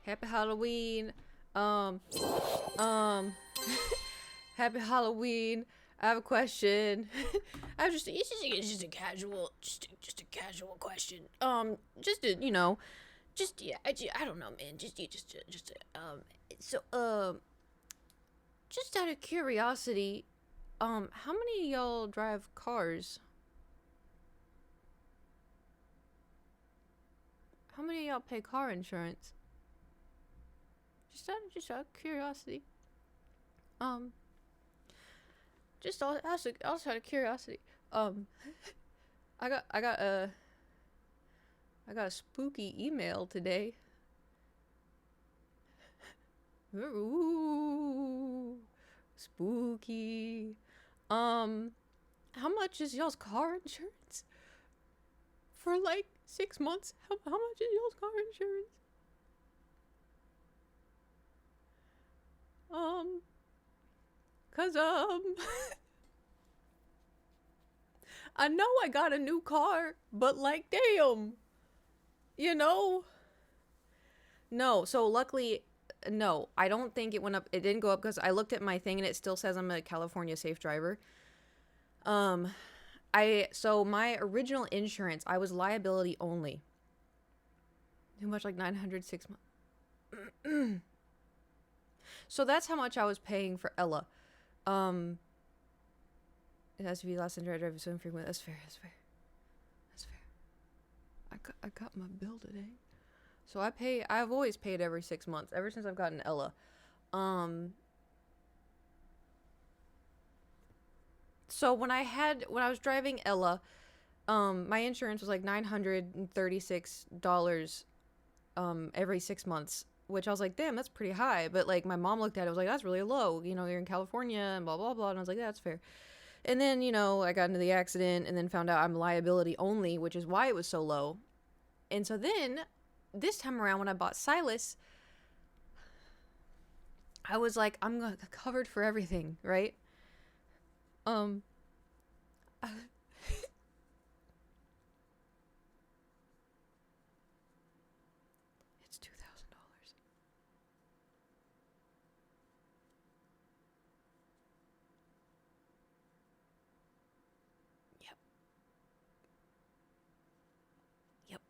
Happy Halloween. Um, um, Happy Halloween. I have a question. It's just a casual, just a casual question. Just to, just yeah, I don't know, man. So just out of curiosity, how many of y'all drive cars? How many of y'all pay car insurance? Just out of curiosity. Um, also out of curiosity. Um, I got I got a I got a spooky email today. Ooh, spooky. Um, how much is y'all's car insurance for like 6 months? How much is y'all's car insurance? Um, cause I know I got a new car, but like, damn, you know. No, so luckily, no, I don't think it went up. It didn't go up because I looked at my thing and it still says I'm a California safe driver. Um, so my original insurance, I was liability only. Too much, like 906 months. So that's how much I was paying for Ella. Um, it has to be less than I drive so infrequent. That's fair. That's fair. I got my bill today. So I've always paid every 6 months, ever since I've gotten Ella. So when I was driving Ella, my insurance was like $936 every 6 months, which I was like, damn, that's pretty high. But like my mom looked at it, was like, that's really low. You're in California and blah blah blah. And I was like, yeah, that's fair. And then I got into the accident and then found out I'm liability only, which is why it was so low. And so then this time around when I bought Silas, I was like, I'm covered for everything, right? Um, it's $2,000. Yep. Yep.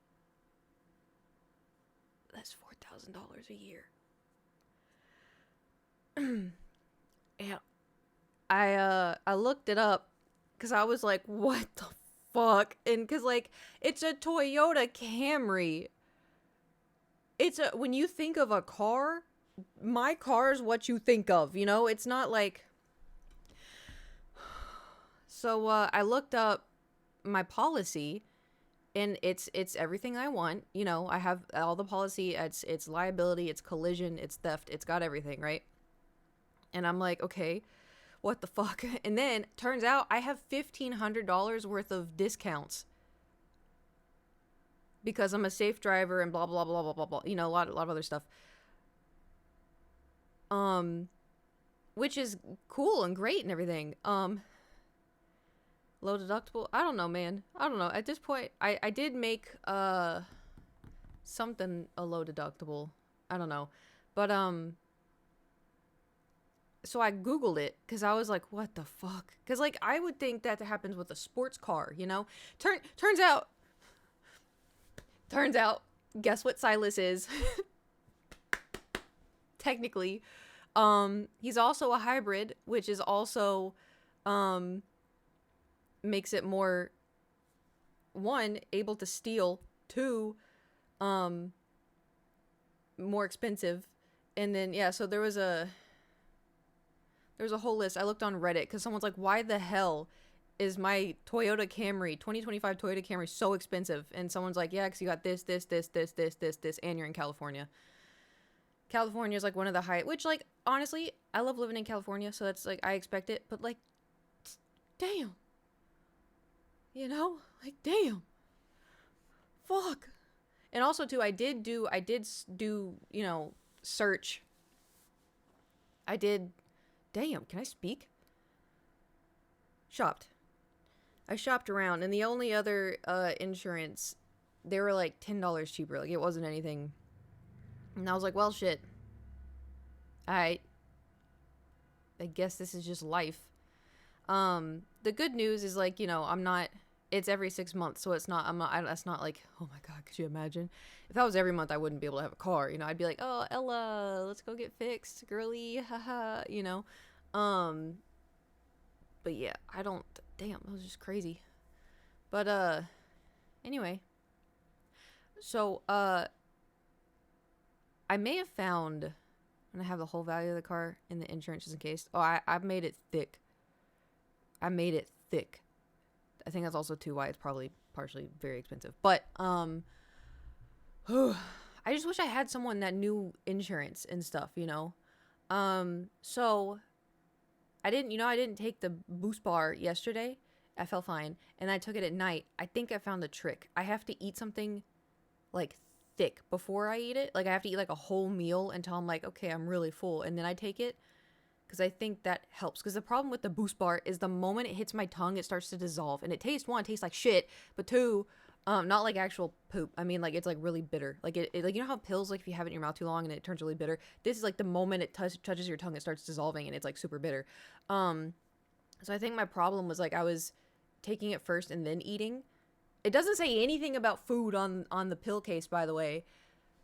That's $4,000 a year. Yeah. I looked it up because I was like, what the fuck? And because like it's a Toyota Camry. When you think of a car, my car is what you think of. It's not like. So I looked up my policy, and it's everything I want. I have all the policy. It's liability, it's collision, it's theft, it's got everything, right? And I'm like, okay, what the fuck? And then turns out I have $1,500 worth of discounts because I'm a safe driver and blah blah blah blah blah blah. A lot of other stuff. Which is cool and great and everything. Low deductible. I don't know, man. I don't know. At this point, I did make something a low deductible. I don't know, but so I Googled it because I was like, what the fuck? Because like I would think that happens with a sports car, Turns out, guess what Silas is? Technically, he's also a hybrid, which is also makes it more, one, able to steal, two, more expensive, and then yeah. So there was a whole list. I looked on Reddit because someone's like, why the hell is my Toyota Camry, 2025 Toyota Camry, so expensive? And someone's like, yeah, because you got this, and you're in California. California is like one of the high, which like honestly, I love living in California, so that's like I expect it. But like, damn, like damn, fuck. And also too, I did do search. I did. Damn, can I speak? I shopped around, and the only other insurance, they were like $10 cheaper. Like it wasn't anything And I was like, well, shit. Alright. I guess this is just life. The good news is, like, you know, I'm not, it's every 6 months, so it's not, that's not like, oh my god, could you imagine? If that was every month, I wouldn't be able to have a car, you know, I'd be like, oh, Ella, let's go get fixed, girly, haha, you know? But yeah, I don't, damn, that was just crazy. But, anyway. So, I may have found, and I have the whole value of the car in the insurance just in case. Oh, I've made it thick. I made it thick. I think that's also too why it's probably partially very expensive. But I just wish I had someone that knew insurance and stuff, you know. So I didn't take the Boost bar yesterday. I felt fine, and I took it at night. I think I found the trick. I have to eat something like thick before I eat it. Like I have to eat like a whole meal until I'm like, okay, I'm really full, and then I take it. Because I think that helps. Because the problem with the Boost bar is the moment it hits my tongue, it starts to dissolve. And it tastes like shit. But two, not like actual poop. I mean, like, it's like really bitter. Like, like, you know how pills, like, if you have it in your mouth too long and it turns really bitter? This is like the moment it touches your tongue, it starts dissolving and it's like super bitter. So I think my problem was like I was taking it first and then eating. It doesn't say anything about food on the pill case, by the way.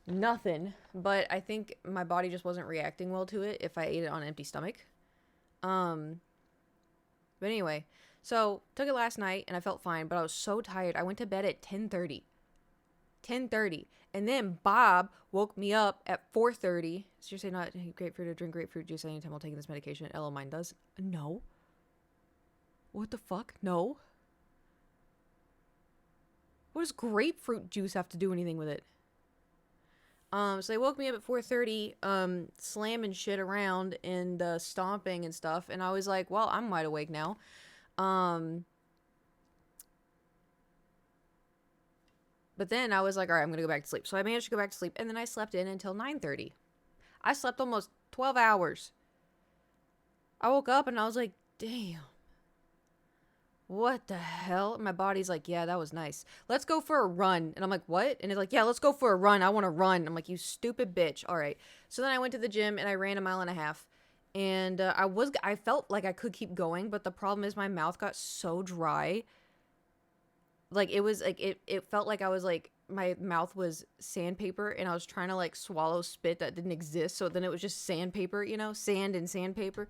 Nothing, but I think my body just wasn't reacting well to it if I ate it on an empty stomach. But anyway, so took it last night and I felt fine, but I was so tired. I went to bed at 10:30. 10:30. And then Bob woke me up at 4:30. So you're saying not grapefruit or drink grapefruit juice anytime while taking this medication? Ella, mine does. No. What the fuck? No. What does grapefruit juice have to do anything with it? So they woke me up at 4:30, slamming shit around and stomping and stuff, and I was like, well, I'm wide awake now. But then I was like, all right, I'm gonna go back to sleep. So I managed to go back to sleep, and then I slept in until 9:30. I slept almost 12 hours. I woke up and I was like, damn. What the hell? My body's like, yeah, that was nice. Let's go for a run. And I'm like, what? And it's like, yeah, let's go for a run. I want to run. I'm like, you stupid bitch. All right. So then I went to the gym and I ran 1.5 miles. And I felt like I could keep going, but the problem is my mouth got so dry. Like it was like, it felt like I was like, my mouth was sandpaper and I was trying to like swallow spit that didn't exist. So then it was just sandpaper, you know, sand and sandpaper.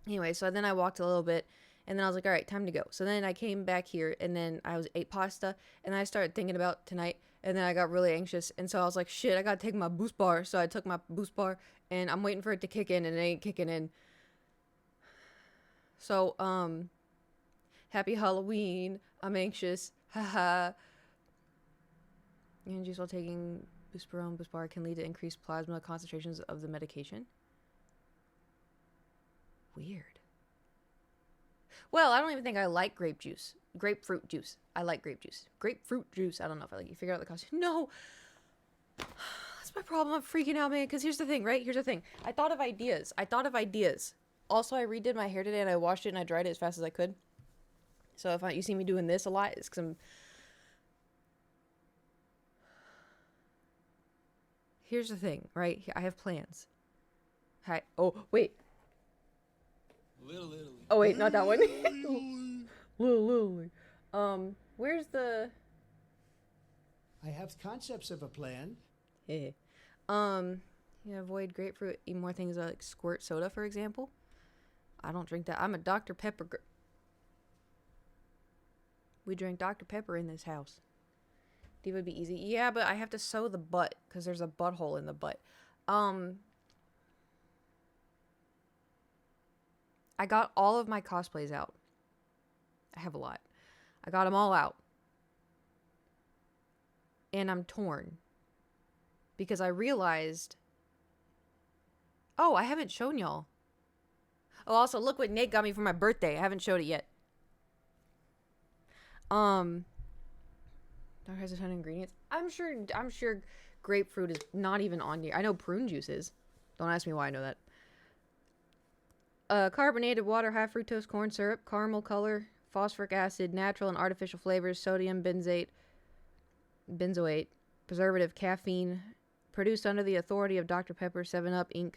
Anyway, so then I walked a little bit. And then I was like, all right, time to go. So then I came back here and then I ate pasta and then I started thinking about tonight and then I got really anxious. And so I was like, shit, I got to take my Boost bar. So I took my Boost bar and I'm waiting for it to kick in and it ain't kicking in. So, happy Halloween. I'm anxious. Haha. And juice while taking Boost bar can lead to increased plasma concentrations of the medication. Weird. Well, I don't even think I like grapefruit juice. I like grape juice. Grapefruit juice. I don't know if I like you. Figure out the cost. No. That's my problem. I'm freaking out, man. Because here's the thing, right? Here's the thing. I thought of ideas. Also, I redid my hair today and I washed it and I dried it as fast as I could. So if you see me doing this a lot, it's because I'm... Here's the thing, right? I have plans. Hi. Oh, wait. Little. Oh wait, not that one. Little. Where's the? I have concepts of a plan. Hey. Avoid grapefruit. Eat more things like squirt soda, for example. I don't drink that. I'm a Dr. Pepper. We drink Dr. Pepper in this house. Diva would be easy. Yeah, but I have to sew the butt because there's a butthole in the butt. I got all of my cosplays out. I have a lot. I got them all out. And I'm torn. Because I realized... Oh, I haven't shown y'all. Oh, also, look what Nate got me for my birthday. I haven't showed it yet. Dog has a ton of ingredients. I'm sure grapefruit is not even on here. I know prune juice is. Don't ask me why I know that. Carbonated water, high fructose corn syrup, caramel color, phosphoric acid, natural and artificial flavors, sodium benzoate, preservative, caffeine, Produced under the authority of Dr. Pepper 7-Up Inc.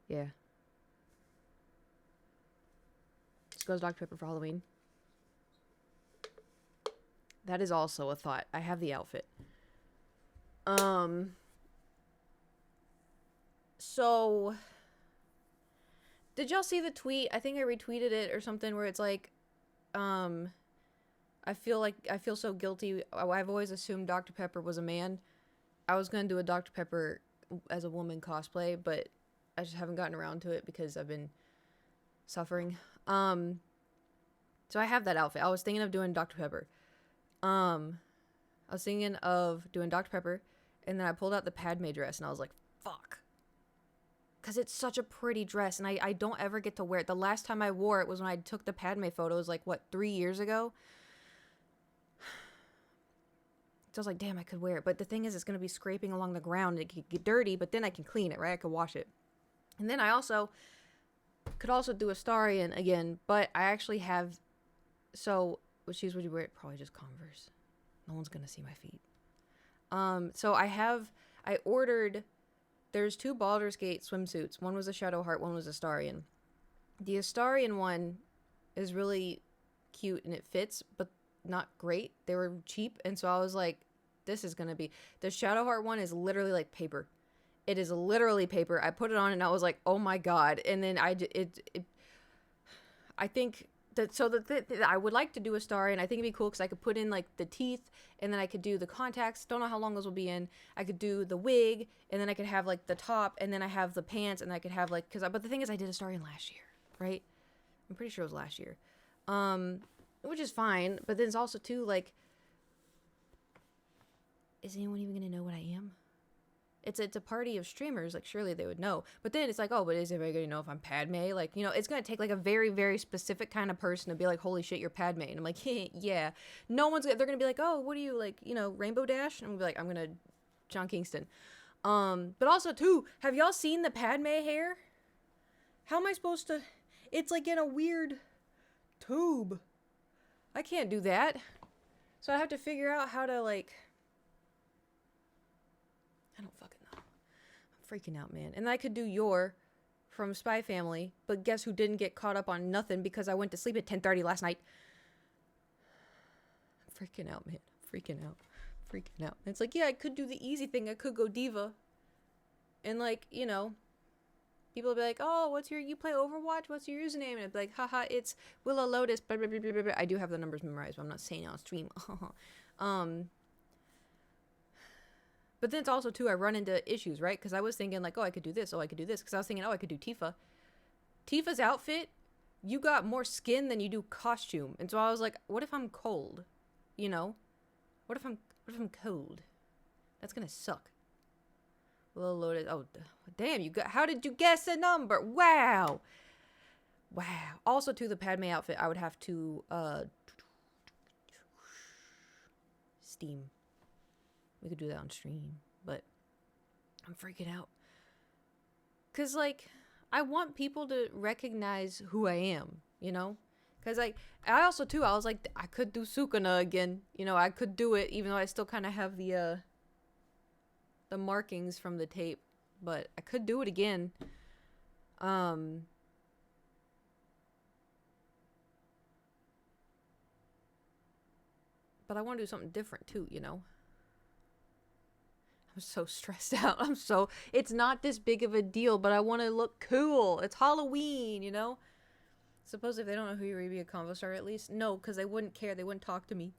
Yeah. This goes Dr. Pepper for Halloween. That is also a thought. I have the outfit. So did y'all see the tweet? I think I retweeted it or something where it's like, I feel so guilty. I've always assumed Dr. Pepper was a man. I was gonna do a Dr. Pepper as a woman cosplay, but I just haven't gotten around to it because I've been suffering. So I have that outfit. I was thinking of doing Dr. Pepper. I was thinking of doing Dr. Pepper, and then I pulled out the Padme dress, and I was like, fuck. Because it's such a pretty dress, and I don't ever get to wear it. The last time I wore it was when I took the Padme photos, like, 3 years ago? So I was like, damn, I could wear it. But the thing is, it's going to be scraping along the ground. It could get dirty, but then I can clean it, right? I could wash it. And then I also could also do a Starion again, but I actually have... So, what shoes would you wear? Probably just Converse. No one's going to see my feet. So I ordered... There's 2 Baldur's Gate swimsuits. One was a Shadowheart, one was a Astarion. The Astarion one is really cute and it fits, but not great. They were cheap, and so I was like, this is gonna be... The Shadowheart one is literally like paper. It is literally paper. I put it on and I was like, oh my god. And then I think that... So I would like to do a Astarion. I think it'd be cool because I could put in like the teeth, and then I could do the contacts. Don't know how long those will be in. I could do the wig, and then I could have like the top, and then I have the pants, and I could have like... But the thing is, I did a Astarion last year, right? I'm pretty sure it was last year. Which is fine, but then it's also too like, is anyone even gonna know what I am? It's a party of streamers, like surely they would know. But then it's like, oh, but is everybody gonna know if I'm Padme? Like, you know, it's gonna take like a very, very specific kind of person to be like, holy shit, you're Padme. And I'm like, hey, yeah. No one's they're gonna be like, oh, what are you, like, you know, Rainbow Dash? And I'm gonna be like, I'm gonna John Kingston. But also too, have y'all seen the Padme hair? How am I supposed to... It's like in a weird tube. I can't do that. So I have to figure out how to, like... I don't fucking know. I'm freaking out, man. And I could do Yor from Spy Family, but guess who didn't get caught up on nothing because I went to sleep at 10:30 last night? I'm freaking out, man. Freaking out. Freaking out. It's like, yeah, I could do the easy thing. I could go Diva. And, like, you know... People will be like, oh, you play Overwatch? What's your username? And I'd be like, haha, it's Willow Lotus, blah, blah, blah, blah, blah. I do have the numbers memorized, but I'm not saying it on stream. But then it's also, too, I run into issues, right? Because I was thinking, like, oh, I could do this. Oh, I could do this. Because I was thinking, oh, I could do Tifa. Tifa's outfit, you got more skin than you do costume. And so I was like, what if I'm cold? You know? What if I'm cold? That's going to suck. Willow Lotus. Oh, damn, how did you guess the number? Wow. Wow. Also, to the Padme outfit, I would have to, Steam. We could do that on stream, but I'm freaking out. Because, like, I want people to recognize who I am, you know? Because, like, I also, too, I was like, I could do Sukuna again. You know, I could do it, even though I still kind of have the markings from the tape, but I could do it again. But I want to do something different too, you know. I'm so stressed out. It's not this big of a deal, but I want to look cool. It's Halloween, you know. Suppose if they don't know who you are, be a convo star at least. No, because they wouldn't care. They wouldn't talk to me.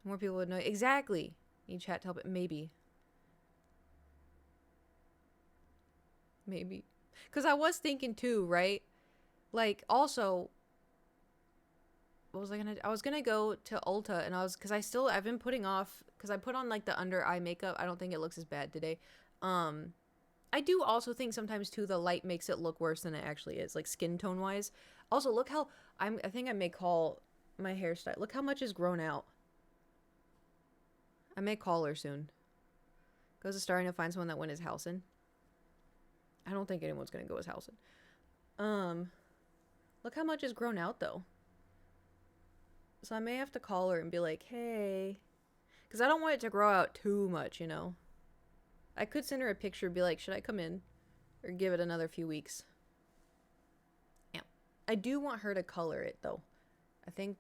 More people would know. Exactly. Need chat to help it. Maybe. Because I was thinking too, right? Like, also, what was I gonna do? I was gonna go to Ulta, and I've been putting off, because I put on, like, the under eye makeup. I don't think it looks as bad today. I do also think sometimes too, the light makes it look worse than it actually is, like, skin tone wise. Also, look how, I think I may call my hairstyle. Look how much is grown out. I may call her soon. Goes to starting to find someone that went as Halson. I don't think anyone's gonna go as Halson. Look how much is grown out though. So I may have to call her and be like, hey. Because I don't want it to grow out too much, you know. I could send her a picture and be like, should I come in? Or give it another few weeks. Yeah. I do want her to color it, though. I think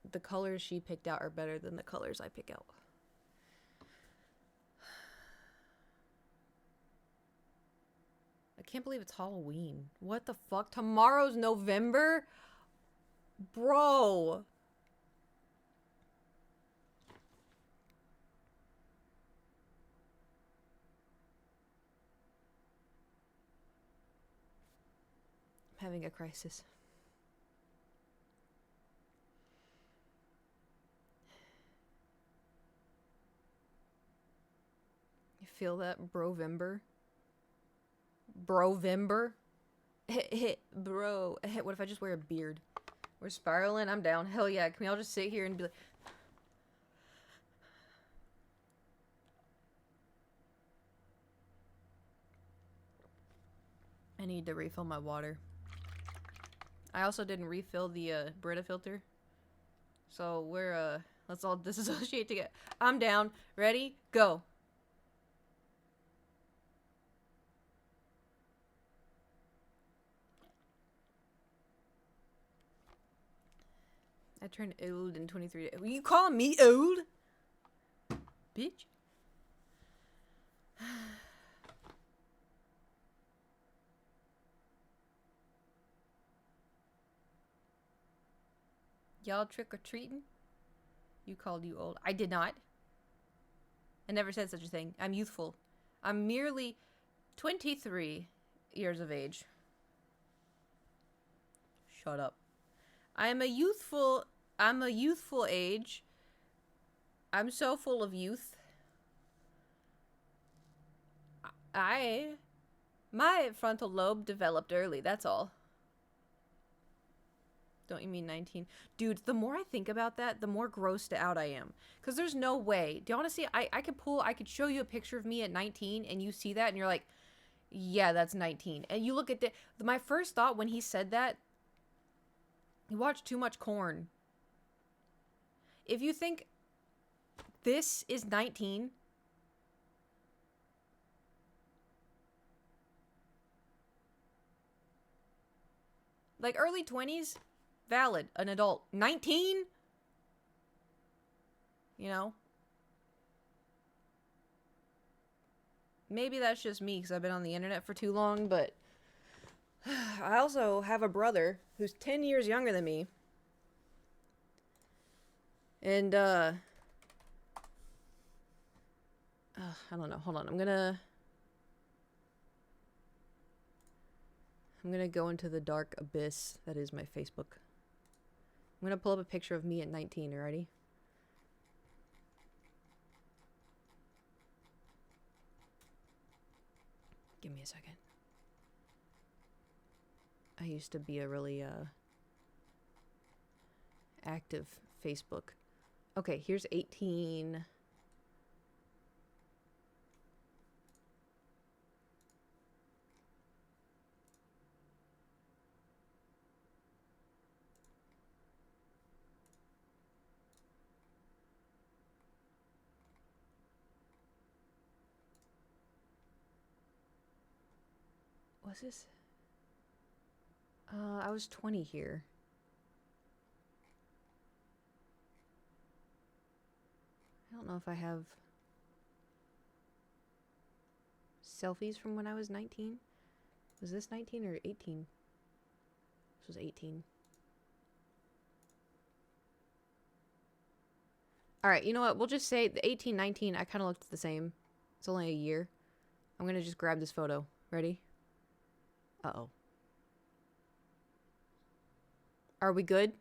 the colors she picked out are better than the colors I pick out. I can't believe it's Halloween. What the fuck? Tomorrow's November? Bro. I'm having a crisis. You feel that, Brovember? Brovember? Bro. What if I just wear a beard? We're spiraling. I'm down. Hell yeah. Can we all just sit here and be like... I need to refill my water. I also didn't refill the Brita filter. So we're, let's all disassociate together. I'm down. Ready? Go. I turned old in 23 days. You call me old? Bitch. Y'all trick-or-treating? You called you old. I did not. I never said such a thing. I'm youthful. I'm merely 23 years of age. Shut up. I'm a youthful age. I'm so full of youth. My frontal lobe developed early, that's all. Don't you mean 19? Dude, the more I think about that, the more grossed out I am. Because there's no way. Do you want to see? I could show you a picture of me at 19 and you see that and you're like, yeah, that's 19. And you look at my first thought when he said that, you watch too much Corn. If you think this is 19, like early 20s, valid, an adult. 19? You know? Maybe that's just me because I've been on the internet for too long, but I also have a brother who's 10 years younger than me. And, I don't know. Hold on. I'm gonna go into the dark abyss that is my Facebook. I'm gonna pull up a picture of me at 19, already? Give me a second. I used to be a really, active Facebook. Okay, here's 18. Was this? I was 20 here. I don't know if I have selfies from when I was 19. Was this 19 or 18? This was 18. Alright, you know what? We'll just say the 18, 19, I kind of looked the same. It's only a year. I'm gonna just grab this photo. Ready? Uh-oh. Are we good?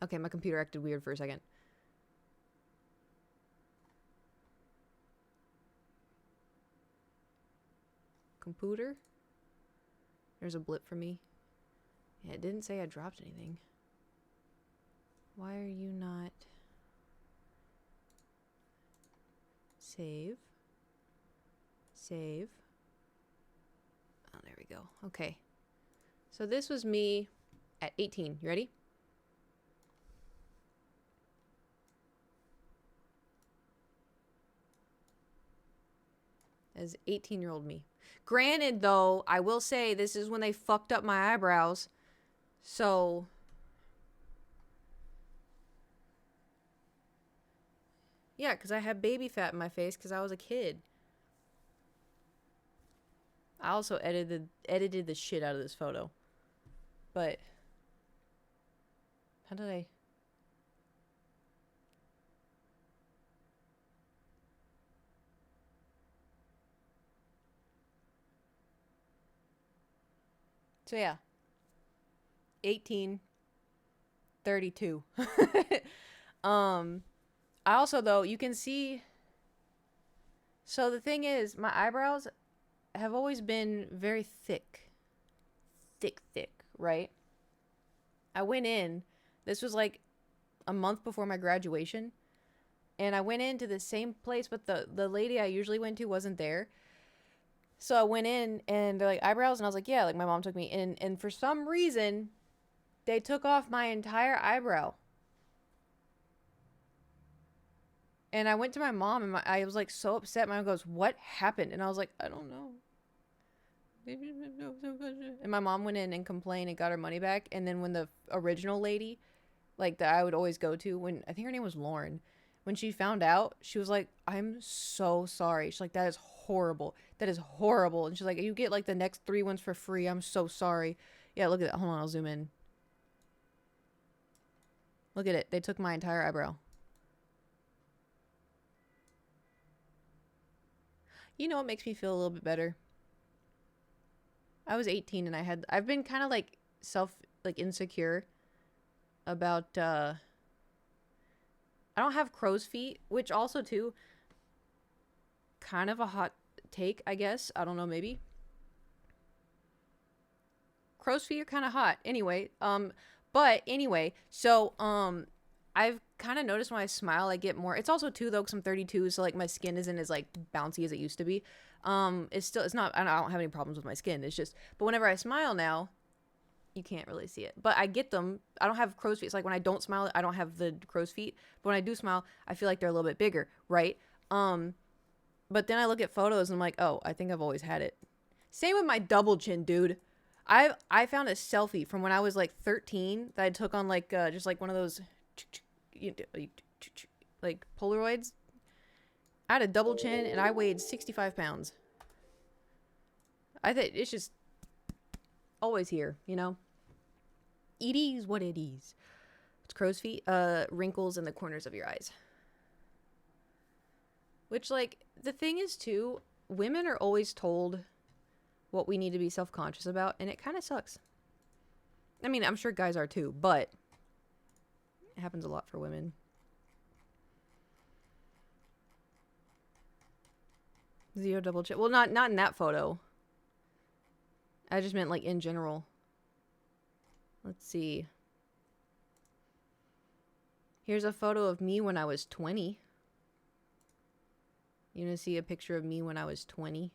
Okay, my computer acted weird for a second. Computer? There's a blip for me. Yeah, it didn't say I dropped anything. Why are you not... Save. Save. Oh, there we go. Okay. So this was me at 18. You ready? as 18-year-old me. Granted, though, I will say this is when they fucked up my eyebrows. So, yeah, because I had baby fat in my face because I was a kid. I also edited the shit out of this photo. But, how did I... So, yeah. 18, 32. I also, though, you can see... So, the thing is, my eyebrows have always been very thick. Thick, right? I went in. This was like a month before my graduation. And I went into the same place, but the lady I usually went to wasn't there. So I went in and they're like, eyebrows? And I was like, yeah, like my mom took me in. And for some reason, they took off my entire eyebrow. And I went to my mom and I was like so upset. My mom goes, what happened? And I was like, I don't know. And my mom went in and complained and got her money back. And then when the original lady, like that I would always go to, when I think her name was Lauren, when she found out, she was like, I'm so sorry. She's like, that is horrible. That is horrible. And she's like, you get like the next 3 ones for free. I'm so sorry. Yeah, look at that. Hold on, I'll zoom in. Look at it. They took my entire eyebrow. You know what makes me feel a little bit better? I was 18 and I've been kind of like insecure about, I don't have crow's feet, which also too, kind of a hot take, I guess. I don't know, maybe. Crow's feet are kind of hot. Anyway, I've kind of noticed when I smile, I get more. It's also too though, because I'm 32, so like my skin isn't as like bouncy as it used to be. It's not. I don't have any problems with my skin. It's just, but whenever I smile now, you can't really see it. But I get them. I don't have crow's feet. It's like when I don't smile, I don't have the crow's feet. But when I do smile, I feel like they're a little bit bigger, right? But then I look at photos and I'm like, oh, I think I've always had it. Same with my double chin, dude. I found a selfie from when I was like 13 that I took on like just like one of those like Polaroids. I had a double chin and I weighed 65 pounds. I think it's just always here, you know? It is what it is. It's crow's feet, wrinkles in the corners of your eyes. Which, like, the thing is, too, women are always told what we need to be self-conscious about, and it kind of sucks. I mean, I'm sure guys are, too, but it happens a lot for women. Zero double check. Well, not in that photo. I just meant, like, in general. Let's see. Here's a photo of me when I was 20. You want to see a picture of me when I was 20?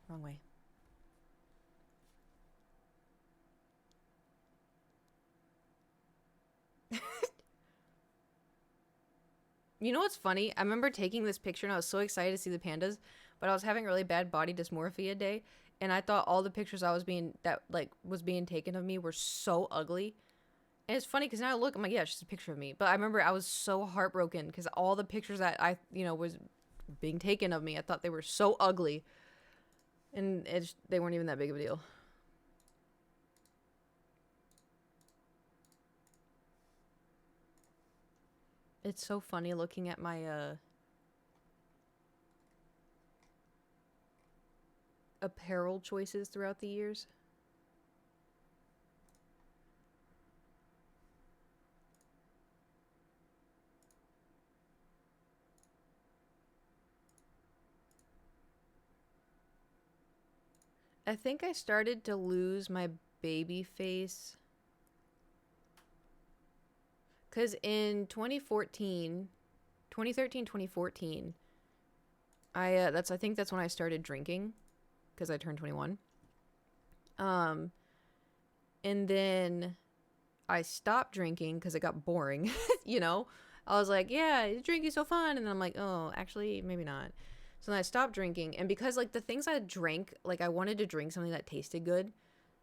Wrong way. You know what's funny? I remember taking this picture and I was so excited to see the pandas, but I was having really bad body dysmorphia day, and I thought all the pictures was being taken of me were so ugly. And it's funny because now I look, I'm like, yeah, it's just a picture of me. But I remember I was so heartbroken because all the pictures that I, was being taken of me, I thought they were so ugly, and they weren't even that big of a deal. It's so funny looking at my apparel choices throughout the years. I think I started to lose my baby face because in 2013, 2014, I think that's when I started drinking because I turned 21. And then I stopped drinking because it got boring, you know? I was like, yeah, drinking's so fun. And then I'm like, oh, actually, maybe not. So then I stopped drinking. And because, like, the things I drank, like, I wanted to drink something that tasted good.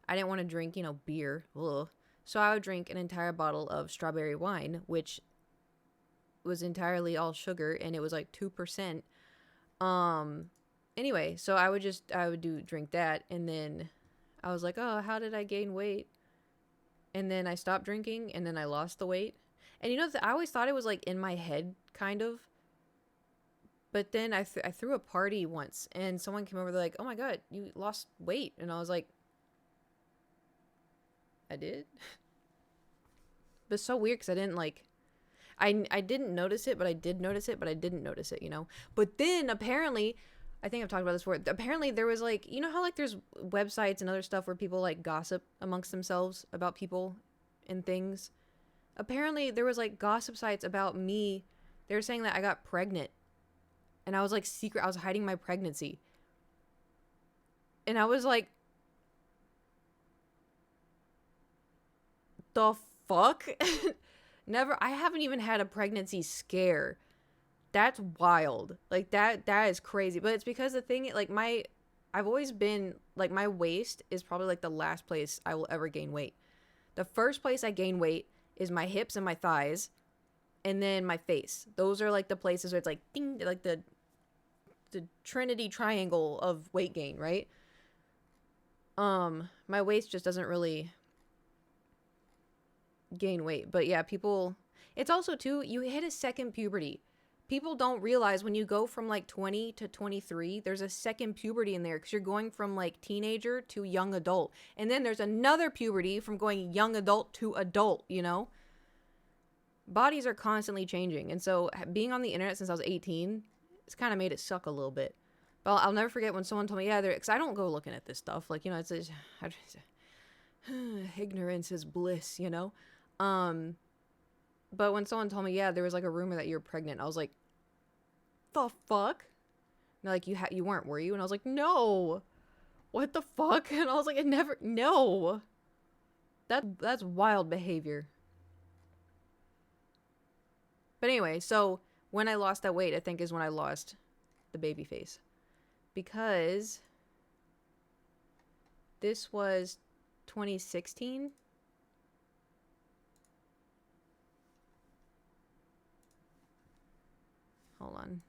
I didn't want to drink, you know, beer. Ugh. So I would drink an entire bottle of strawberry wine, which was entirely all sugar, and it was like 2%. Um, anyway, so I would drink that. And then I was like, oh, how did I gain weight? And then I stopped drinking, and then I lost the weight. And you know, I always thought it was like in my head, kind of. But then I threw a party once, and someone came over. They're like, "Oh my god, you lost weight," and I was like, "I did." But it's so weird because I didn't like. I didn't notice it, but I did notice it, but I didn't notice it, you know. But then apparently, I think I've talked about this before. Apparently, there was like, you know how like there's websites and other stuff where people like gossip amongst themselves about people and things. Apparently, there was like gossip sites about me. They were saying that I got pregnant, and I was like secret. I was hiding my pregnancy, and I was like, the fuck. Never. I haven't even had a pregnancy scare. That's wild. Like that is crazy. But it's because the thing, like, I've always been like, my waist is probably like the last place I will ever gain weight. The first place I gain weight is my hips and my thighs, and then my face. Those are like the places where it's like ding, like the Trinity triangle of weight gain, right? My waist just doesn't really gain weight. But yeah, people, it's also too, you hit a second puberty. People don't realize when you go from like 20 to 23, there's a second puberty in there because you're going from like teenager to young adult. And then there's another puberty from going young adult to adult, you know? Bodies are constantly changing. And so being on the internet since I was 18, it's kind of made it suck a little bit. But I'll never forget when someone told me, yeah, because I don't go looking at this stuff. Like, you know, ignorance is bliss, you know? But when someone told me, yeah, there was like a rumor that you're pregnant, I was like, the fuck? And they're like, you weren't, were you? And I was like, no. What the fuck? And I was like, no. That's wild behavior. But anyway, so when I lost that weight, I think is when I lost the baby face. Because this was 2016. Hold on.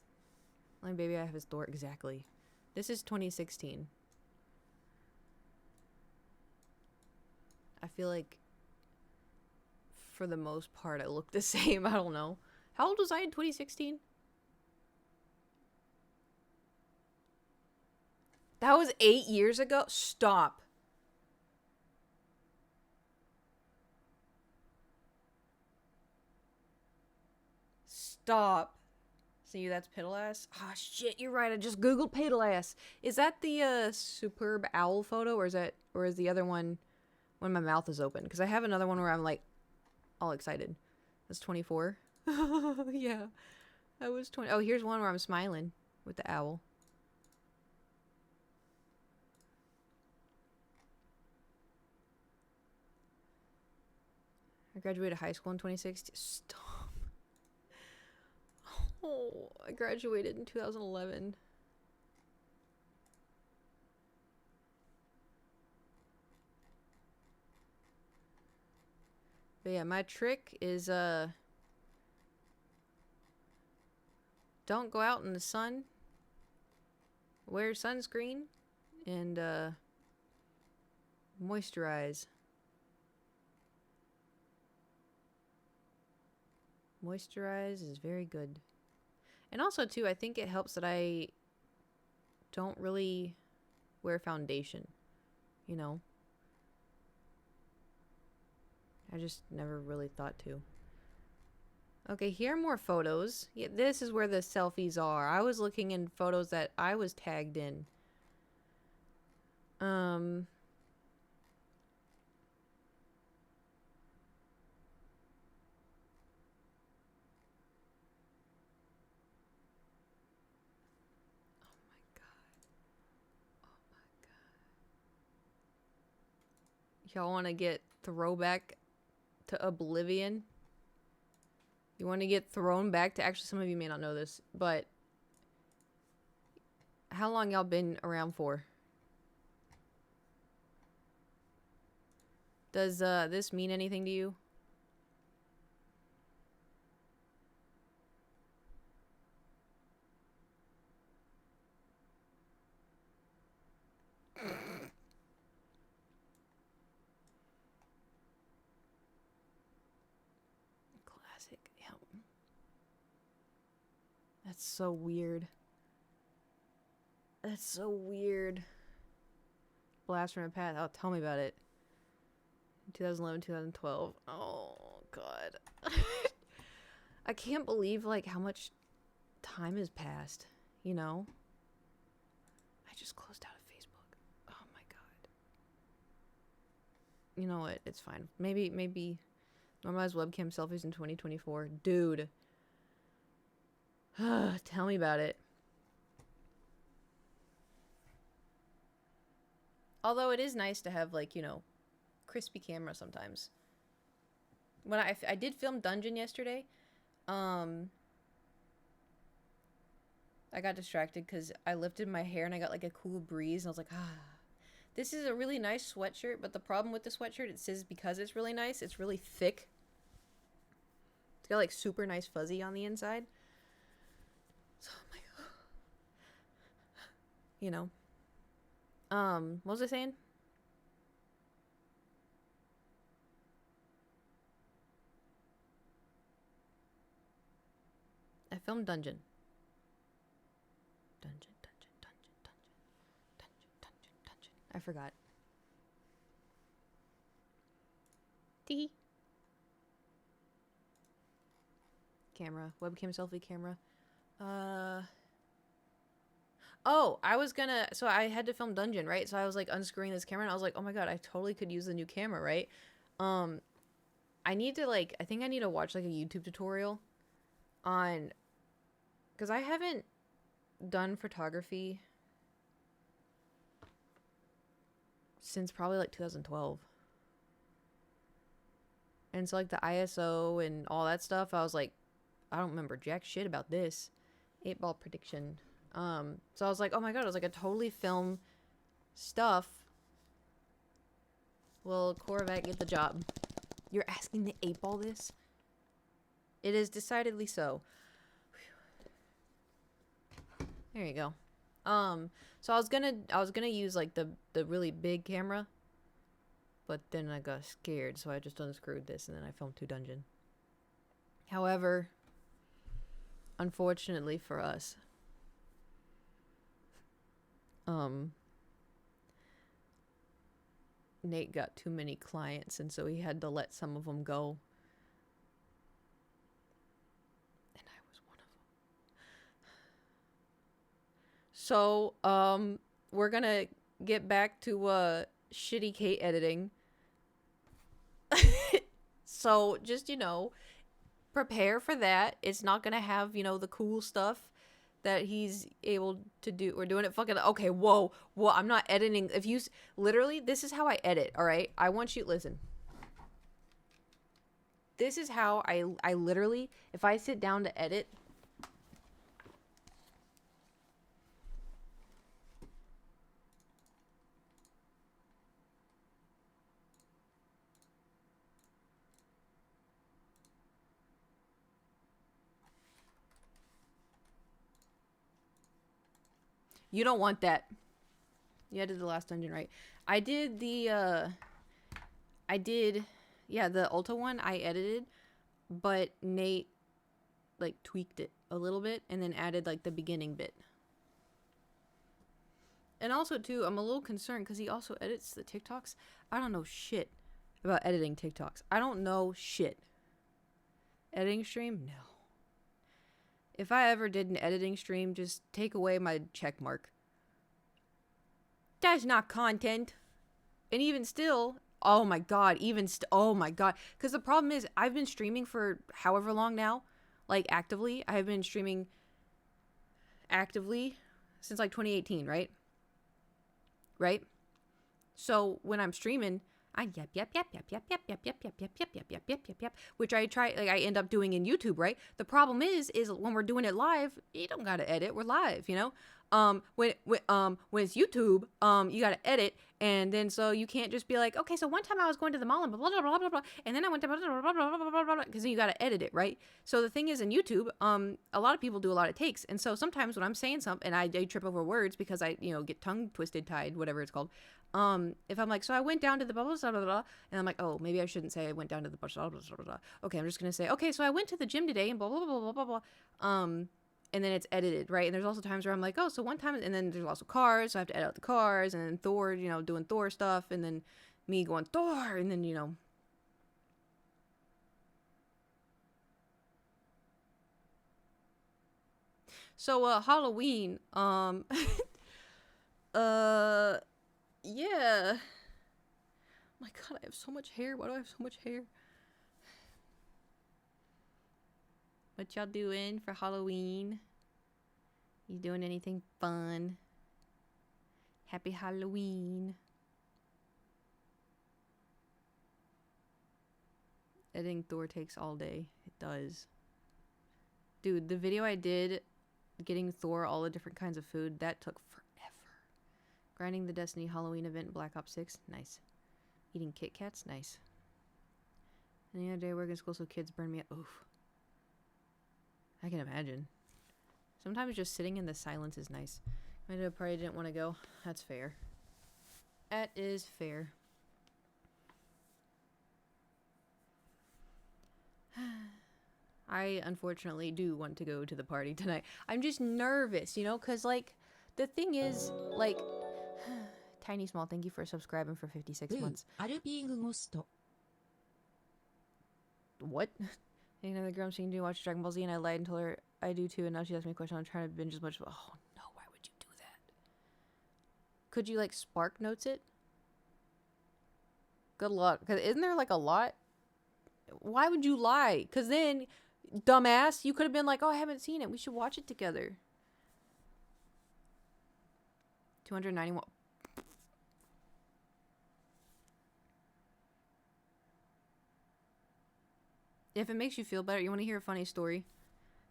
Like, baby, I have his door exactly. This is 2016. I feel like for the most part I look the same. I don't know. How old was I in 2016? That was 8 years ago? Stop. Stop. See, that's Piddle Ass? Ah, oh, shit, you're right. I just googled Piddle Ass. Is that the superb owl photo, or is the other one when my mouth is open? Because I have another one where I'm like all excited. That's 24. Yeah. I was 20. Oh, here's one where I'm smiling with the owl. I graduated high school in 2016. Stop. Oh, I graduated in 2011. But yeah, my trick is don't go out in the sun. Wear sunscreen and moisturize. Moisturize is very good. And also too, I think it helps that I don't really wear foundation, you know? I just never really thought to. Okay, here are more photos. Yeah, this is where the selfies are. I was looking in photos that I was tagged in. Oh my god. Oh my god. Y'all want to get throwback to oblivion. You want to get thrown back to... Actually, some of you may not know this, but... How long y'all been around for? Does this mean anything to you? Classic. Yep. That's so weird. That's so weird. Blast from the past. Oh, tell me about it. 2011, 2012. Oh, God. I can't believe, like, how much time has passed, you know? I just closed out of Facebook. Oh, my God. You know what? It's fine. Maybe normalize webcam selfies in 2024. Dude. Tell me about it. Although it is nice to have, like, you know, crispy camera sometimes. When I did film Dungeon yesterday, I got distracted because I lifted my hair and I got, like, a cool breeze. And I was like, this is a really nice sweatshirt. But the problem with the sweatshirt, it says because it's really nice, it's really thick. It's got, like, super nice fuzzy on the inside. So I'm like, you know. What was I saying? I filmed Dungeon. Dungeon. I forgot. Tee. Camera. Webcam selfie camera. Oh, I was gonna... So I had to film Dungeon, right? So I was, like, unscrewing this camera, and I was like, oh my god, I totally could use the new camera, right? I need to, like... I think I need to watch, like, a YouTube tutorial on... Because I haven't done photography since probably, like, 2012. And so, like, the ISO and all that stuff, I was like, I don't remember jack shit about this. 8-ball prediction. So I was like, oh my god, I was like, I totally film stuff. Will Corvette get the job? You're asking the 8-ball this? It is decidedly so. There you go. So I was gonna use, like, the really big camera, but then I got scared, so I just unscrewed this and then I filmed 2 Dungeon. However, unfortunately for us, Nate got too many clients, and so he had to let some of them go. And I was one of them. So, we're gonna get back to, shitty Kate editing. So, just, you know, prepare for that. It's not gonna have, you know, the cool stuff that he's able to do. We're doing it fucking... Okay, whoa, I'm not editing. If you... Literally, this is how I edit, alright? I want you... Listen. This is how I literally... If I sit down to edit... You don't want that. Yeah, I did the last dungeon right. I did the, yeah, the Ulta one I edited, but Nate, like, tweaked it a little bit and then added, like, the beginning bit. And also, too, I'm a little concerned because he also edits the TikToks. I don't know shit about editing TikToks. I don't know shit. Editing stream? No. If I ever did an editing stream, just take away my check mark. That's not content. And even still, oh my god, oh my god. Because the problem is, I've been streaming for however long now. Like, actively. I have been streaming actively since, like, 2018, right? Right? So, when I'm streaming, I yep, which I try, like I end up doing in YouTube, right? The problem is when we're doing it live, you don't gotta edit. We're live, you know. When it's YouTube, you gotta edit, and then so you can't just be like, okay, so one time I was going to the mall and blah blah blah blah blah, and then I went to blah blah blah blah blah blah, because then you gotta edit it, right? So the thing is, in YouTube, a lot of people do a lot of takes, and so sometimes when I'm saying something, and I trip over words because I, get tongue twisted, tied, whatever it's called. If I'm like, so I went down to the blah blah blah blah blah, and I'm like, oh, maybe I shouldn't say I went down to the blah blah blah blah blah. Okay, I'm just gonna say, okay, so I went to the gym today and blah blah blah blah blah blah. And then it's edited, right? And there's also times where I'm like, oh, so one time, and then there's also cars, so I have to edit out the cars, and then Thor, doing Thor stuff, and then me going Thor, and then So Halloween, yeah. My God, I have so much hair. Why do I have so much hair? What y'all doing for Halloween? You doing anything fun? Happy Halloween. Editing Thor takes all day. It does. Dude, the video I did getting Thor all the different kinds of food, that took forever. Grinding the Destiny Halloween event in Black Ops 6. Nice. Eating Kit Kats. Nice. And the other day working school so kids burn me up. Oof. I can imagine. Sometimes just sitting in the silence is nice. I did a party I didn't want to go. That's fair. That is fair. I unfortunately do want to go to the party tonight. I'm just nervous, because, like, the thing is, like, Tiny Small, thank you for subscribing for 56 months. What? Another girl she can do watch Dragon Ball Z, and I lied and told her I do too, and now she asked me a question. I'm trying to binge as much. Oh no, why would you do that? Could you, like, Spark Notes it? Good luck. Because isn't there, like, a lot? Why would you lie? Because then, dumbass, you could have been like, oh, I haven't seen it. We should watch it together. 291. If it makes you feel better, you want to hear a funny story?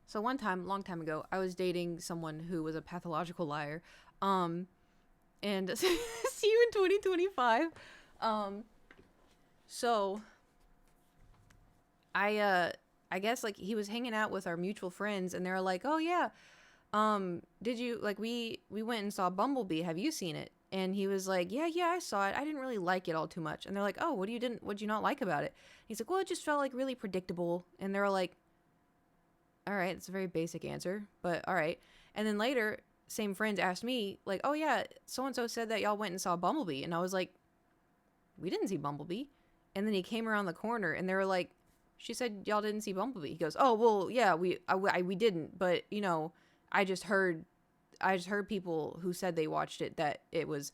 So one time, long time ago, I was dating someone who was a pathological liar. And see you in 2025. So I guess, like, he was hanging out with our mutual friends, and they were like, oh yeah, did you, like, we went and saw Bumblebee, have you seen it? And he was like, yeah, I saw it. I didn't really like it all too much. And they're like, oh, what'd you not like about it? He's like, well, it just felt like really predictable. And they're like, all right, it's a very basic answer, but all right. And then later, same friends asked me, like, oh yeah, so-and-so said that y'all went and saw Bumblebee. And I was like, we didn't see Bumblebee. And then he came around the corner, and they were like, she said y'all didn't see Bumblebee. He goes, oh, well, yeah, we didn't. But, I just heard people who said they watched it that it was,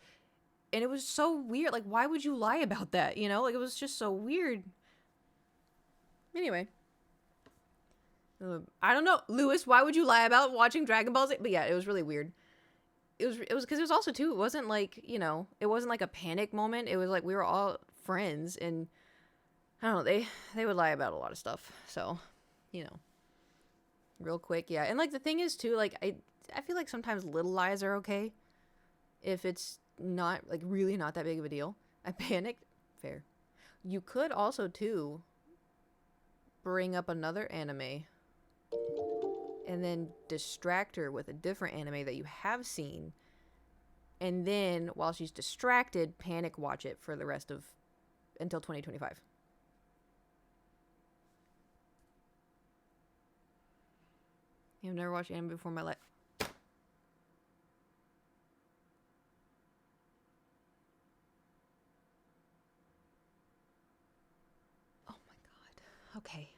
and it was so weird. Like, why would you lie about that? Like, it was just so weird. Anyway. I don't know. Lewis, why would you lie about watching Dragon Ball Z? But yeah, it was really weird. It was because it was also, too, it wasn't like, it wasn't like a panic moment. It was like we were all friends, and I don't know, they would lie about a lot of stuff. So, real quick, yeah. And, like, the thing is, too, like, I feel like sometimes little lies are okay if it's not, like, really not that big of a deal. I panicked. Fair. You could also, too, bring up another anime and then distract her with a different anime that you have seen, and then while she's distracted, panic watch it for the rest of until 2025. I've never watched anime before in my life. Oh my God. Okay.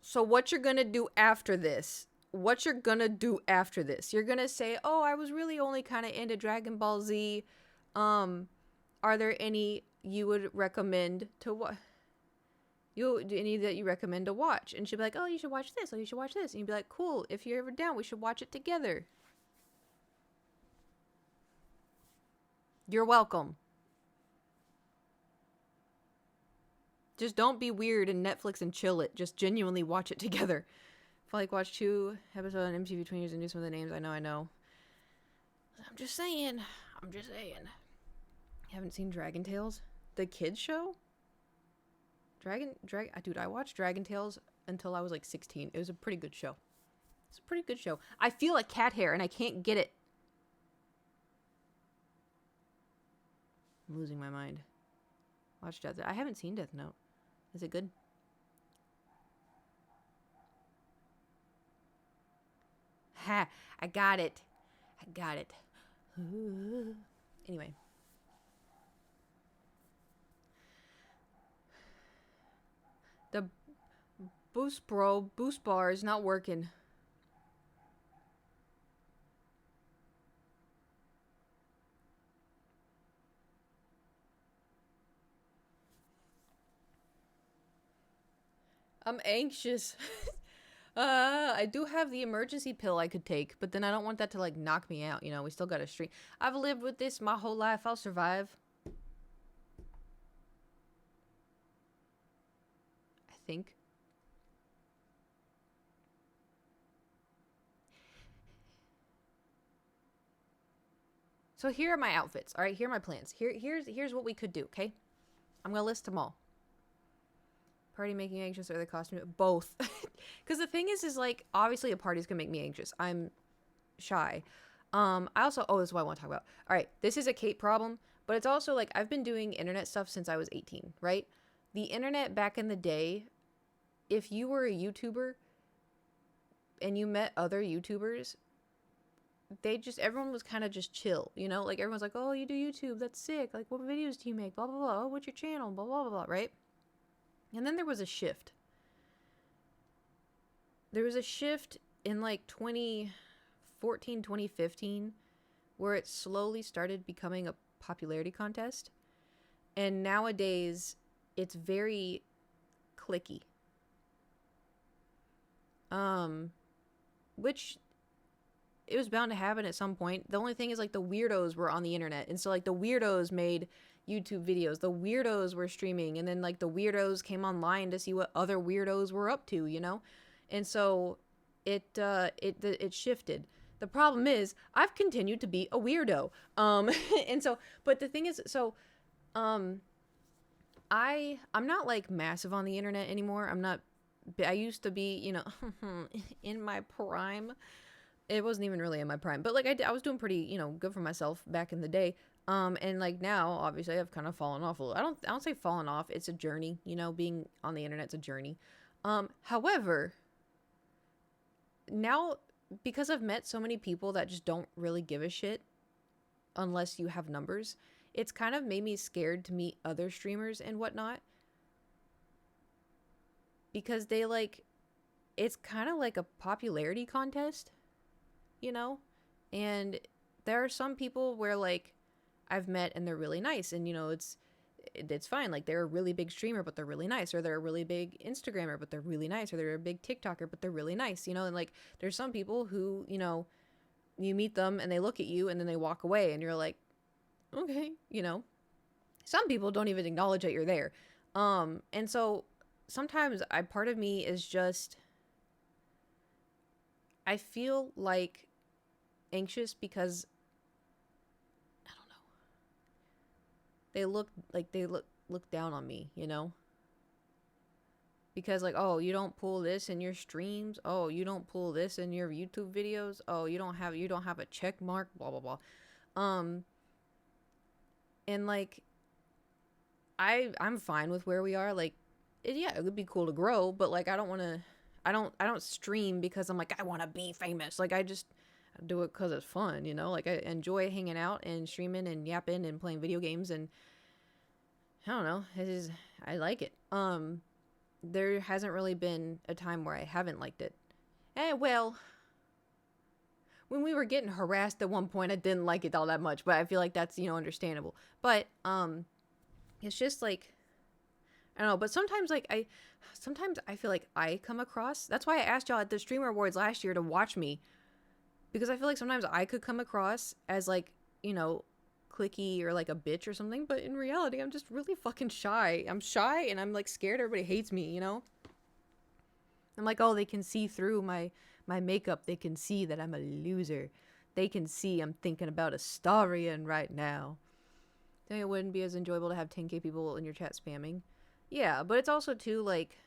So what you're gonna do after this? You're gonna say, oh, I was really only kind of into Dragon Ball Z. Are there any you would recommend to watch? Any that you recommend to watch? And she'll be like, oh, you should watch this. Oh, you should watch this. And you'd be like, cool. If you're ever down, we should watch it together. You're welcome. Just don't be weird and Netflix and chill it. Just genuinely watch it together. If I like watch 2 episodes on MTV 20 years and knew some of the names, I know. I'm just saying. You haven't seen Dragon Tales? The kids show? Dude, I watched Dragon Tales until I was like 16. It was a pretty good show. I feel like cat hair and I can't get it. I'm losing my mind. Watch Death Note. I haven't seen Death Note. Is it good? Ha! I got it. Anyway. The boost bar is not working. I'm anxious. I do have the emergency pill I could take, but then I don't want that to like knock me out, you know. We still got to stream. I've lived with this my whole life. I'll survive. I think. So here are my outfits. All right, here are my plans. Here's what we could do, okay? I'm going to list them all. Party making anxious or the costume? Both. Because the thing is like, obviously a party's going to make me anxious. I'm shy. I also, this is what I want to talk about. All right, this is a Kate problem, but it's also like, I've been doing internet stuff since I was 18, right? The internet back in the day, if you were a YouTuber and you met other YouTubers, everyone was kind of just chill, you know? Like, everyone's like, oh, you do YouTube, that's sick. Like, what videos do you make? Blah, blah, blah. Oh, what's your channel? Blah, blah, blah, blah, right? And then there was a shift. There was a shift in like 2014, 2015, where it slowly started becoming a popularity contest. And nowadays, it's very clicky. Which it was bound to happen at some point. The only thing is like the weirdos were on the internet. And so like the weirdos made YouTube videos. The weirdos were streaming. And then like the weirdos came online to see what other weirdos were up to, you know? And so it shifted. The problem is I've continued to be a weirdo. And so, but the thing is, so, I'm not like massive on the internet anymore. I used to be, you know, in my prime. It wasn't even really in my prime, but like I was doing pretty, you know, good for myself back in the day. And like now, obviously, I've kind of fallen off a little. I don't say fallen off. It's a journey, you know. Being on the internet's a journey. However, now because I've met so many people that just don't really give a shit unless you have numbers, it's kind of made me scared to meet other streamers and whatnot because they like, it's kind of like a popularity contest, you know? And there are some people where like I've met and they're really nice and you know it's fine, like they're a really big streamer but they're really nice, or they're a really big Instagrammer but they're really nice, or they're a big TikToker but they're really nice, you know? And like there's some people who, you know, you meet them and they look at you and then they walk away and you're like, okay, you know. Some people don't even acknowledge that you're there. And so sometimes part of me is just, I feel like anxious because I don't know. They look down on me, you know? Because like, oh, you don't pull this in your streams. Oh, you don't pull this in your YouTube videos. Oh, you don't have a check mark, blah blah blah. And like I'm fine with where we are. Like it would be cool to grow, but like I don't stream because I'm like I want to be famous. Like I do it cuz it's fun, you know? Like I enjoy hanging out and streaming and yapping and playing video games, and I don't know, I like it. There hasn't really been a time where I haven't liked it. Well, when we were getting harassed at one point, I didn't like it all that much, but I feel like that's, you know, understandable. But it's just like, I don't know, but sometimes I feel like I come across, that's why I asked y'all at the Streamer Awards last year to watch me, because I feel like sometimes I could come across as like, you know, cliquey or like a bitch or something, but in reality, I'm just really fucking shy. I'm shy and I'm like scared everybody hates me, you know? I'm like, oh, they can see through my makeup. They can see that I'm a loser. They can see I'm thinking about Astarion right now. Think it wouldn't be as enjoyable to have 10k people in your chat spamming? Yeah, but it's also too like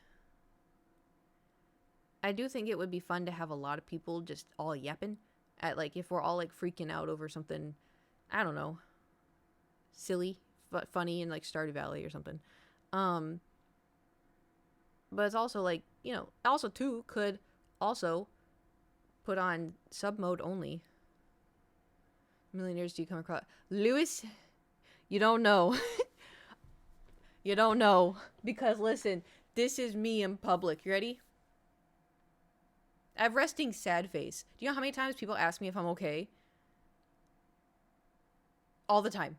I do think it would be fun to have a lot of people just all yapping at like if we're all like freaking out over something, I don't know, silly, funny in like Stardew Valley or something. Um, but it's also like, you know, also too could also put on sub mode only. Millionaires do you come across? Lewis, you don't know. You don't know. Because listen, this is me in public. You ready? I have resting sad face. Do you know how many times people ask me if I'm okay? All the time.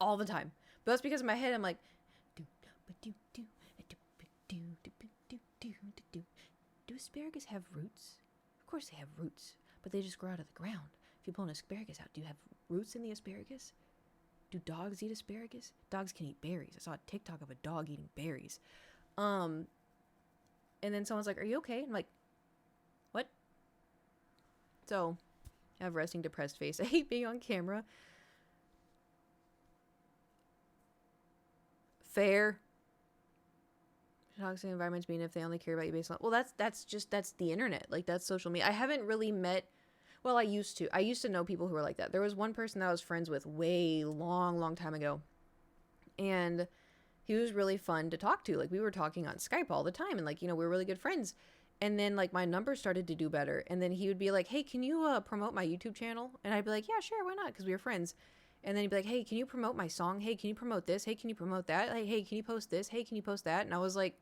All the time. But that's because in my head I'm like, do asparagus have roots? Of course they have roots, but they just grow out of the ground. If you pull an asparagus out, do you have roots in the asparagus? Do dogs eat asparagus? Dogs can eat berries. I saw a TikTok of a dog eating berries. And then someone's like, are you okay? I'm like, what? So, I have resting depressed face. I hate being on camera. Fair. Toxic environments mean if they only care about you based on... Well, that's the internet. Like, that's social media. I haven't really met... Well, I used to. I used to know people who were like that. There was one person that I was friends with way long time ago. And he was really fun to talk to. Like, we were talking on Skype all the time. And, like, you know, we were really good friends. And then, like, my numbers started to do better. And then he would be like, hey, can you promote my YouTube channel? And I'd be like, yeah, sure, why not? Because we were friends. And then he'd be like, hey, can you promote my song? Hey, can you promote this? Hey, can you promote that? Like, hey, can you post this? Hey, can you post that? And I was like,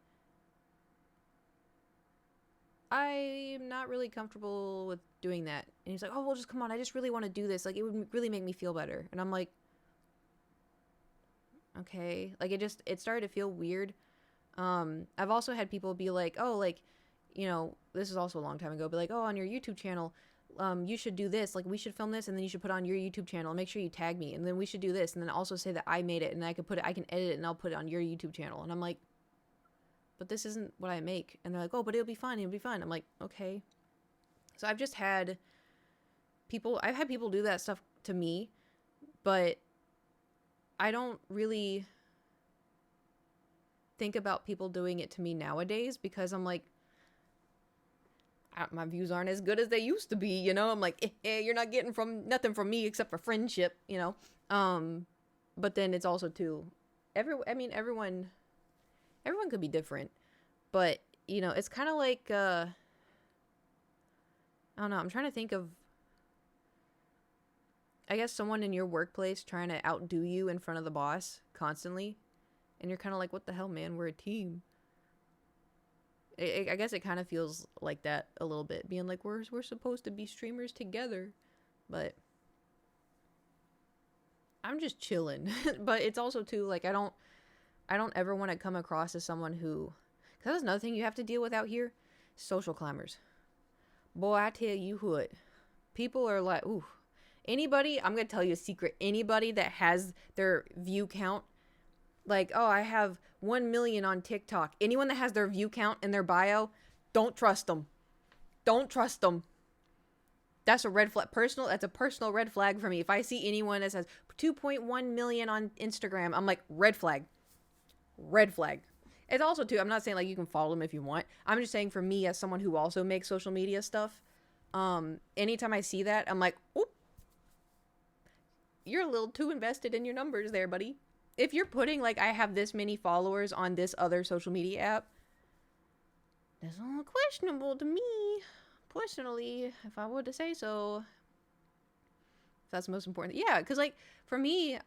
I'm not really comfortable with doing that. And he's like, oh, well, just come on. I just really want to do this. Like, it would really make me feel better. And I'm like, okay. Like, it started to feel weird. I've also had people be like, oh, like, you know, this is also a long time ago, be like, oh, on your YouTube channel, you should do this. Like, we should film this, and then you should put it on your YouTube channel. Make sure you tag me, and then we should do this, and then also say that I made it, and I can edit it, and I'll put it on your YouTube channel. And I'm like, but this isn't what I make. And they're like, oh, but it'll be fun. It'll be fun. I'm like, okay. So I've had people do that stuff to me, but I don't really think about people doing it to me nowadays because I'm like, my views aren't as good as they used to be, you know? I'm like, you're not getting nothing from me except for friendship, you know? But then it's also too, everyone could be different, but you know, it's kind of like, I don't know, I'm trying to think of, I guess someone in your workplace trying to outdo you in front of the boss constantly, and you're kind of like, what the hell, man, we're a team. I guess it kind of feels like that a little bit, being like, we're supposed to be streamers together, but I'm just chilling. But it's also too, like, I don't ever want to come across as someone who, because that's another thing you have to deal with out here, social climbers. Boy, I tell you what, people are like, ooh, anybody, I'm going to tell you a secret, anybody that has their view count, like, oh, I have 1 million on TikTok. Anyone that has their view count in their bio, don't trust them. Don't trust them. That's a red flag. That's a personal red flag for me. If I see anyone that says 2.1 million on Instagram, I'm like, red flag. Red flag. It's also, too, I'm not saying, like, you can follow them if you want. I'm just saying for me as someone who also makes social media stuff, anytime I see that, I'm like, oop, you're a little too invested in your numbers there, buddy. If you're putting, like, I have this many followers on this other social media app, that's a little questionable to me, personally, if I were to say so. That's the most important. Yeah, because, like, for me, you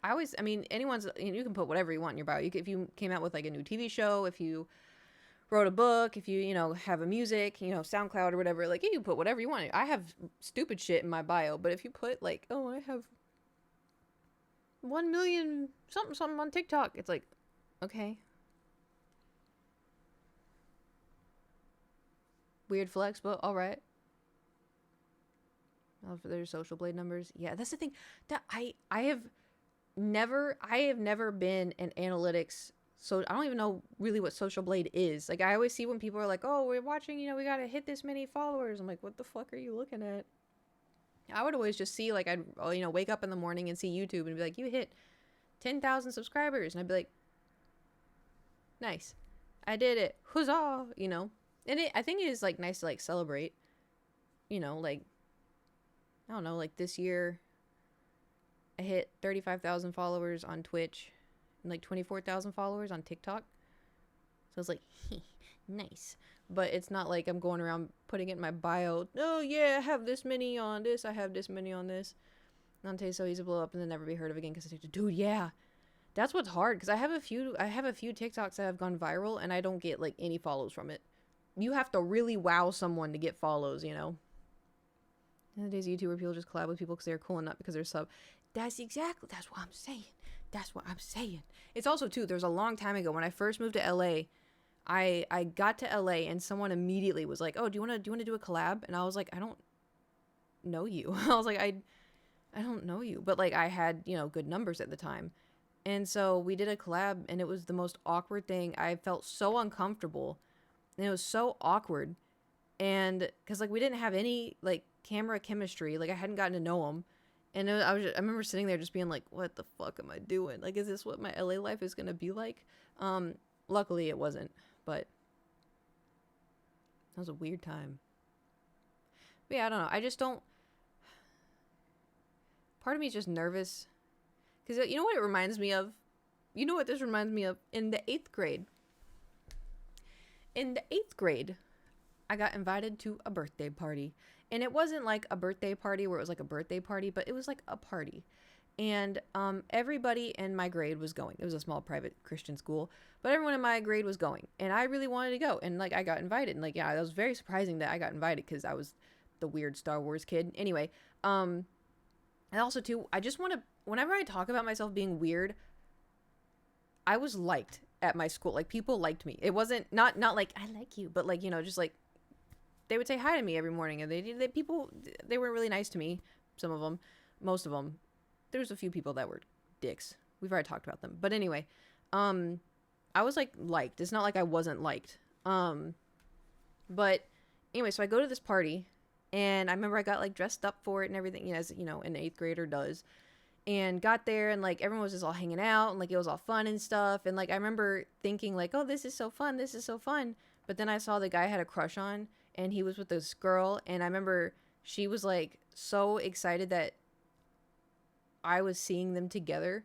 can put whatever you want in your bio. If you came out with, like, a new TV show, if you wrote a book, if you, you know, have a music, you know, SoundCloud or whatever, like, you can put whatever you want. I have stupid shit in my bio, but if you put, like, oh, I have 1 million something on TikTok, it's like, okay. Weird flex, but all right. for their social blade numbers. Yeah, that's the thing that I have never been in analytics. So I don't even know really what social blade is. Like I always see when people are like, "Oh, we're watching, we got to hit this many followers." I'm like, "What the fuck are you looking at?" I would always just see like I'd wake up in the morning and see YouTube and be like, "You hit 10,000 subscribers." And I'd be like, "Nice. I did it. Huzzah." And I think it is like nice to like celebrate, like I don't know, like this year I hit 35,000 followers on Twitch and like 24,000 followers on TikTok. So it's like, nice. But it's not like I'm going around putting it in my bio. Oh, yeah, I have this many on this. I have this many on this. Nante's so easy to blow up and then never be heard of again because dude, yeah. That's what's hard because I have a few TikToks that have gone viral and I don't get like any follows from it. You have to really wow someone to get follows. Nowadays, YouTuber people just collab with people because they're cool and not because they're sub. That's what I'm saying. That's what I'm saying. It's also, too, there's a long time ago when I first moved to LA, I got to LA and someone immediately was like, "Oh, do you want to do a collab?" And I was like, "I don't know you." I was like, I don't know you. But, like, I had, good numbers at the time. And so we did a collab and it was the most awkward thing. I felt so uncomfortable. And it was so awkward. And because, like, we didn't have any, like, camera chemistry. Like, I hadn't gotten to know him. And I remember sitting there just being like, what the fuck am I doing? Like, is this what my LA life is going to be like? Luckily it wasn't, but that was a weird time. But yeah, I don't know. I just don't, part of me is just nervous. Because you know what it reminds me of? You know what this reminds me of? In the 8th grade. In the 8th grade, I got invited to a birthday party. And it wasn't like a birthday party where it was like a birthday party, but it was like a party. And everybody in my grade was going. It was a small private Christian school, but everyone in my grade was going. And I really wanted to go. And like I got invited. And like, yeah, that was very surprising that I got invited because I was the weird Star Wars kid. Anyway, and also too, I just want to, whenever I talk about myself being weird, I was liked at my school. Like people liked me. It wasn't not like I like you, but like, just like they would say hi to me every morning, and they were really nice to me. Some of them, most of them. There's a few people that were dicks. We've already talked about them. But anyway, I was like liked. It's not like I wasn't liked. But anyway, so I go to this party, and I remember I got like dressed up for it and everything, as an 8th grader does. And got there, and like everyone was just all hanging out, and like it was all fun and stuff. And like I remember thinking like, oh, this is so fun. This is so fun. But then I saw the guy I had a crush on, and he was with this girl, and I remember she was like so excited that I was seeing them together.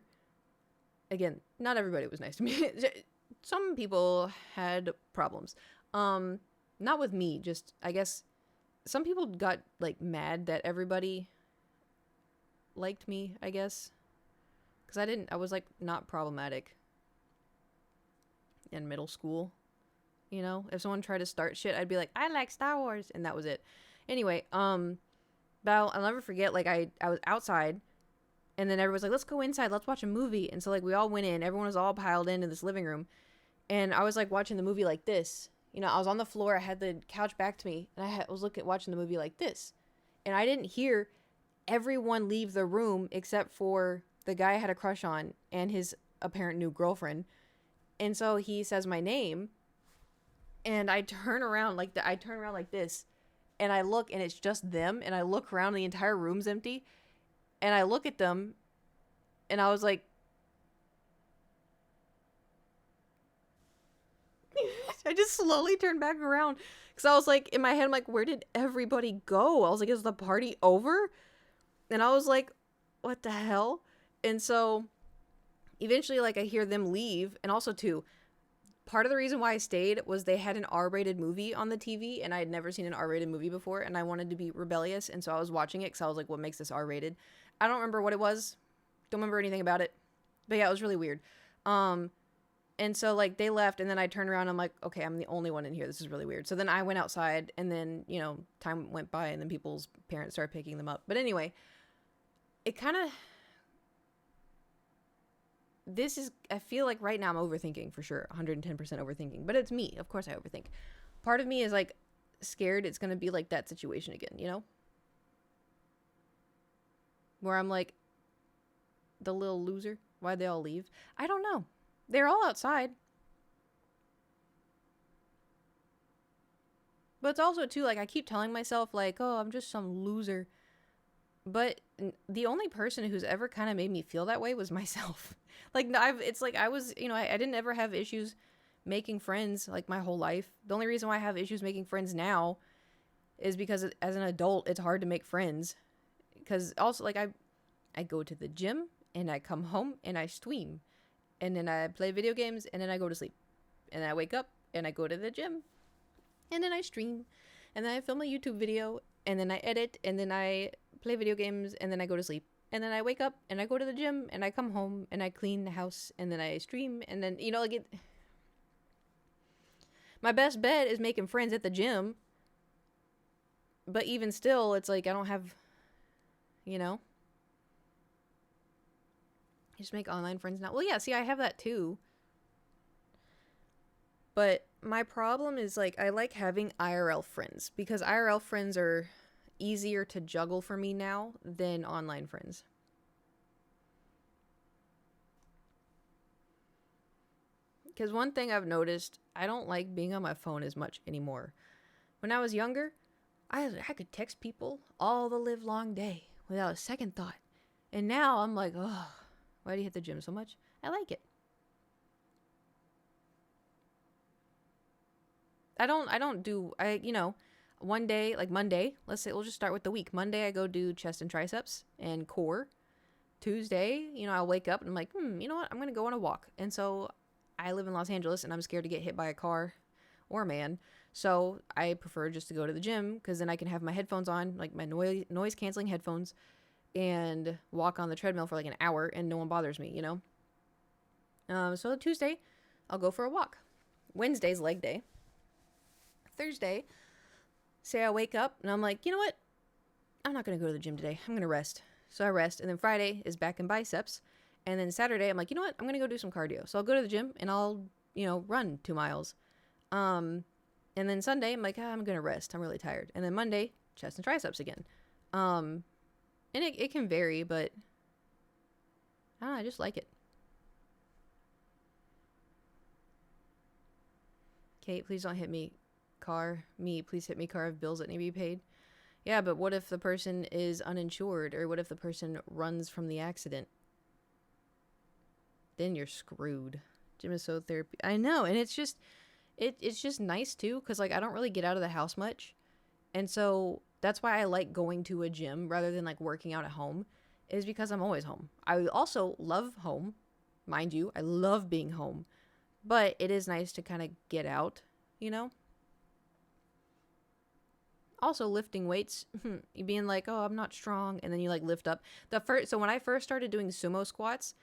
Again, not everybody was nice to me. Some people had problems. Not with me, just I guess some people got like mad that everybody liked me, I guess. Cuz I was like not problematic in middle school. If someone tried to start shit, I'd be like, "I like Star Wars," and that was it. Anyway, but I'll never forget, like I was outside, and then everyone's like, "Let's go inside, let's watch a movie." And so like we all went in, everyone was all piled in this living room, and I was like watching the movie like this. I was on the floor, I had the couch back to me, and was watching the movie like this, and I didn't hear everyone leave the room except for the guy I had a crush on and his apparent new girlfriend. And so he says my name, and I turn around like this, and I look, and it's just them, and I look around, the entire room's empty, and I look at them, and I was like, I just slowly turned back around, because I was like, in my head, I'm like, where did everybody go? I was like, is the party over? And I was like, what the hell? And so eventually, like, I hear them leave, and also too, part of the reason why I stayed was they had an R-rated movie on the TV, and I had never seen an R-rated movie before, and I wanted to be rebellious, and so I was watching it because I was like, what makes this R-rated? I don't remember what it was. Don't remember anything about it. But yeah, it was really weird. And so like they left, and then I turned around, and I'm like, okay, I'm the only one in here. This is really weird. So then I went outside, and then, time went by, and then people's parents started picking them up. But anyway, it kind of... I feel like right now I'm overthinking for sure, 110% overthinking, but it's me. Of course I overthink. Part of me is like scared it's going to be like that situation again, where I'm like the little loser. Why'd they all leave? I don't know. They're all outside. But it's also too like I keep telling myself like, oh, I'm just some loser. But the only person who's ever kind of made me feel that way was myself. Like it's like I was, I didn't ever have issues making friends like my whole life. The only reason why I have issues making friends now is because as an adult, it's hard to make friends. Because also like I go to the gym and I come home and I stream and then I play video games and then I go to sleep and then I wake up and I go to the gym and then I stream and then I film a YouTube video and then I edit and then I play video games and then I go to sleep and then I wake up and I go to the gym and I come home and I clean the house and then I stream and then like my best bet is making friends at the gym, but even still it's like I don't have just make online friends now. Well, yeah, see, I have that too. But my problem is like I like having IRL friends because IRL friends are easier to juggle for me now than online friends. Because one thing I've noticed, I don't like being on my phone as much anymore. When I was younger, I could text people all the live long day without a second thought. And now I'm like, oh, why do you hit the gym so much? I like it. One day, like Monday, let's say we'll just start with the week. Monday I go do chest and triceps and core. Tuesday, I'll wake up and I'm like, you know what? I'm going to go on a walk. And so I live in Los Angeles and I'm scared to get hit by a car or a man. So I prefer just to go to the gym because then I can have my headphones on, like my noise canceling headphones, and walk on the treadmill for like an hour and no one bothers me, So Tuesday, I'll go for a walk. Wednesday's leg day. Thursday, say I wake up and I'm like, you know what? I'm not going to go to the gym today. I'm going to rest. So I rest. And then Friday is back and biceps. And then Saturday, I'm like, you know what? I'm going to go do some cardio. So I'll go to the gym and I'll, run 2 miles. And then Sunday, I'm like, I'm going to rest. I'm really tired. And then Monday, chest and triceps again. And it can vary, but I don't know. I just like it. Kate, please don't hit me. Please hit me, car, of bills that need to be paid. Yeah, but what if the person is uninsured, or what if the person runs from the accident? Then you're screwed. Gym is so therapy. I know, and it's just nice too, because like I don't really get out of the house much, and so that's why I like going to a gym rather than like working out at home, is because I'm always home. I also love home, mind you. I love being home, but it is nice to kind of get out, Also, lifting weights, you being like, oh, I'm not strong, and then you like lift up. So when I first started doing sumo squats,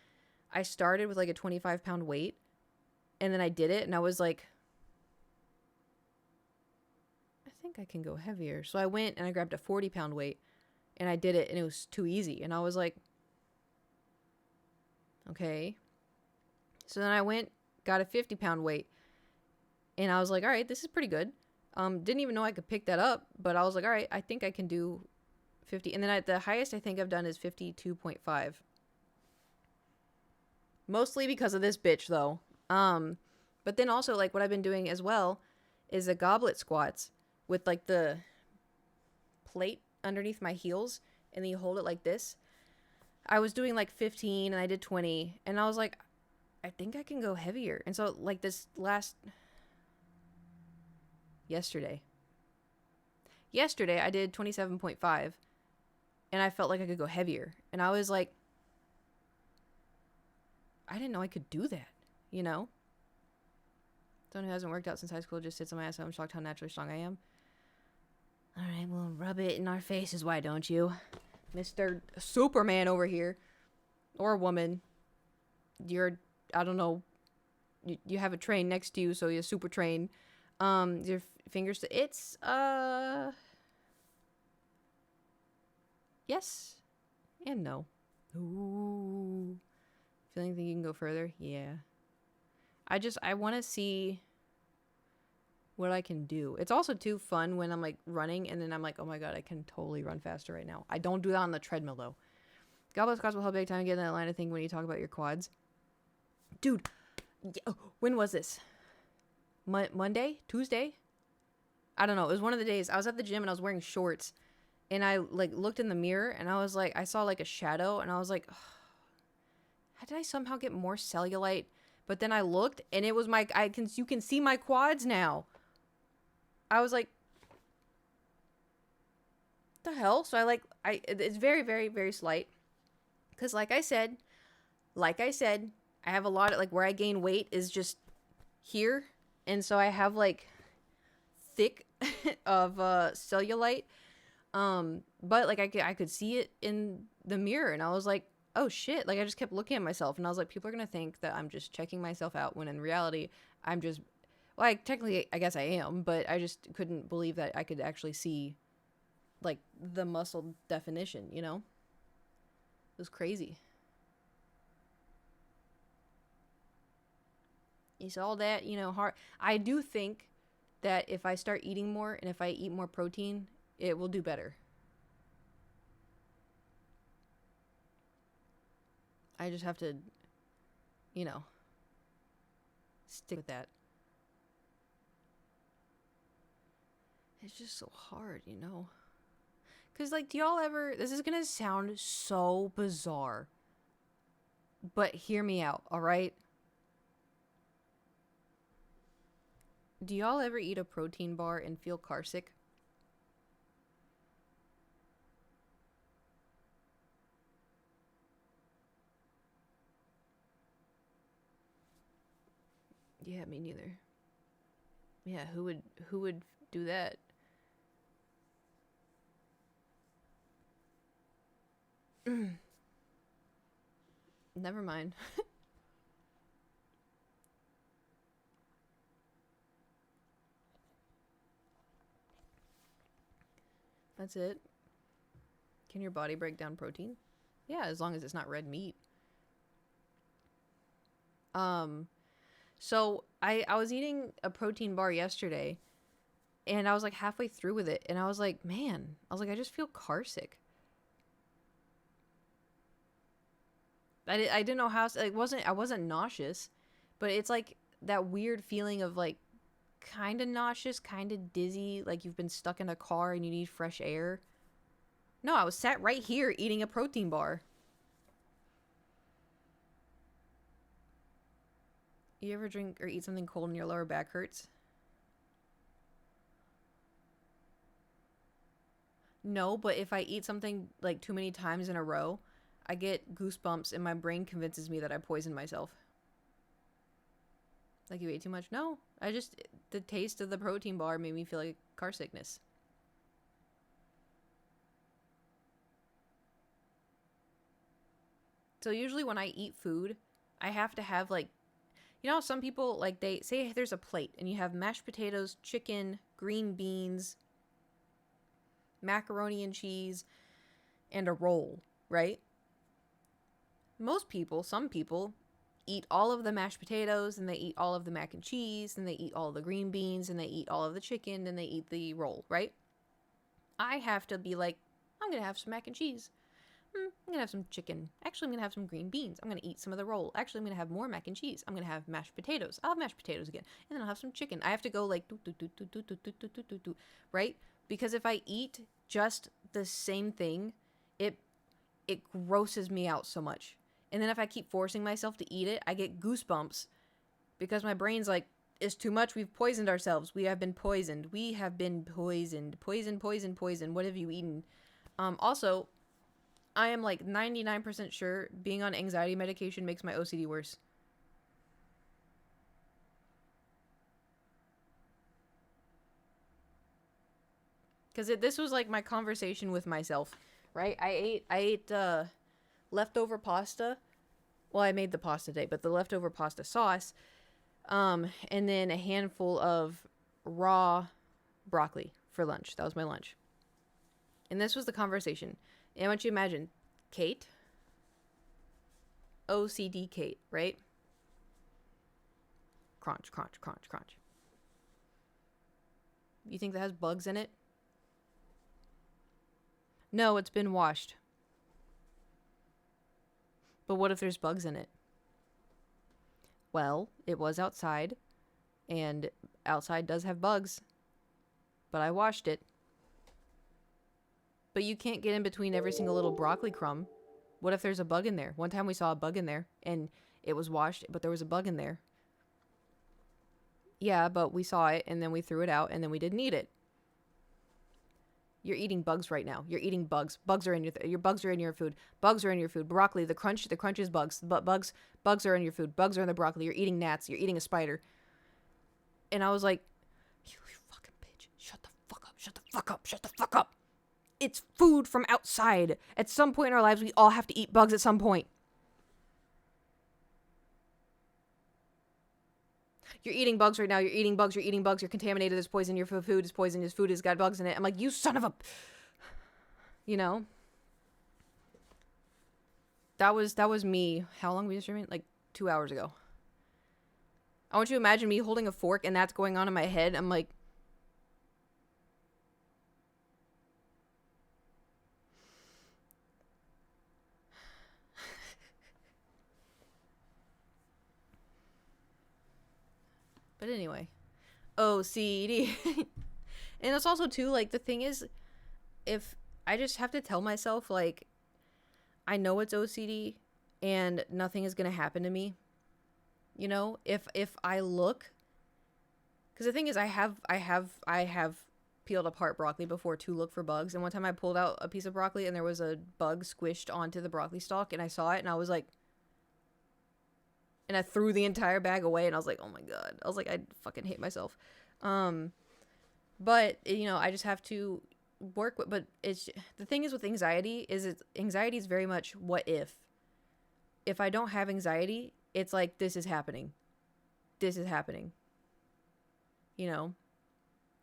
I started with like a 25-pound weight, and then I did it, and I was like, I think I can go heavier. So I went and I grabbed a 40-pound weight, and I did it, and it was too easy, and I was like, okay. So then I went, got a 50-pound weight, and I was like, all right, this is pretty good. Didn't even know I could pick that up, but I was like, all right, I think I can do 50. And then the highest I think I've done is 52.5. Mostly because of this bitch, though. But then also, like, what I've been doing as well is the goblet squats with, like, the plate underneath my heels, and then you hold it like this. I was doing, like, 15, and I did 20, and I was like, I think I can go heavier. And so, like, Yesterday I did 27.5 and I felt like I could go heavier, and I was like, I didn't know I could do that, Someone who hasn't worked out since high school just sits on my ass. I'm shocked how naturally strong I am. All right, well, rub it in our faces, why don't you, Mr. Superman over here, or woman. You're, I don't know, you have a train next to you, so you're super train. Your fingers, it's, yes and no. Ooh. Feeling think you can go further? Yeah. I want to see what I can do. It's also too fun when I'm like running and then I'm like, oh my God, I can totally run faster right now. I don't do that on the treadmill though. Goblet squats will help big time get in that line of thinking when you talk about your quads. Dude, when was this? Monday? Tuesday? I don't know. It was one of the days. I was at the gym and I was wearing shorts. And I like looked in the mirror and I was like, I saw like a shadow and I was like, oh, how did I somehow get more cellulite? But then I looked and it was you can see my quads now. I was like, the hell? So it's very, very, very slight. Because like I said, I have a lot of like where I gain weight is just here. And so I have like thick of cellulite. But like I could see it in the mirror and I was like, oh shit. Like I just kept looking at myself and I was like, people are going to think that I'm just checking myself out when in reality I'm just, well, technically I guess I am, but I just couldn't believe that I could actually see like the muscle definition, you know? It was crazy. It's all that, you know, hard. I do think that if I start eating more and if I eat more protein, it will do better. I just have to, you know, stick with that. It's just so hard, you know? Because, like, do y'all ever, this is going to sound so bizarre, but hear me out, all right? Do y'all ever eat a protein bar and feel car sick? Yeah, me neither. Yeah, who would do that? Never mind. That's it. Can your body break down protein? Yeah, as long as it's not red meat. So I was eating a protein bar yesterday and I was like halfway through with it and I was like, man, I just feel car sick. I didn't know how, I wasn't nauseous, but it's like that weird feeling of like kind of nauseous, kind of dizzy, like you've been stuck in a car and you need fresh air. No, I was sat right here eating a protein bar. You ever drink or eat something cold and your lower back hurts? No, but if I eat something like too many times in a row, I get goosebumps and my brain convinces me that I poisoned myself. Like you ate too much? No, the taste of the protein bar made me feel like car sickness. So usually when I eat food, I have to have like, you know, some people like they say there's a plate and you have mashed potatoes, chicken, green beans, macaroni and cheese, and a roll, right? Some people eat all of the mashed potatoes and they eat all of the mac and cheese and they eat all of the green beans and they eat all of the chicken and they eat the roll, right? I have to be like, I'm going to have some mac and cheese. I'm going to have some chicken. Actually, I'm going to have some green beans. I'm going to eat some of the roll. Actually, I'm going to have more mac and cheese. I'm going to have mashed potatoes. I'll have mashed potatoes again. And then I'll have some chicken. I have to go like, right? Because if I eat just the same thing, it grosses me out so much. And then if I keep forcing myself to eat it, I get goosebumps because my brain's like, it's too much. We've poisoned ourselves. We have been poisoned. We have been poisoned. Poison, poison, poison. What have you eaten? Also, I am like 99% sure being on anxiety medication makes my OCD worse. Because this was like my conversation with myself, right? I ate leftover pasta. Well, I made the pasta today, but the leftover pasta sauce, and then a handful of raw broccoli for lunch. That was my lunch. And this was the conversation. And I want you to imagine Kate, OCD Kate, right? Crunch, crunch, crunch, crunch. You think that has bugs in it? No, it's been washed. But what if there's bugs in it? Well, it was outside, and outside does have bugs, but I washed it. But you can't get in between every single little broccoli crumb. What if there's a bug in there? One time we saw a bug in there, and it was washed, but there was a bug in there. Yeah, but we saw it, and then we threw it out, and then we didn't eat it. You're eating bugs right now. You're eating bugs. Bugs are in your bugs are in your food. Bugs are in your food. Broccoli, the crunch is bugs. But bugs are in your food. Bugs are in the broccoli. You're eating gnats. You're eating a spider. And I was like, you fucking bitch. Shut the fuck up. Shut the fuck up. Shut the fuck up. It's food from outside. At some point in our lives, we all have to eat bugs at some point. You're eating bugs right now. You're eating bugs. You're eating bugs. You're contaminated. There's poison. Your food is poison. His food has got bugs in it. I'm like, you son of a... You know? That was me. How long were you streaming? Like 2 hours ago. I want you to imagine me holding a fork and that's going on in my head. I'm like... But anyway. OCD. And it's also, too, like, the thing is, if I just have to tell myself, like, I know it's OCD and nothing is going to happen to me. You know, if I look, because the thing is, I have peeled apart broccoli before to look for bugs. And one time I pulled out a piece of broccoli and there was a bug squished onto the broccoli stalk, and I saw it and I was like, and I threw the entire bag away and I was like, oh my God. I was like, I fucking hate myself. But, you know, I just have to work with, but it's, the thing is with anxiety is anxiety is very much what if. If I don't have anxiety, it's like, this is happening. This is happening. You know?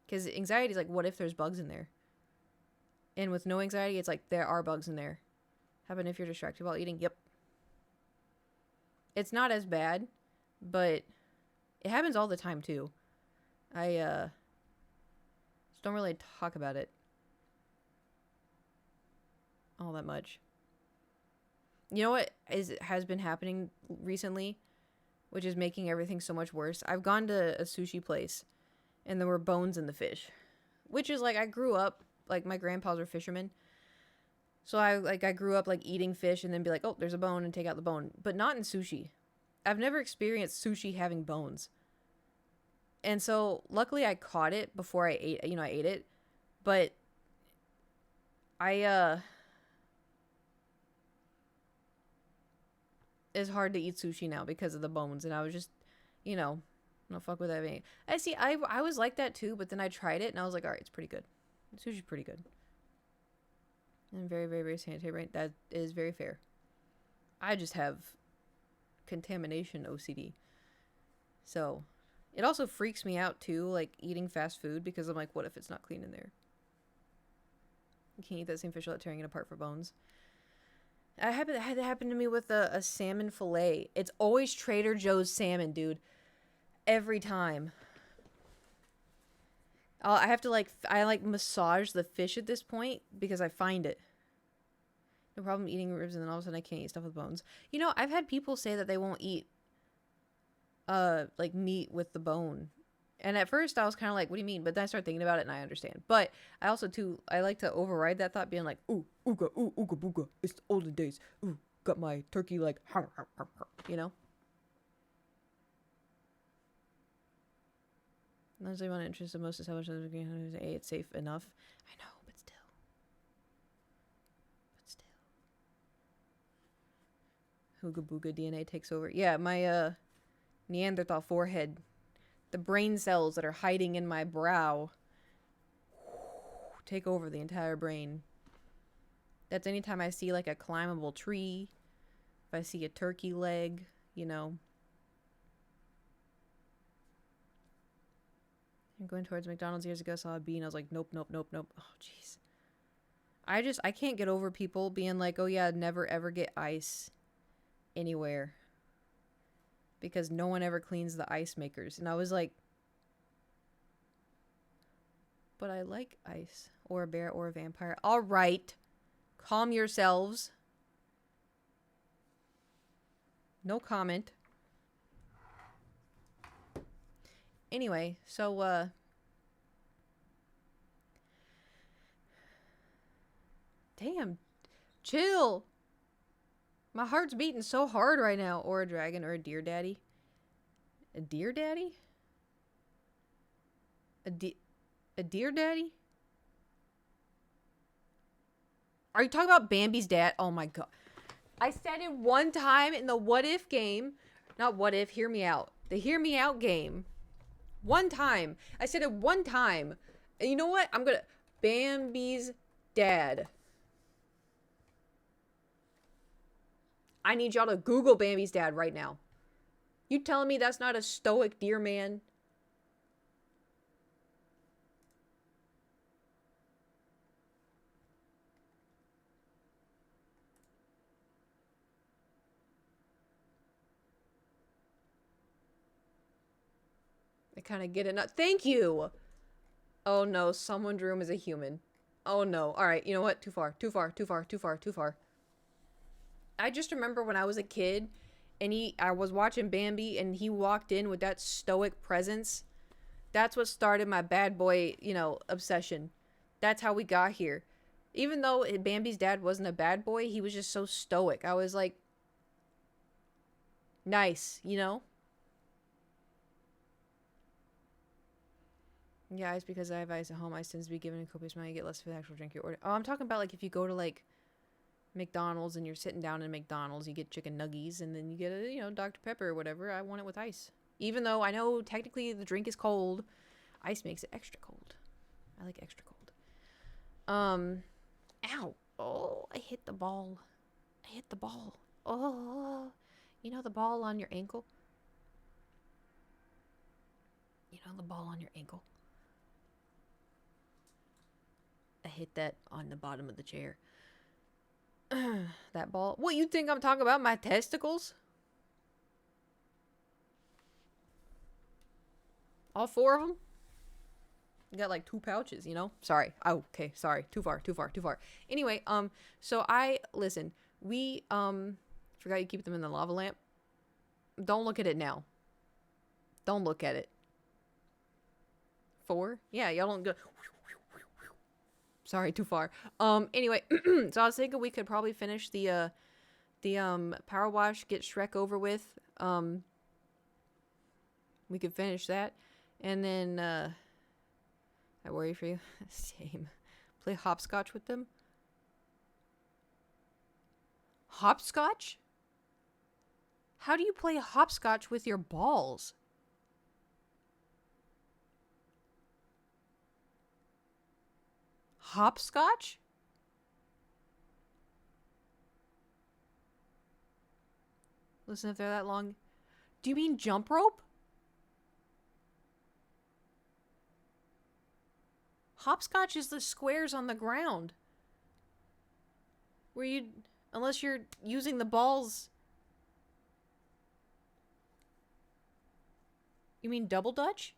Because anxiety is like, what if there's bugs in there? And with no anxiety, it's like, there are bugs in there. Happen if you're distracted while eating? Yep. It's not as bad, but it happens all the time too. I just don't really talk about it all that much. You know what has been happening recently, which is making everything so much worse? I've gone to a sushi place and there were bones in the fish, which is like, I grew up, like, my grandpas were fishermen. So I grew up like eating fish and then be like, oh, there's a bone and take out the bone. But not in sushi. I've never experienced sushi having bones. And so luckily I caught it before I ate it. But it's hard to eat sushi now because of the bones. And I was just, you know, no fuck with that. I see, I was like that too, but then I tried it and I was like, all right, it's pretty good. Sushi's pretty good. And very, very, very sanitary, right? That is very fair. I just have contamination OCD. So, it also freaks me out too, like eating fast food, because I'm like, what if it's not clean in there? You can't eat that same fish without tearing it apart for bones. I had that happen to me with a salmon fillet. It's always Trader Joe's salmon, dude. Every time. I have to I massage the fish at this point because I find it. No problem eating ribs and then all of a sudden I can't eat stuff with bones. You know, I've had people say that they won't eat like meat with the bone. And at first I was kind of like, what do you mean? But then I started thinking about it and I understand. But I also too, I like to override that thought being like, ooh, ooga, ooh, ooga booga. It's the olden days. Ooh, got my turkey like, you know? That's what I'm interested most is how much it's safe enough. I know, but still. Ooga booga DNA takes over. Yeah, my Neanderthal forehead. The brain cells that are hiding in my brow take over the entire brain. That's anytime I see like a climbable tree, if I see a turkey leg, you know. I'm going towards McDonald's years ago, saw a bee, and I was like, nope, nope, nope, nope. Oh, jeez. I can't get over people being like, oh yeah, never ever get ice anywhere. Because no one ever cleans the ice makers. And I was like, but I like ice. Or a bear or a vampire. All right. Calm yourselves. No comment. Anyway, so, damn. Chill. My heart's beating so hard right now. Or a dragon or a deer daddy. A deer daddy? A deer daddy? Are you talking about Bambi's dad? Oh my god. I said it one time in the what if game. Not what if, hear me out. The hear me out game. One time. I said it one time. And you know what? I'm gonna. Bambi's dad. I need y'all to Google Bambi's dad right now. You telling me that's not a stoic deer man? I kind of get it. Not. Thank you. Oh no, someone drew him as a human. Oh no. All right, you know what? Too far. Too far. Too far. Too far. Too far. I just remember when I was a kid and I was watching Bambi and he walked in with that stoic presence. That's what started my bad boy, obsession. That's how we got here. Even though Bambi's dad wasn't a bad boy, he was just so stoic. I was like, nice, Yeah, it's because I have ice at home. Ice tends to be given in copious amount. You get less for the actual drink you order. Oh, I'm talking about like if you go to like McDonald's and you're sitting down in McDonald's, you get chicken nuggies and then you get a, Dr. Pepper or whatever. I want it with ice. Even though I know technically the drink is cold, ice makes it extra cold. I like extra cold. Ow. Oh, I hit the ball. I hit the ball. Oh, you know the ball on your ankle? You know the ball on your ankle? I hit that on the bottom of the chair. That ball. What, you think I'm talking about my testicles? All four of them? You got like 2 pouches, Sorry. Oh, okay. Sorry. Too far. Anyway, so listen, we, forgot you keep them in the lava lamp. Don't look at it now. Don't look at it. 4? Yeah, y'all don't go. Sorry, too far. Anyway, so I was thinking we could probably finish the power wash, get Shrek over with. We could finish that. And then, I worry for you. Same. Play hopscotch with them. Hopscotch? How do you play hopscotch with your balls? Hopscotch? Listen, if they're that long. Do you mean jump rope? Hopscotch is the squares on the ground. Where you, unless you're using the balls. You mean double dutch?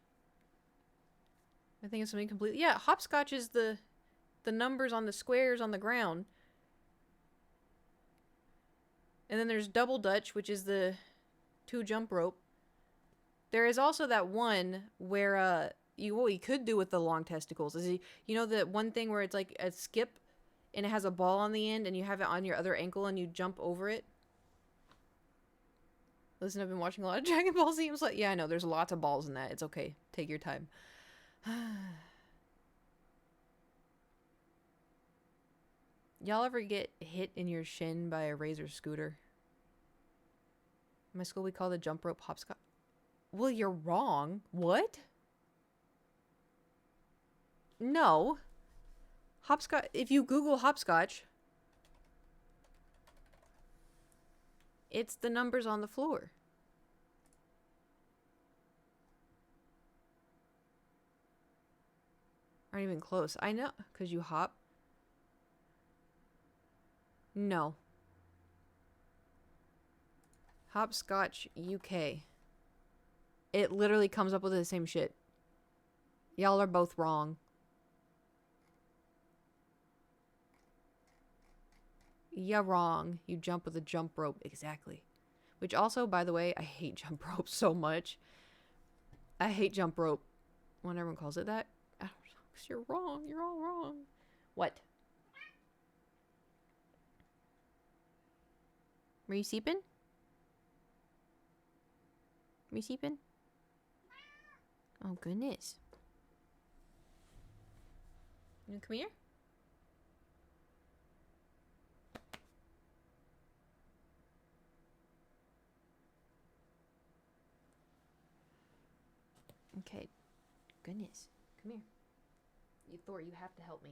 I think it's something completely. Yeah, hopscotch is the numbers on the squares on the ground. And then there's double dutch, which is the 2 jump rope. There is also that one where what you could do with the long testicles is the one thing where it's like a skip and it has a ball on the end and you have it on your other ankle and you jump over it. Listen, I've been watching a lot of Dragon Ball Z. Like, yeah, I know there's lots of balls in that. It's okay. Take your time. Y'all ever get hit in your shin by a razor scooter? In my school, we call the jump rope hopscotch. Well, you're wrong. What? No. Hopscotch. If you Google hopscotch, it's the numbers on the floor. Aren't even close. I know, because you hop. No. Hopscotch UK. It literally comes up with the same shit. Y'all are both wrong. You're wrong. You jump with a jump rope. Exactly. Which also, by the way, I hate jump rope so much. I hate jump rope when everyone calls it that. You're wrong. You're all wrong. What? Were you seeping? Were you seeping? Oh, goodness. You come here? Okay. Goodness. Come here. Thor, you have to help me.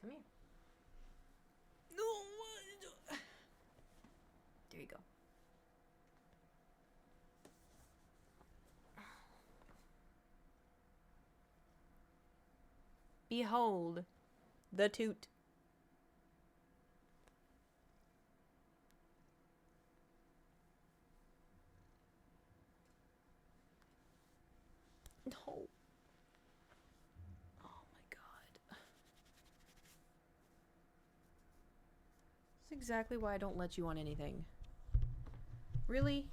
Come here. No. There you go. Behold the toot. No. Oh my god. That's exactly why I don't let you on anything. Really?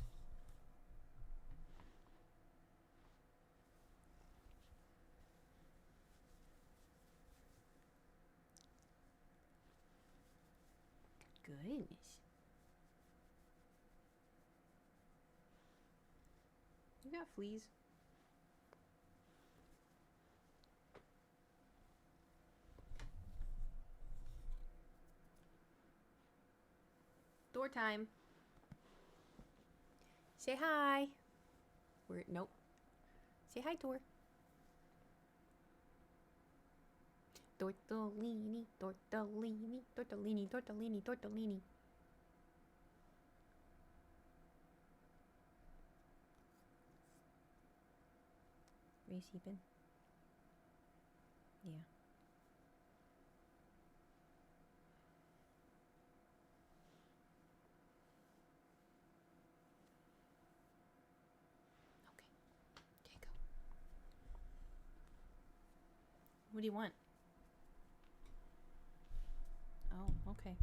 Goodness. You got fleas. Door time. Say hi. Nope. Say hi, Tor. Tortellini, tortellini, tortellini, tortellini, tortellini. Are you sleeping? Yeah. Okay. There you go. What do you want? Oh, okay.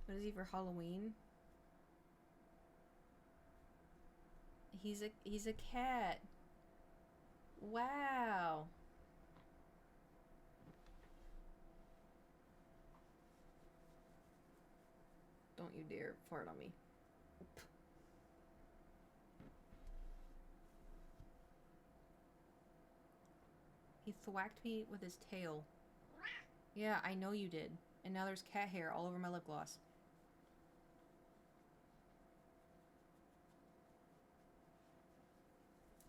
What is he for Halloween? He's a cat. Wow. Don't you dare fart on me. He thwacked me with his tail. Yeah, I know you did. And now there's cat hair all over my lip gloss.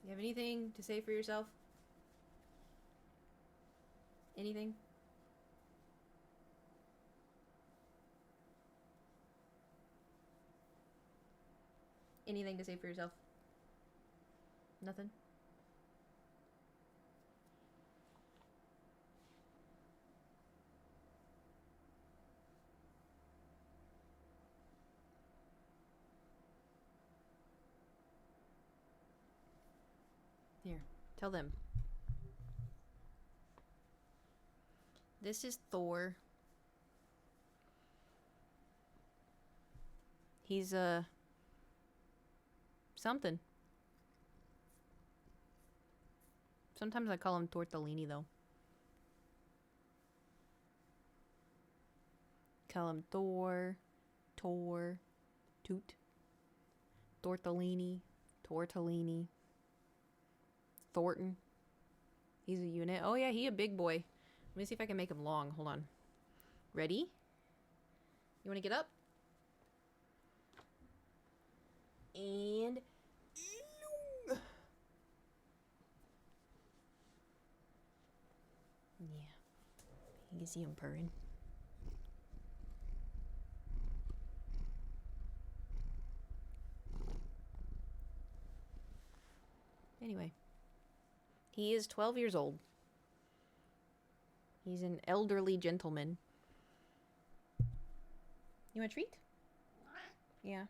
You have anything to say for yourself? Anything? Anything to say for yourself? Nothing? Here, tell them. This is Thor. He's something. Sometimes I call him Tortellini though. Call him Thor, Tor, Toot, Tortellini, Tortellini, Thornton. He's a unit. Oh yeah, he a big boy. Let me see if I can make him long. Hold on. Ready? You want to get up? And yeah, you can see him purring. Anyway, he is 12 years old. He's an elderly gentleman. You want a treat? Yeah.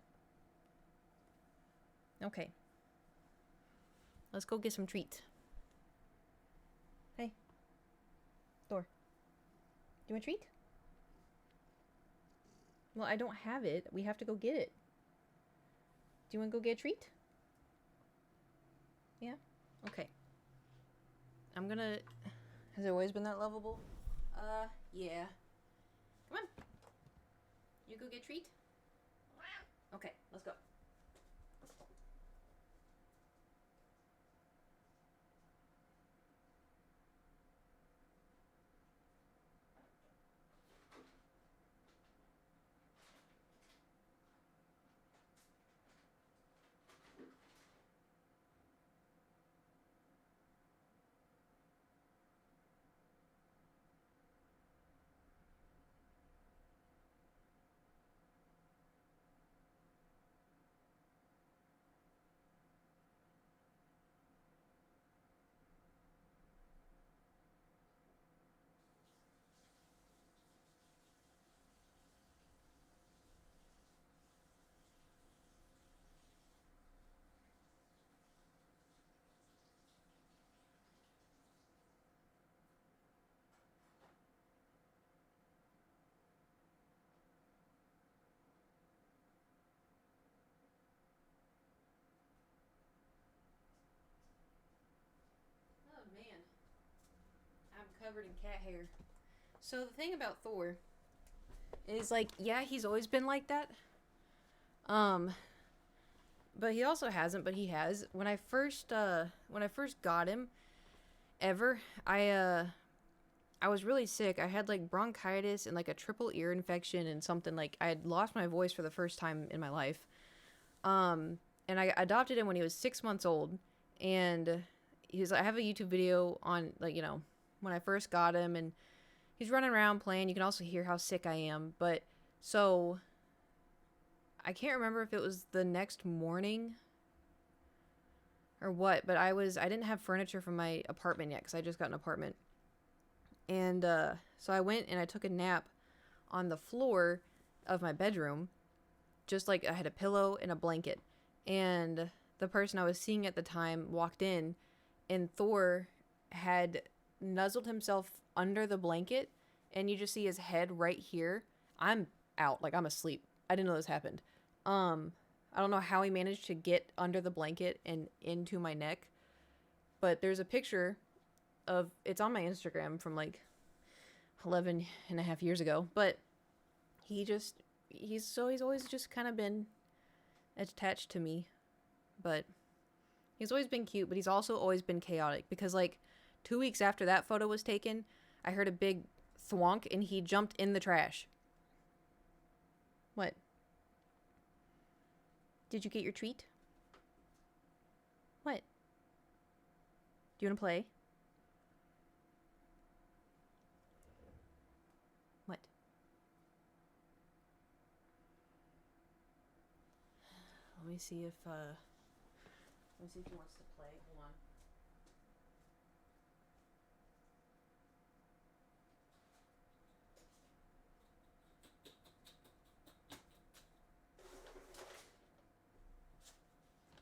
Okay. Let's go get some treats. Hey. Thor. Do you want a treat? Well, I don't have it. We have to go get it. Do you want to go get a treat? Yeah? Okay. I'm gonna... Has it always been that lovable? Yeah. Come on. You go get a treat? Okay, let's go. Oh, man. I'm covered in cat hair. So the thing about Thor is, like, yeah, he's always been like that. But he also hasn't, but he has. When I first got him, ever, I was really sick. I had, like, bronchitis and, like, a triple ear infection and something, like, I had lost my voice for the first time in my life. And I adopted him when he was 6 months old. And I have a YouTube video on, like, you know, when I first got him, and he's running around playing. You can also hear how sick I am. But, so, I can't remember if it was the next morning or what, but I didn't have furniture from my apartment yet because I just got an apartment. And so I went and I took a nap on the floor of my bedroom, just like I had a pillow and a blanket. And the person I was seeing at the time walked in, and Thor had nuzzled himself under the blanket, and you just see his head right here. I'm out, like I'm asleep. I didn't know this happened. I don't know how he managed to get under the blanket and into my neck, but there's a picture of, it's on my Instagram from like 11 and a half years ago, but he's always just kind of been attached to me, but he's always been cute, but he's also always been chaotic because, like, 2 weeks after that photo was taken, I heard a big thwonk and he jumped in the trash. What? Did you get your treat? What? Do you want to play? What? Let me see if he wants to play. Hold on.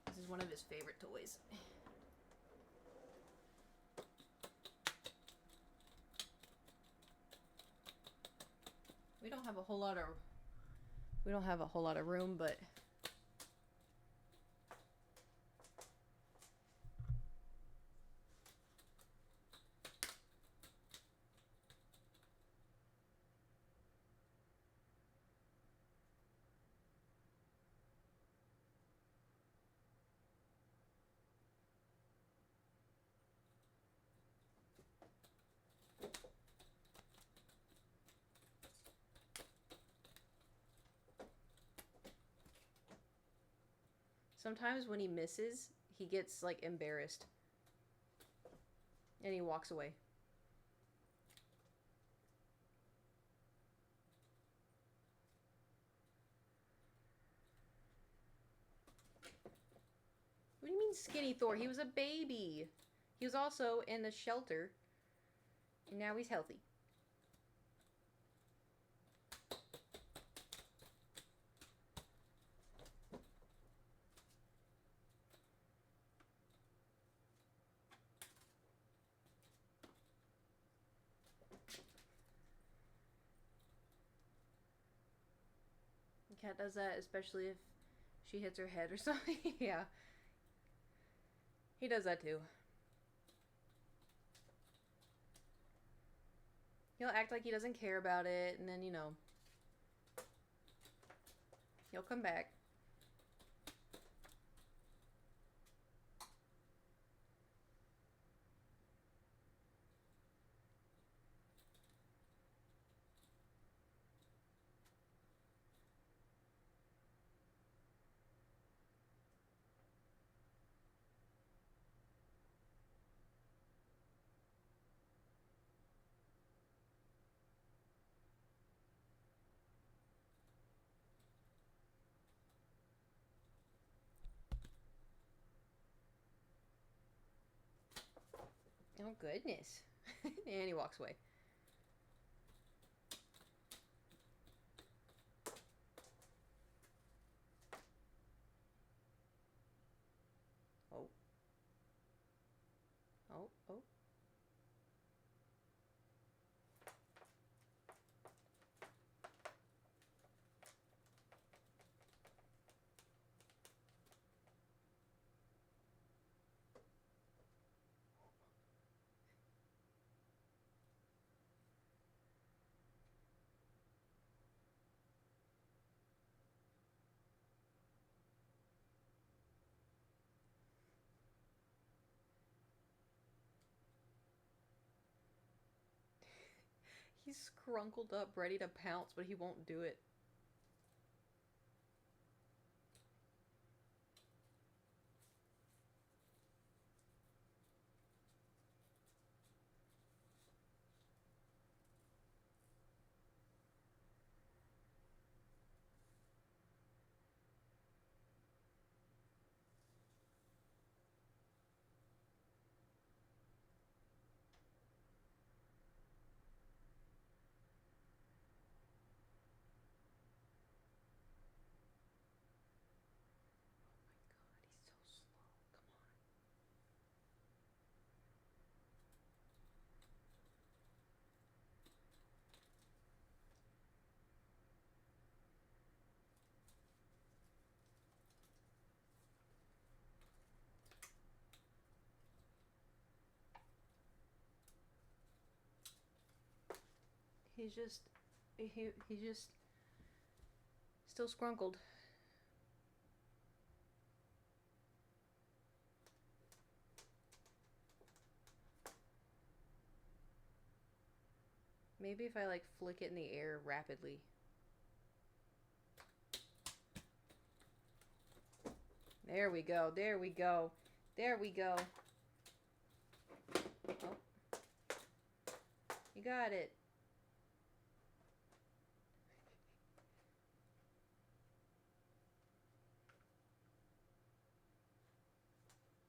This is one of his favorite toys. We don't have a whole lot of room, but sometimes when he misses, he gets, like, embarrassed. And he walks away. What do you mean skinny Thor? He was a baby. He was also in the shelter. And now he's healthy. cat does that, especially if she hits her head or something. Yeah. He does that too. He'll act like he doesn't care about it, and then, you know, he'll come back. Oh, goodness. And he walks away. Oh. Oh, oh. He's scrunkled up, ready to pounce, but he won't do it. God, he's so slow. Come on. He's just still scrunkled. Maybe if I like flick it in the air rapidly. There we go. There we go. There we go. Oh. You got it.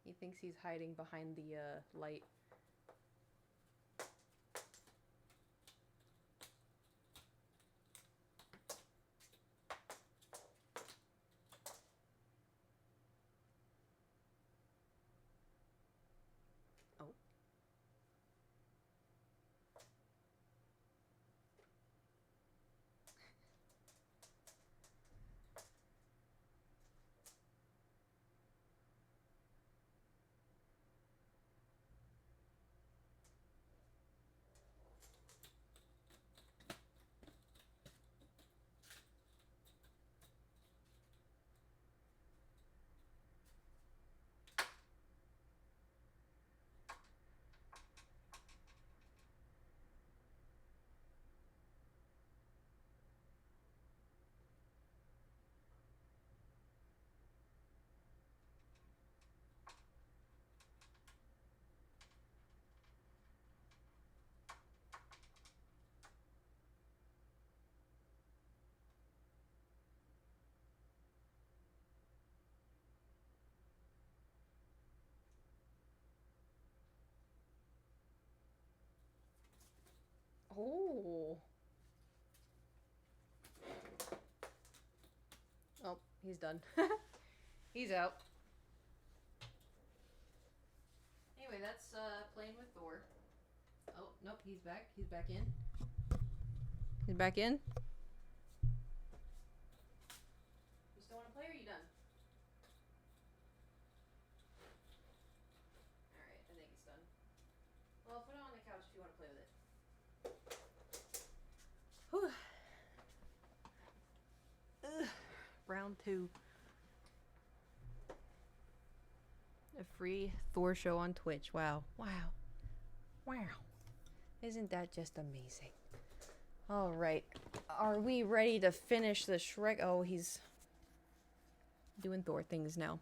He thinks he's hiding behind the light. Oh. Oh. Oh, he's done. He's out. Anyway, that's playing with Thor. Oh, nope, he's back. He's back in. He's back in. round 2. A free Thor show on Twitch. Wow. Wow. Wow. Isn't that just amazing? Alright. Are we ready to finish the Shrek? Oh, he's doing Thor things now.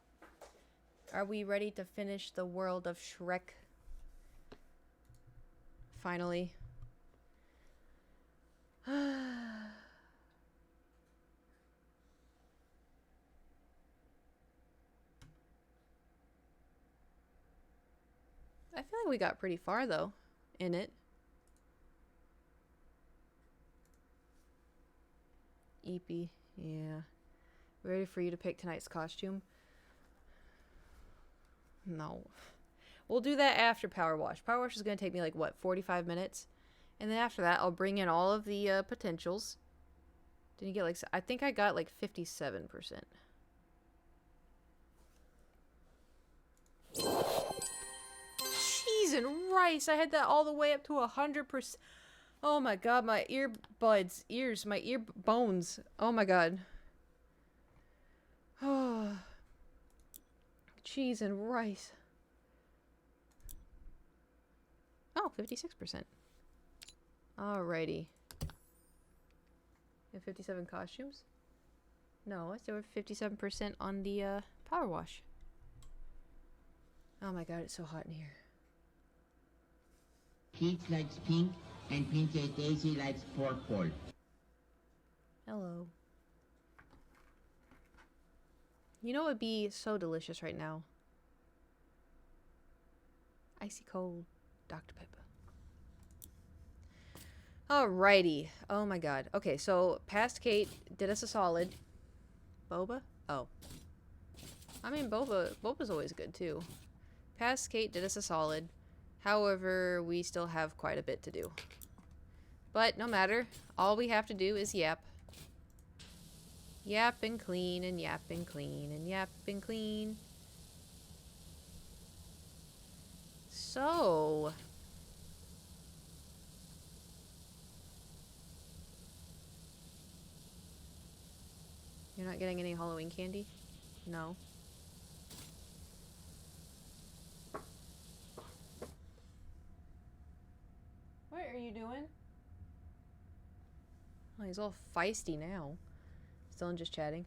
Are we ready to finish the world of Shrek? Finally. I feel like we got pretty far, though, in it. Eepy, yeah. Ready for you to pick tonight's costume? No. We'll do that after Power Wash. Power Wash is going to take me, like, what, 45 minutes? And then after that, I'll bring in all of the potentials. Didn't you get, like... I think I got, like, 57%. Cheese and rice! I had that all the way up to 100%. Oh my god, my earbuds, my ear bones. Oh my god. Oh. Cheese and rice. Oh, 56%. Alrighty. You have 57 costumes? No, I still have 57% on the Power Wash. Oh my god, it's so hot in here. Peach likes pink, and Princess Daisy likes purple. Hello. You know what would be so delicious right now? Icy cold Dr. Pepper. Alrighty. Oh my god. Okay, so past Kate did us a solid. Boba? Oh. I mean, Boba's always good too. Past Kate did us a solid. However, we still have quite a bit to do. But no matter. All we have to do is yap. Yap and clean and yap and clean and yap and clean. So... You're not getting any Halloween candy? No. What are you doing? Oh, he's all feisty now. Still just chatting.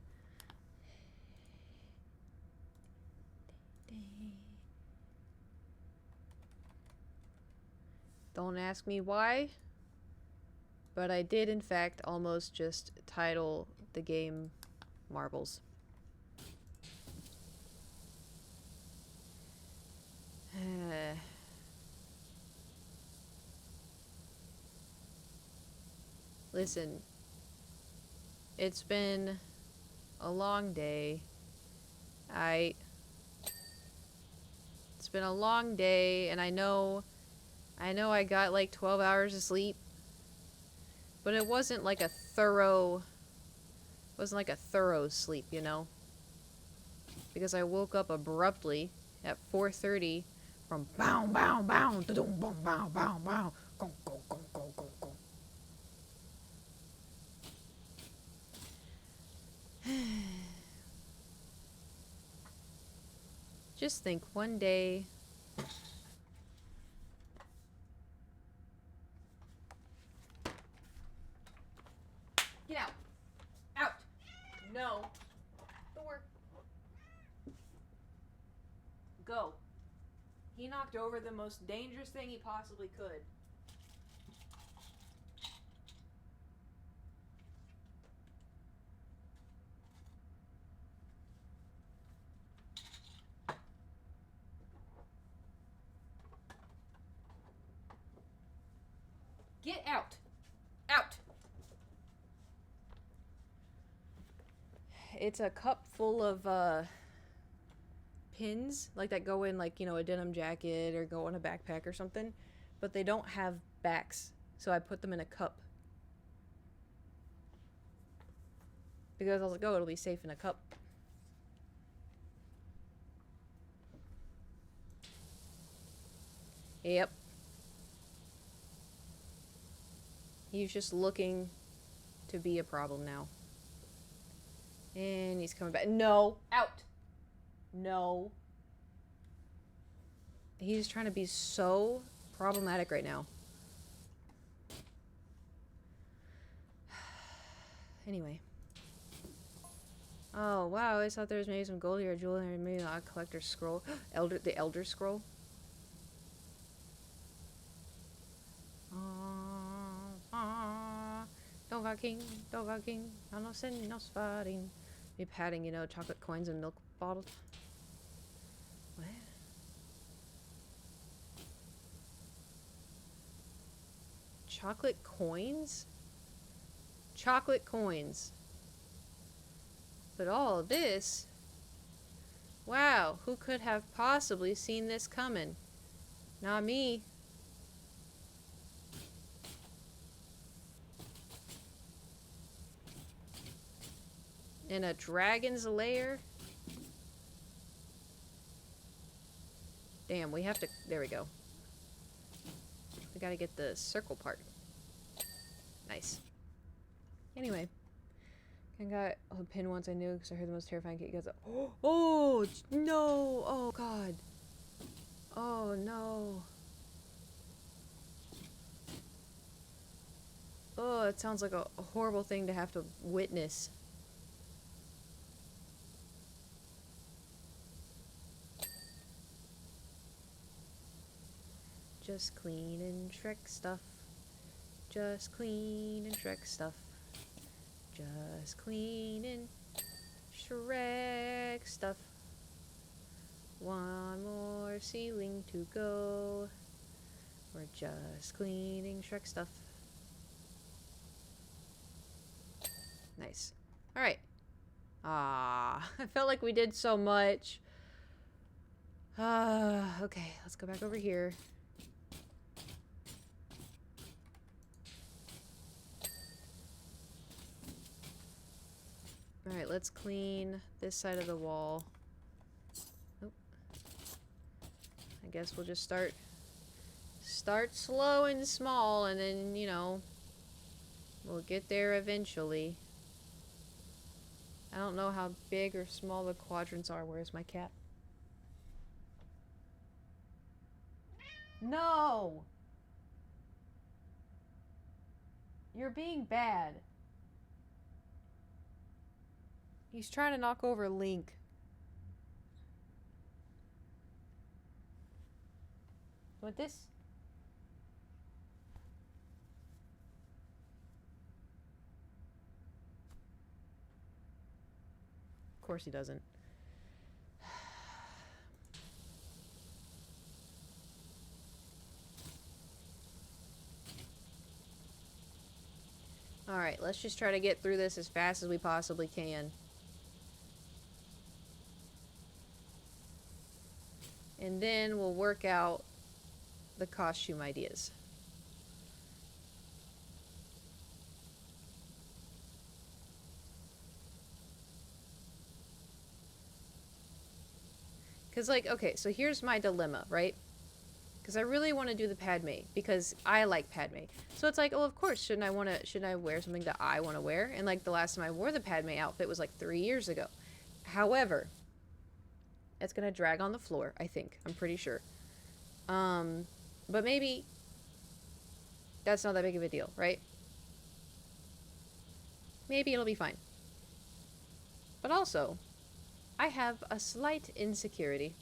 Don't ask me why, but I did in fact almost just title the game Marbles. Listen, it's been a long day. It's been a long day, and I know I got like 12 hours of sleep, but it wasn't like a thorough sleep, you know? Because I woke up abruptly at 4:30 from bow bow bow da-dum bow bow bow bow go go go go go go. Just think, one day get out. Out. No. Thor. Go. He knocked over the most dangerous thing he possibly could. Get out. Out. It's a cup full of pins, like that go in, like, you know, a denim jacket or go in a backpack or something, but they don't have backs, so I put them in a cup because I was like, oh, it'll be safe in a cup. Yep. He's just looking to be a problem now. And he's coming back. No. Out. No. He's trying to be so problematic right now. Anyway. Oh, wow. I always thought there was maybe some gold here. A jewel here. Maybe not a collector's scroll. The Elder Scroll. Dova King. Dova King. No sin, no spotting. Be patting, you know, chocolate coins and milk bottles. What? Chocolate coins? Chocolate coins. But all of this... Wow, who could have possibly seen this coming? Not me. In a dragon's lair? Damn, we have to... There we go. We gotta get the circle part. Nice. Anyway. I got a pin once I knew because I heard the most terrifying kid goes, oh, no! Oh, God. Oh, no. Oh, it sounds like a horrible thing to have to witness. Just clean and Shrek stuff. Just clean and Shrek stuff. Just clean and Shrek stuff. One more ceiling to go. We're just cleaning Shrek stuff. Nice. Alright. Ah, I felt like we did so much. Okay, let's go back over here. Alright, let's clean this side of the wall. Nope. I guess we'll just start slow and small, and then, you know, we'll get there eventually. I don't know how big or small the quadrants are. Where's my cat? No! You're being bad. He's trying to knock over Link. Want this? Of course he doesn't. Alright, let's just try to get through this as fast as we possibly can. And then we'll work out the costume ideas. Because, like, okay, so here's my dilemma, right? Because I really want to do the Padme, because I like Padme. So it's like, oh, of course, shouldn't I wear something that I want to wear? And, like, the last time I wore the Padme outfit was, like, 3 years ago. However, it's gonna drag on the floor, I think. I'm pretty sure. But maybe that's not that big of a deal, right? Maybe it'll be fine. But also, I have a slight insecurity.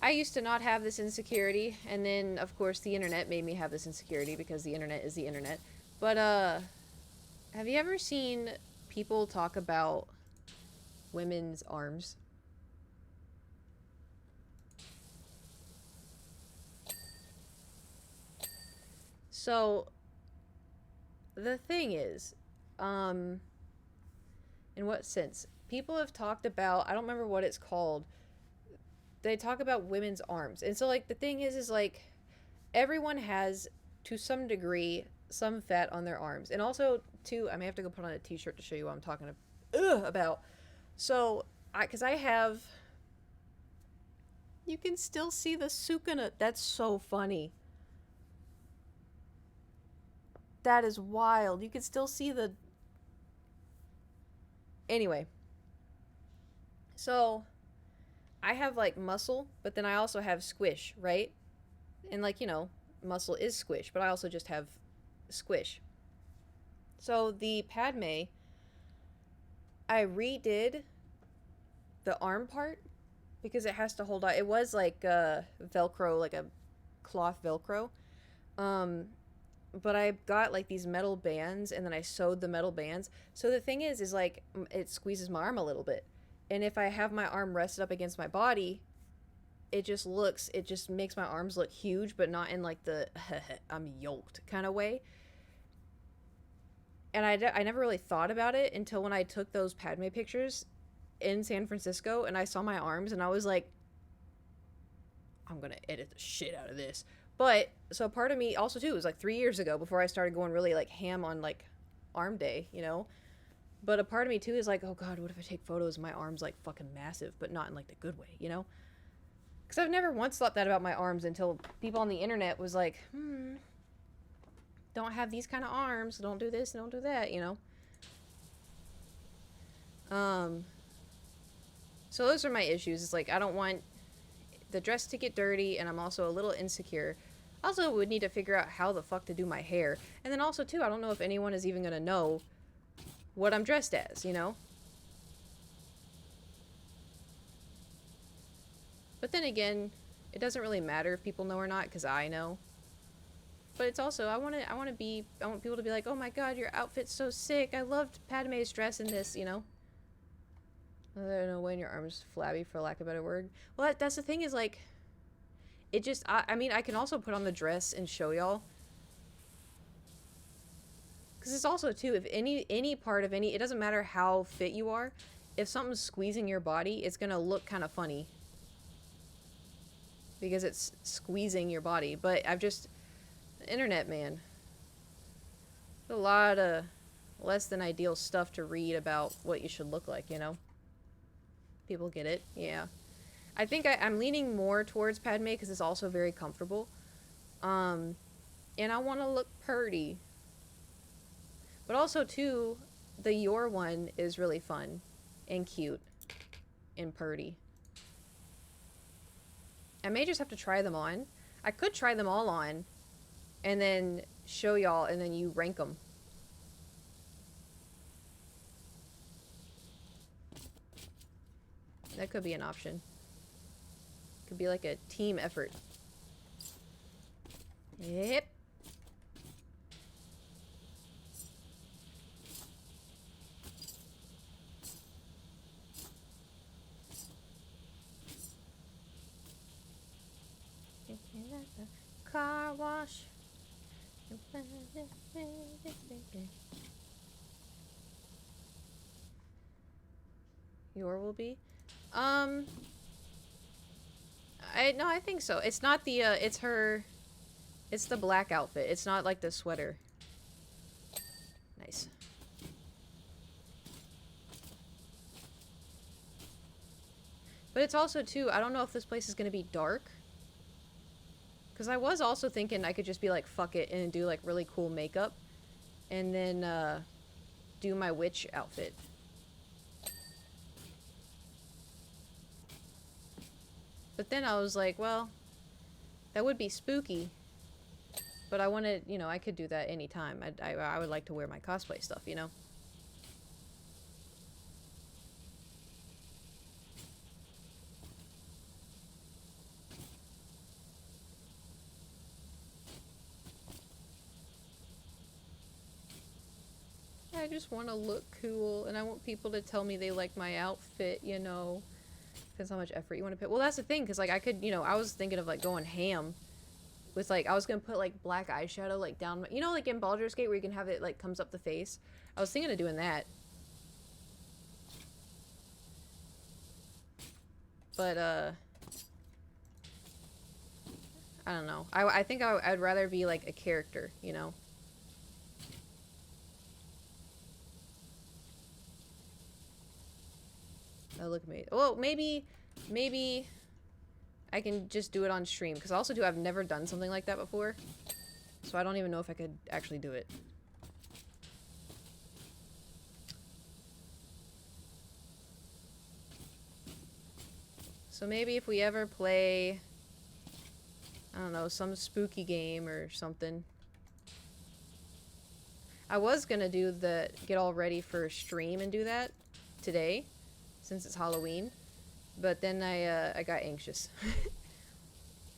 I used to not have this insecurity, and then, of course, the internet made me have this insecurity because the internet is the internet. But, have you ever seen people talk about women's arms? So, the thing is, in what sense? People have talked about, I don't remember what it's called, they talk about women's arms. And so, like, the thing is like, everyone has, to some degree, some fat on their arms. And also, too, I may have to go put on a t-shirt to show you what I'm talking about. So, because I have, you can still see the Sukuna. That's so funny. That is wild. You can still see the... Anyway. So, I have, like, muscle, but then I also have squish, right? And, like, you know, muscle is squish, but I also just have squish. So, the Padme, I redid the arm part because it has to hold on. It was like Velcro, like a cloth Velcro. Um, but I got like these metal bands and then I sewed the metal bands. So the thing is like it squeezes my arm a little bit. And if I have my arm rested up against my body, it just makes my arms look huge, but not in like the I'm yoked kind of way. And I never really thought about it until when I took those Padme pictures in San Francisco and I saw my arms and I was like, I'm gonna edit the shit out of this. But so part of me also too was like 3 years ago before I started going really like ham on like arm day, you know. But a part of me too is like, oh god, what if I take photos and my arm's like fucking massive, but not in like the good way, you know? Because I've never once thought that about my arms until people on the internet was like, don't have these kind of arms, don't do this, don't do that, you know. So those are my issues. It's like I don't want the dress to get dirty, and I'm also a little insecure. Also would need to figure out how the fuck to do my hair. And then also too, I don't know if anyone is even gonna know what I'm dressed as, you know? But then again, it doesn't really matter if people know or not, because I know. But it's also, I want people to be like, oh my god, your outfit's so sick. I loved Padme's dress in this, you know? I don't know when your arm's flabby, for lack of a better word. Well, that's the thing is, like, it just, I mean, I can also put on the dress and show y'all. Because it's also, too, if any part of it doesn't matter how fit you are, if something's squeezing your body, it's gonna look kind of funny. Because it's squeezing your body. But I've just, the internet, man. There's a lot of less than ideal stuff to read about what you should look like, you know? People get it, yeah. I think I'm leaning more towards Padme because it's also very comfortable. And I want to look purty. But also, too, the Your one is really fun and cute and purty. I may just have to try them on. I could try them all on and then show y'all and then you rank them. That could be an option. Could be like a team effort. Yep. Car wash. Your will be? I think so. It's not the, it's the black outfit. It's not like the sweater. Nice. But it's also, too, I don't know if this place is gonna be dark. Because I was also thinking I could just be like, fuck it, and do like really cool makeup. And then, do my witch outfit. But then I was like, well, that would be spooky. But I wanted, you know, I could do that anytime. I would like to wear my cosplay stuff, you know? I just want to look cool, and I want people to tell me they like my outfit, you know? Depends how much effort you want to put. Well, that's the thing, because, like, I could, you know, I was thinking of, like, going ham with, like, I was going to put, like, black eyeshadow, like, down, you know, like, in Baldur's Gate where you can have it, like, comes up the face? I was thinking of doing that. But, I don't know. I think I'd rather be, like, a character, you know? Oh, look at me. Well, maybe I can just do it on stream. Because also, too, I've never done something like that before. So I don't even know if I could actually do it. So maybe if we ever play, I don't know, some spooky game or something. I was gonna do the get all ready for stream and do that today, since it's Halloween. But then I got anxious.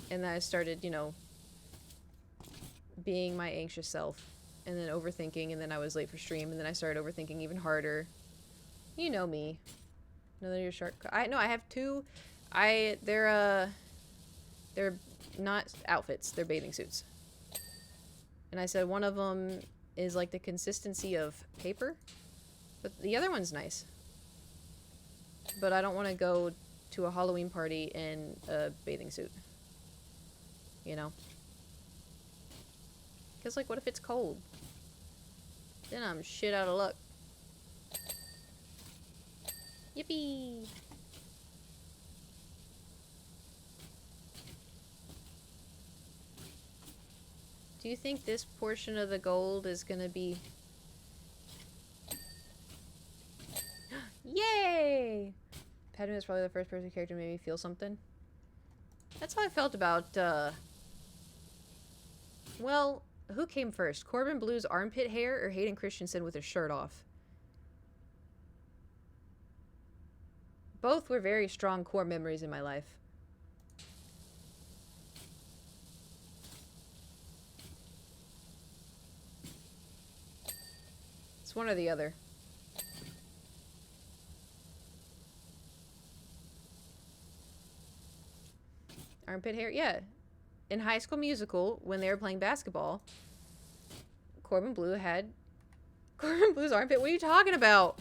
And I started, you know, being my anxious self. And then overthinking, and then I was late for stream, and then I started overthinking even harder. You know me. Another your shark. I have two. They're not outfits. They're bathing suits. And I said one of them is like the consistency of paper, but the other one's nice. But I don't want to go to a Halloween party in a bathing suit. You know? Because, like, what if it's cold? Then I'm shit out of luck. Yippee! Do you think this portion of the gold is gonna be... Yay! Padme was probably the first person character to make me feel something. That's how I felt about, well, who came first? Corbin Blue's armpit hair or Hayden Christensen with his shirt off? Both were very strong core memories in my life. It's one or the other. Armpit hair? Yeah. In High School Musical, when they were playing basketball, Corbin Blue had Corbin Blue's armpit. What are you talking about?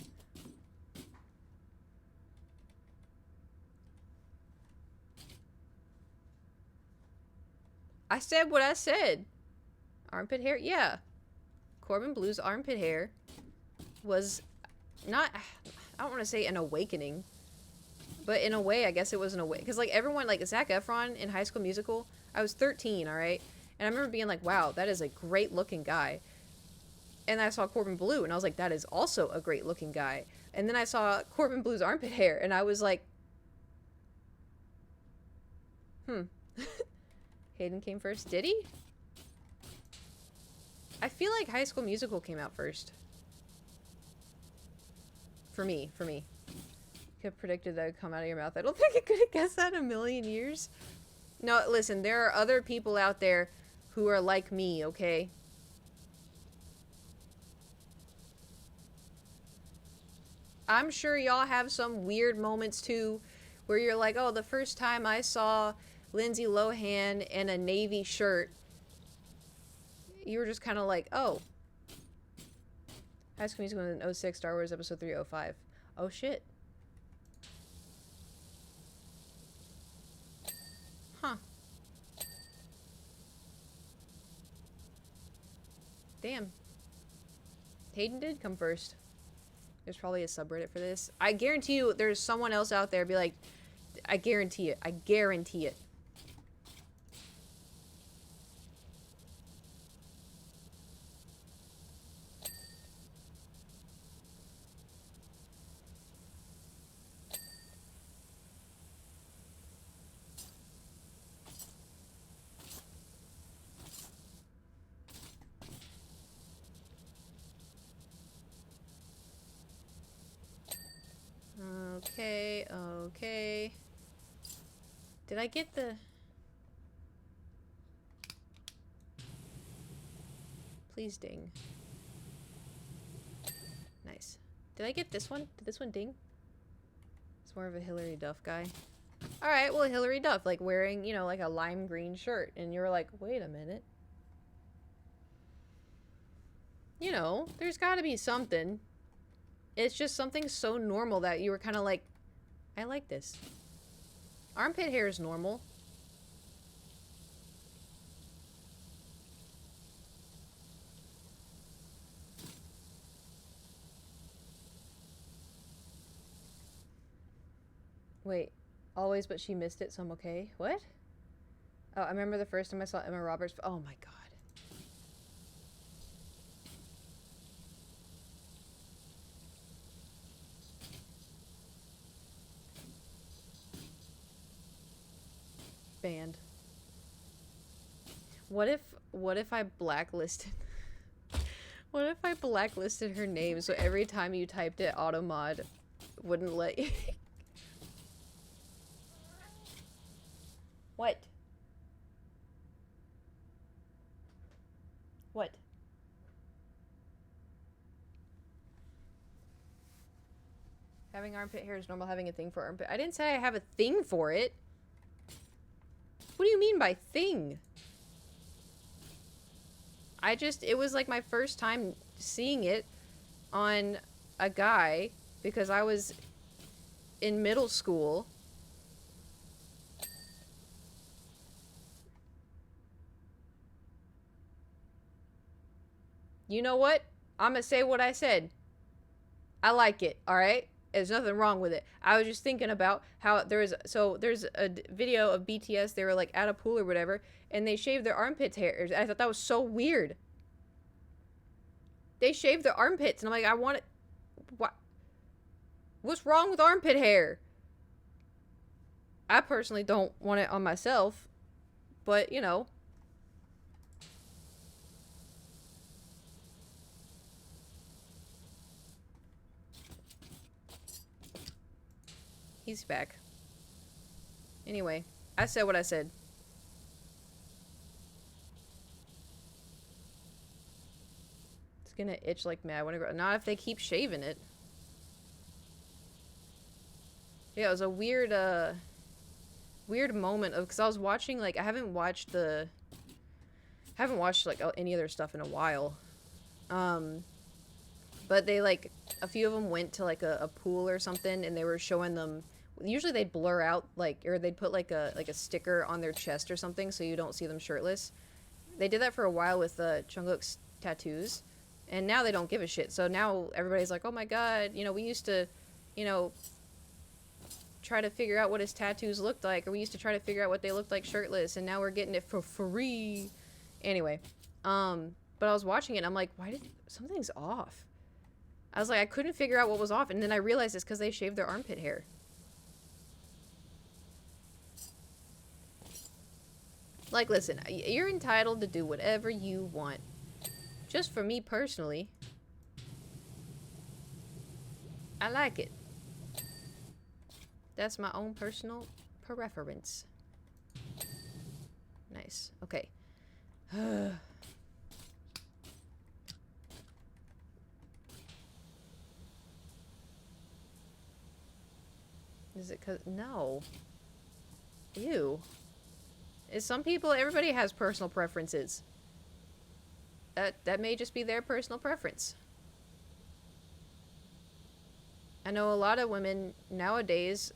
I said what I said. Armpit hair? Yeah. Corbin Blue's armpit hair was not, I don't want to say an awakening, but in a way, I guess it was an awakening. Because, like, everyone, like, Zac Efron in High School Musical, I was 13, alright? And I remember being like, wow, that is a great-looking guy. And I saw Corbin Blue, and I was like, that is also a great-looking guy. And then I saw Corbin Blue's armpit hair, and I was like, Hayden came first. Did he? I feel like High School Musical came out first. For me. You could have predicted that would come out of your mouth. I don't think I could have guessed that in a million years. No, listen, there are other people out there who are like me, okay? I'm sure y'all have some weird moments too where you're like, oh, the first time I saw Lindsay Lohan in a navy shirt, you were just kind of like, oh. High School Musical in 06, Star Wars Episode 3 05. Oh shit. Huh. Damn. Hayden did come first. There's probably a subreddit for this. I guarantee you there's someone else out there be like, I guarantee it. I guarantee it. Okay. Did I get the... Please ding. Nice. Did I get this one? Did this one ding? It's more of a Hillary Duff guy. Alright, well, Hillary Duff, like, wearing, you know, like a lime green shirt. And you were like, wait a minute. You know, there's gotta be something. It's just something so normal that you were kind of like, I like this. Armpit hair is normal. Wait, always but she missed it, so I'm okay. What? Oh, I remember the first time I saw Emma Roberts. Oh my god. Banned. What if I blacklisted what if I blacklisted her name so every time you typed it automod wouldn't let you? What? What? Having armpit hair is normal, having a thing for armpit. I didn't say I have a thing for it. What do you mean by thing? It was like my first time seeing it on a guy because I was in middle school. You know what? I'm gonna say what I said. I like it, alright? There's nothing wrong with it. I was just thinking about how there's a video of BTS, they were like at a pool or whatever, and they shaved their armpits hair. I thought that was so weird. They shaved their armpits, and I'm like, I want it. What? What's wrong with armpit hair? I personally don't want it on myself, but you know. He's back. Anyway, I said what I said. It's gonna itch like mad when I grow. Not if they keep shaving it. Yeah, it was a weird, weird moment of, because I was watching, like, I haven't watched like any other stuff in a while. But they, like, a few of them went to, like, a pool or something, and they were showing them, usually they'd blur out, like, or they'd put, like a sticker on their chest or something so you don't see them shirtless. They did that for a while with, Jungkook's tattoos, and now they don't give a shit. So now everybody's like, oh my god, you know, we used to, you know, try to figure out what his tattoos looked like, or we used to try to figure out what they looked like shirtless, and now we're getting it for free. Anyway, but I was watching it, and I'm like, something's off. I was like, I couldn't figure out what was off, and then I realized it's because they shaved their armpit hair. Like, listen, you're entitled to do whatever you want. Just for me personally, I like it. That's my own personal preference. Nice. Okay. Is it cause... No. Ew. Some people, everybody has personal preferences. That may just be their personal preference. I know a lot of women nowadays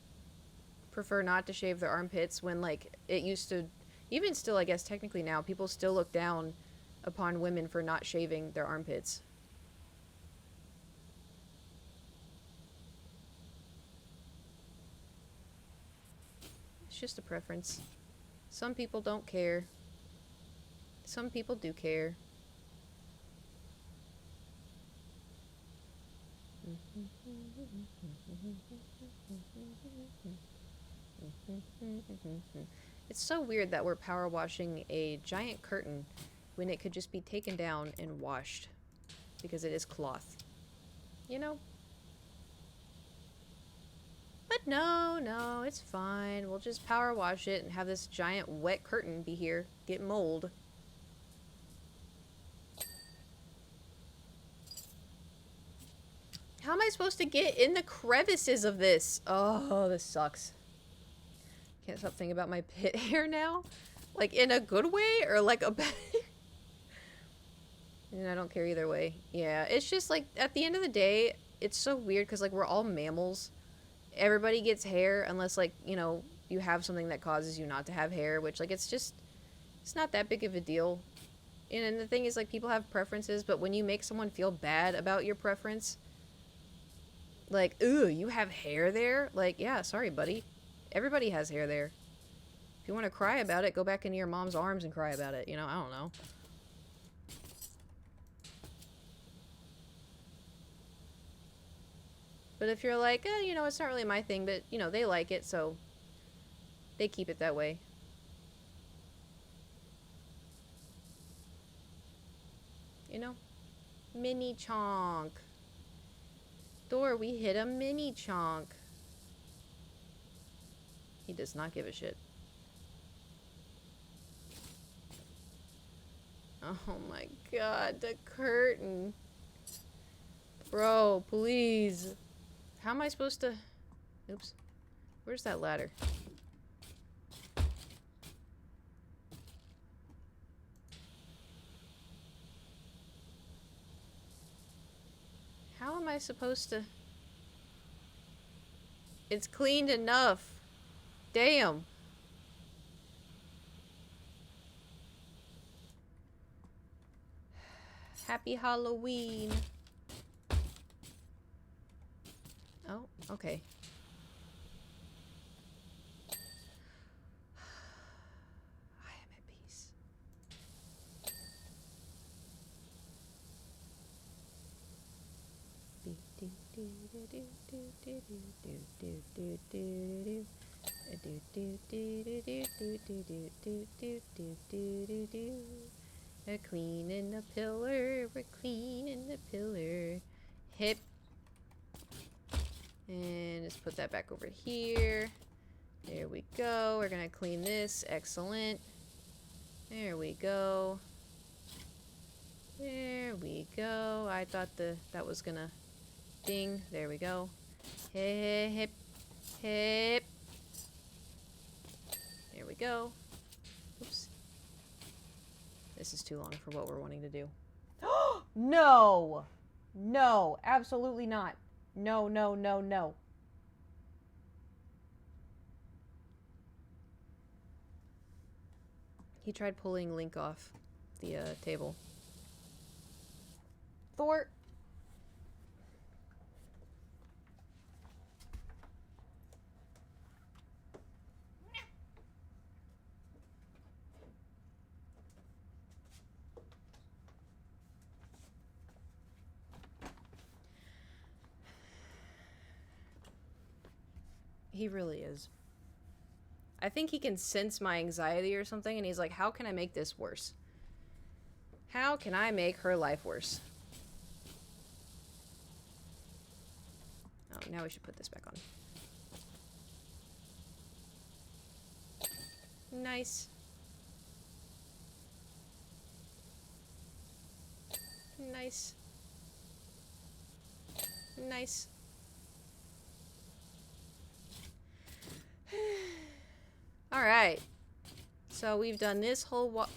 prefer not to shave their armpits when, like, it used to... Even still, I guess, technically now, people still look down upon women for not shaving their armpits. It's just a preference. Some people don't care. Some people do care. It's so weird that we're power washing a giant curtain when it could just be taken down and washed because it is cloth. You know? But no, it's fine. We'll just power wash it and have this giant wet curtain be here, get mold. How am I supposed to get in the crevices of this? Oh, this sucks. Can't stop thinking about my pit hair now. Like, in a good way or like a bad... And I don't care either way. Yeah, it's just like, at the end of the day, it's so weird because, like, we're all mammals. Everybody gets hair unless, like, you know, you have something that causes you not to have hair, which, like, it's just... It's not that big of a deal. And the thing is, like, people have preferences, but when you make someone feel bad about your preference... Like, ooh, you have hair there? Like, yeah, sorry, buddy. Everybody has hair there. If you want to cry about it, go back into your mom's arms and cry about it. You know, I don't know. But if you're like, you know, it's not really my thing, but, you know, they like it, so they keep it that way. you know? Mini chonk. Thor, we hit a mini chonk. He does not give a shit. Oh my god, the curtain. Bro, please. How am I supposed to... Oops. Where's that ladder? How am I supposed to... It's cleaned enough. Damn. Happy Halloween. Oh, okay. I am at peace. We're cleaning the pillar. We're cleaning the pillar. Hip. And let's put that back over here. There we go. We're gonna clean this. Excellent. There we go. There we go. I thought that was gonna ding. There we go. Hip, hip, hip. There we go. Oops. This is too long for what we're wanting to do. No! No, absolutely not. No, no, no, no. He tried pulling Link off the table. Thor! He really is. I think he can sense my anxiety or something, and he's like, how can I make this worse? How can I make her life worse? Oh, now we should put this back on. Nice. Nice. Nice. Alright. So we've done this whole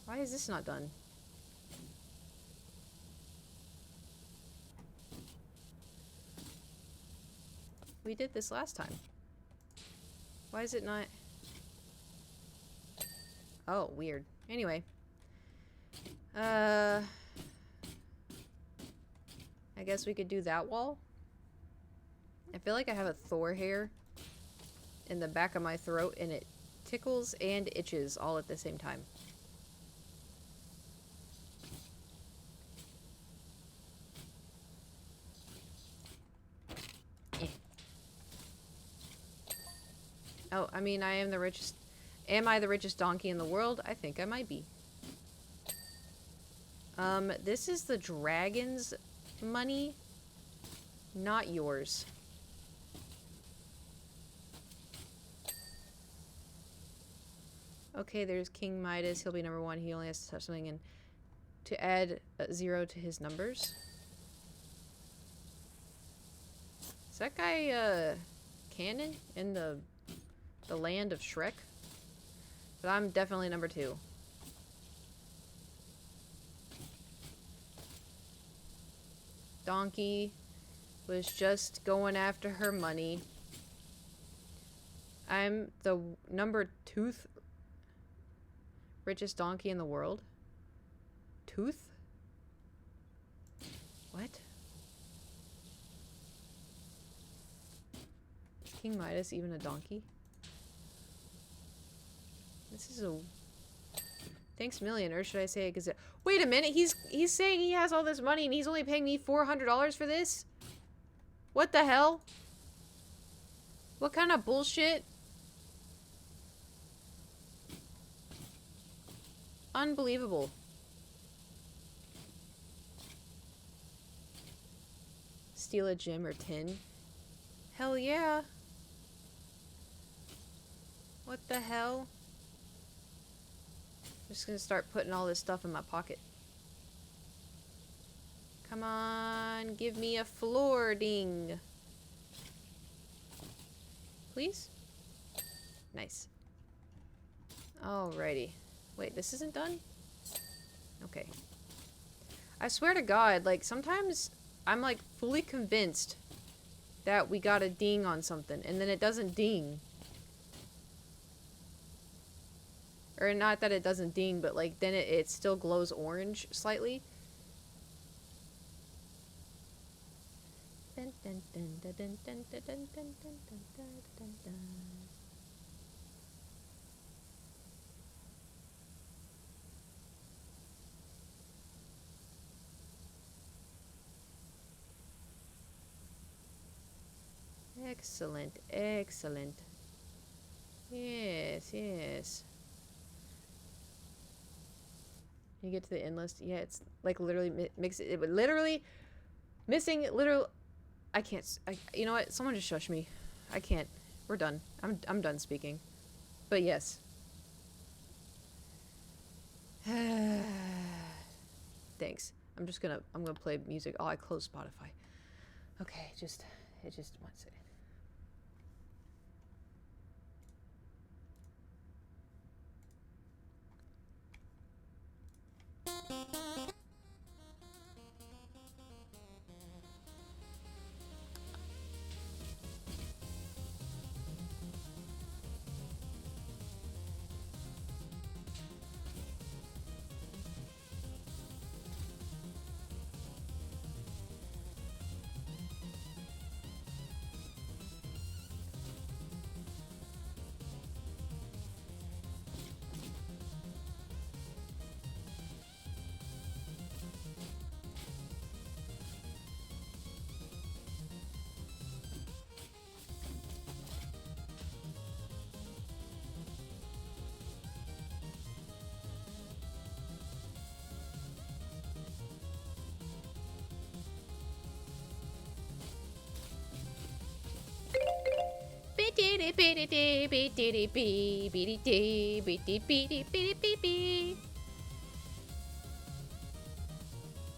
Why is this not done? We did this last time. Why is it not? Oh, weird. Anyway. I guess we could do that wall. I feel like I have a Thor hair in the back of my throat, and it tickles and itches all at the same time. Eh. Oh, I mean, I am the richest... Am I the richest donkey in the world? I think I might be. This is the dragon's money, not yours. Okay, there's King Midas. He'll be number 1. He only has to touch something and to add a 0 to his numbers. Is that guy, canon in the land of Shrek? But I'm definitely number 2. Donkey was just going after her money. I'm the number 2 richest donkey in the world. Tooth? What? Is King Midas even a donkey? This is a... Thanks million, or should I say a gazette? Wait a minute, he's saying he has all this money and he's only paying me $400 for this? What the hell? What kind of bullshit? Unbelievable. Steal a gem or tin? Hell yeah. What the hell? I'm just gonna start putting all this stuff in my pocket. Come on, give me a floor ding. Please? Nice. Alrighty. Wait, this isn't done? Okay. I swear to God, like, sometimes I'm, like, fully convinced that we got a ding on something, and then it doesn't ding. Or not that it doesn't ding, but, like, then it still glows orange slightly. Dun, dun, dun, dun, dun, dun, dun, dun, dun, dun, dun, dun, dun. Excellent, excellent. Yes, yes. You get to the end list. Yeah, it's like literally mix it. It would literally missing literal. I can't. You know what? Someone just shush me. I can't. We're done. I'm done speaking. But yes. Thanks. I'm gonna play music. Oh, I closed Spotify. Okay, just 1 second.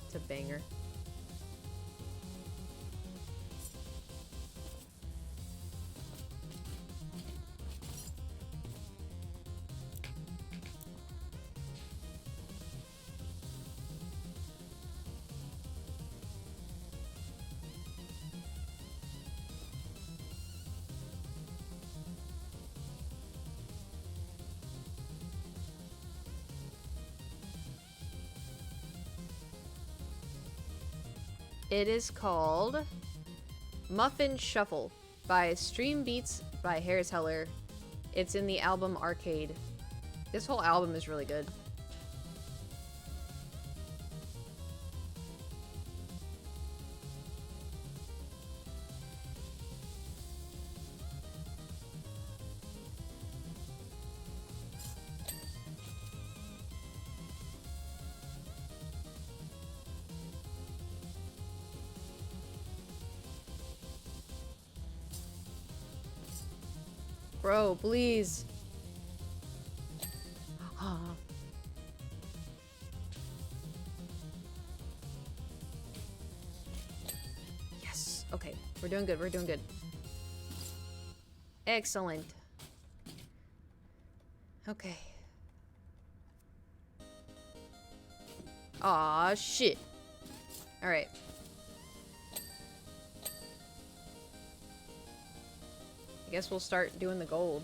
It's a banger. It is called Muffin Shuffle by Stream Beats by Harris Heller. It's in the album Arcade. This whole album is really good. Bro, please. Yes. Okay. We're doing good. We're doing good. Excellent. Okay. Aw, shit. Alright. I guess we'll start doing the gold.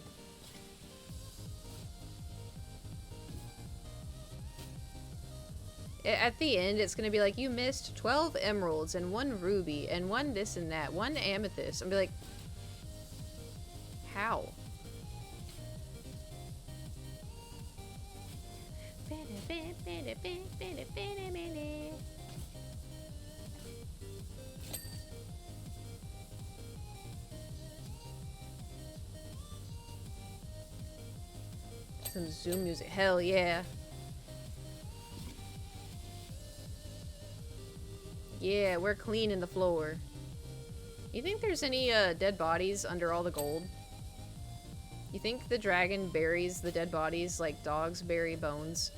At the end, it's gonna be like, you missed 12 emeralds and 1 ruby and 1 this and that, 1 amethyst. I'm be like, how? Some Zoom music. Hell yeah. Yeah, we're cleaning the floor. You think there's any dead bodies under all the gold? You think the dragon buries the dead bodies like dogs bury bones?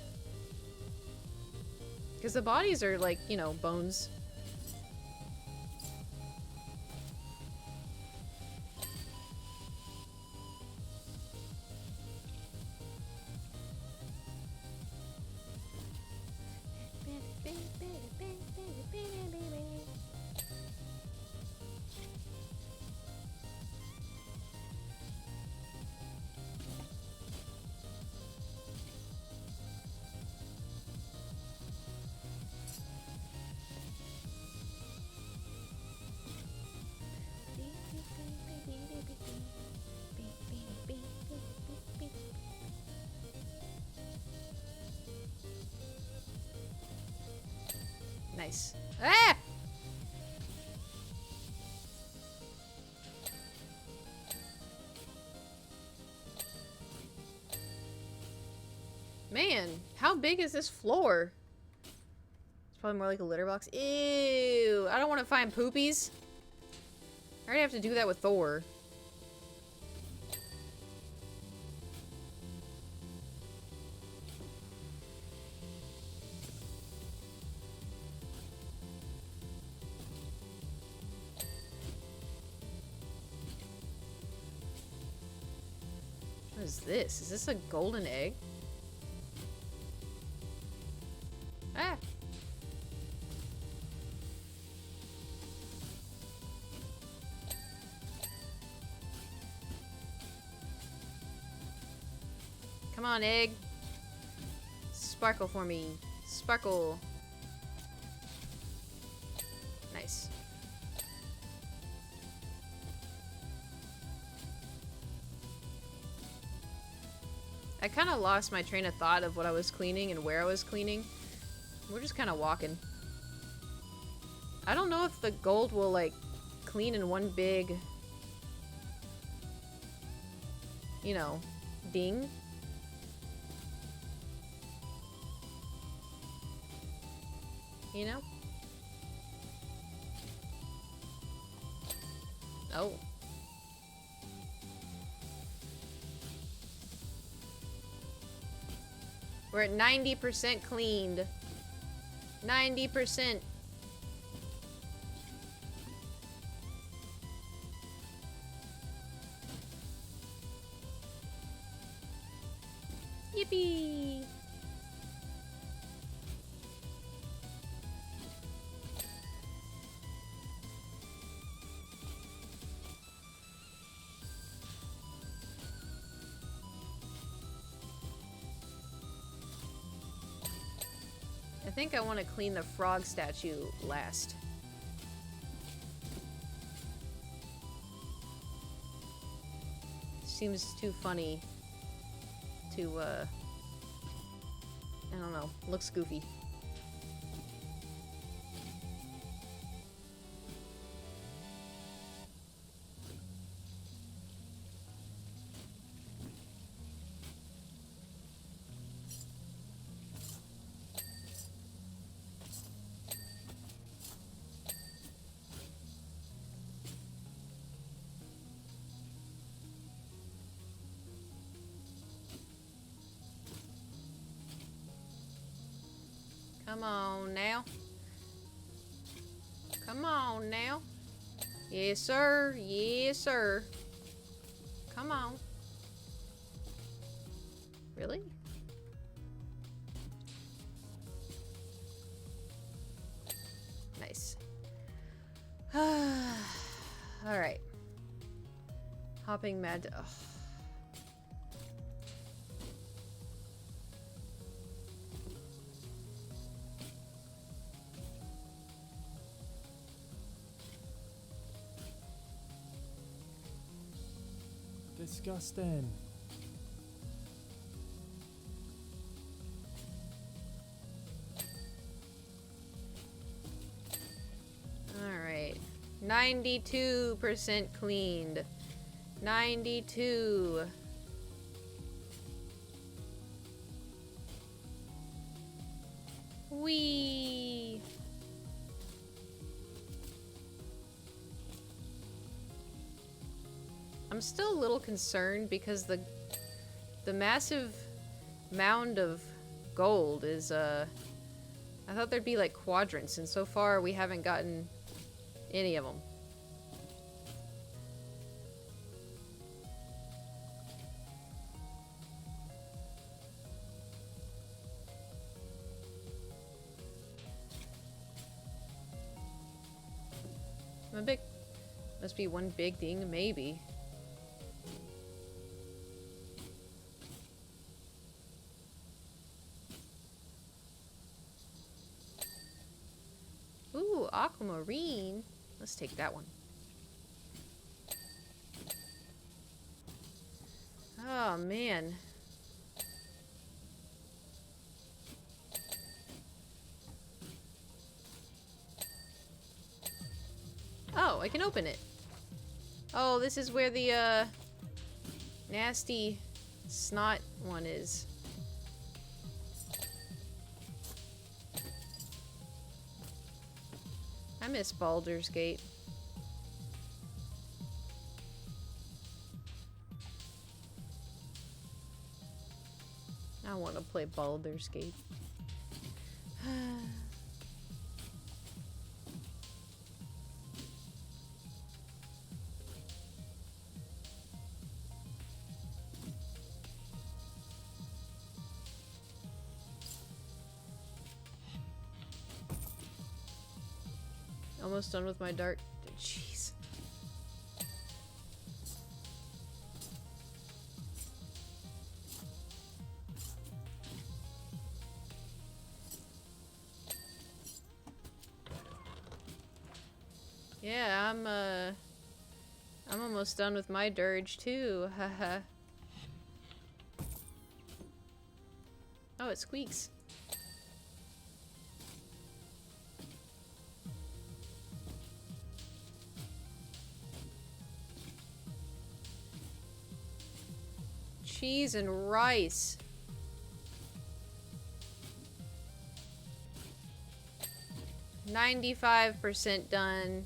Because the bodies are like, you know, bones. Nice. Ah! Man, how big is this floor? It's probably more like a litter box. Ew! I don't want to find poopies. I already have to do that with Thor. What is this? Is this a golden egg? Ah! Come on, egg. Sparkle for me. Sparkle. Nice. I kind of lost my train of thought of what I was cleaning and where I was cleaning. We're just kind of walking. I don't know if the gold will, like, clean in one big, you know, ding. You know? Oh. We're at 90% cleaned. 90%. Yippee! I think I want to clean the frog statue last. Seems too funny to, I don't know, looks goofy. Come on now. Come on now. Yes, sir. Yes, sir. Come on. Really? Nice. Alright. Hopping mad. Ugh. Disgusting. Alright. 92% cleaned. 92. Whee! I'm still a little concerned because the massive mound of gold is, I thought there'd be, like, quadrants, and so far we haven't gotten any of them. Must be one big thing, maybe. Ooh, aquamarine. Let's take that one. Oh, man. Oh, I can open it. Oh, this is where the, nasty snot one is. I miss Baldur's Gate. I want to play Baldur's Gate. Almost done with my dart. Jeez. Yeah, I'm almost done with my dirge too. Haha. Oh, it squeaks. Cheese and rice. %95 done.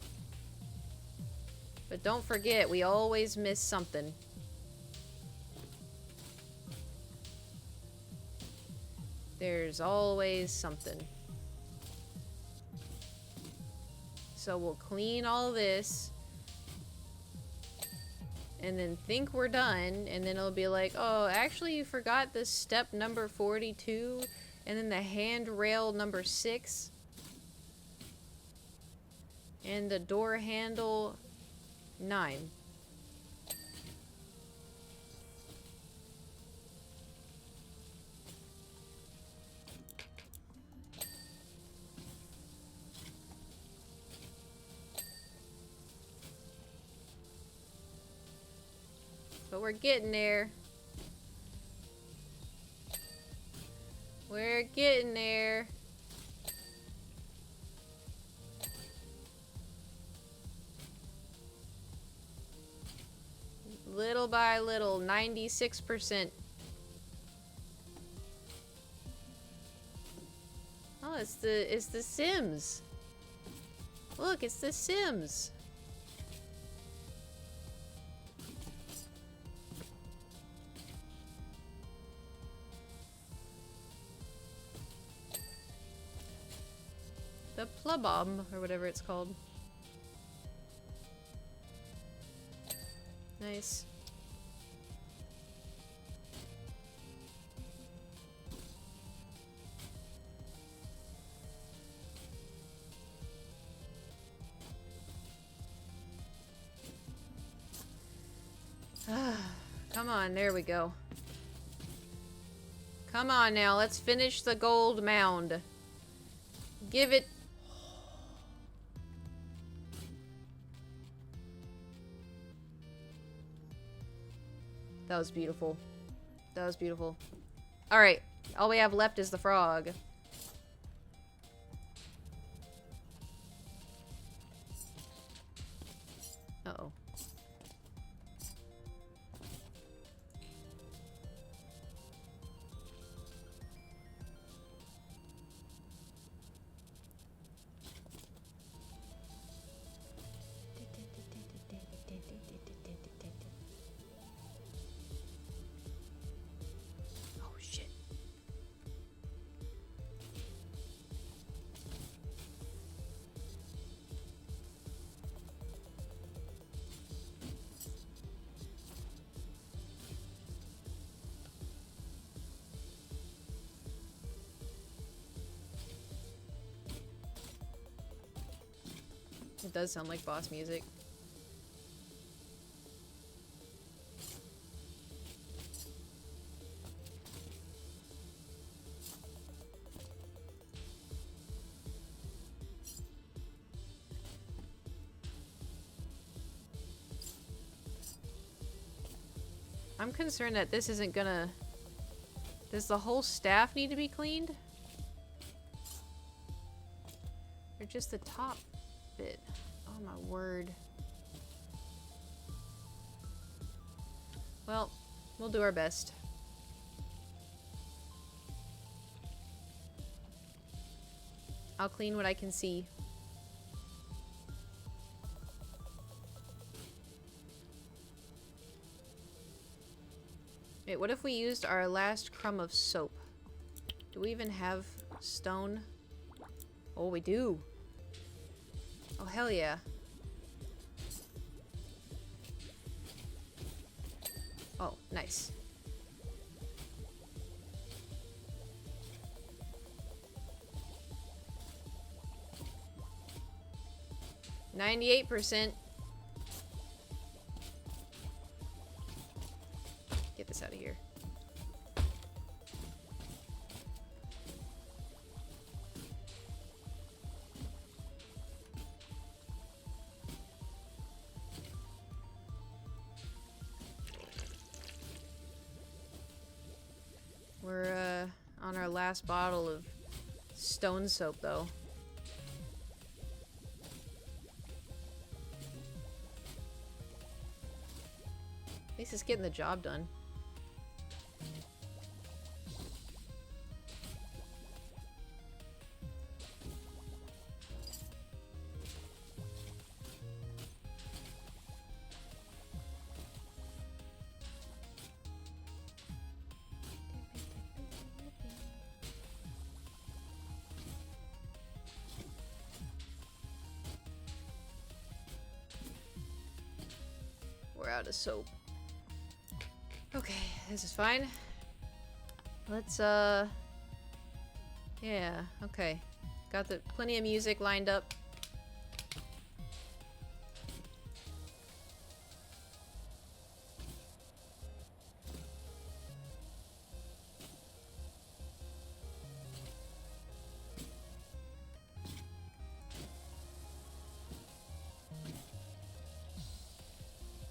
But don't forget, we always miss something. There's always something. So we'll clean all this. And then think we're done, and then it'll be like, oh, actually you forgot this step number 42, and then the handrail number 6, and the door handle 9. But we're getting there. We're getting there. Little by little, 96%. Oh, it's the Sims. Look, it's the Sims. The Plubomb, or whatever it's called. Nice. Come on, there we go. Come on now, let's finish the gold mound. Give it... That was beautiful. That was beautiful. Alright, all we have left is the frog. Uh-oh. It does sound like boss music. I'm concerned that this isn't gonna... Does the whole staff need to be cleaned? Or just the top bit? Oh my word. Well, we'll do our best. I'll clean what I can see. Wait, what if we used our last crumb of soap? Do we even have stone? Oh, we do. Oh, hell yeah. Oh, nice. %. Get this out of here. We're on our last bottle of stone soap though. At least it's getting the job done. We're out of soap. Okay, this is fine. Let's, yeah, okay. Got the plenty of music lined up.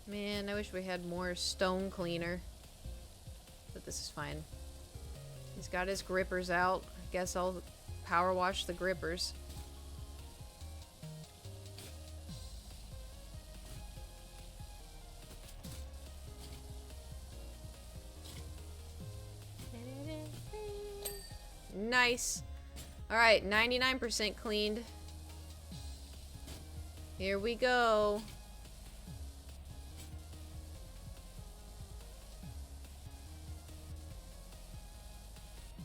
Man, I wish we had more stone cleaner. But this is fine. He's got his grippers out. I guess I'll power wash the grippers. Nice. Alright, 99% cleaned. Here we go.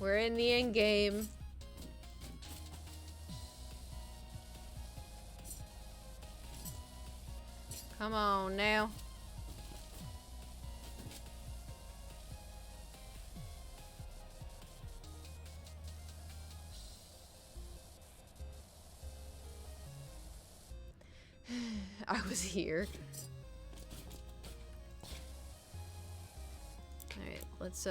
We're in the end game. Come on now. I was here. Alright, let's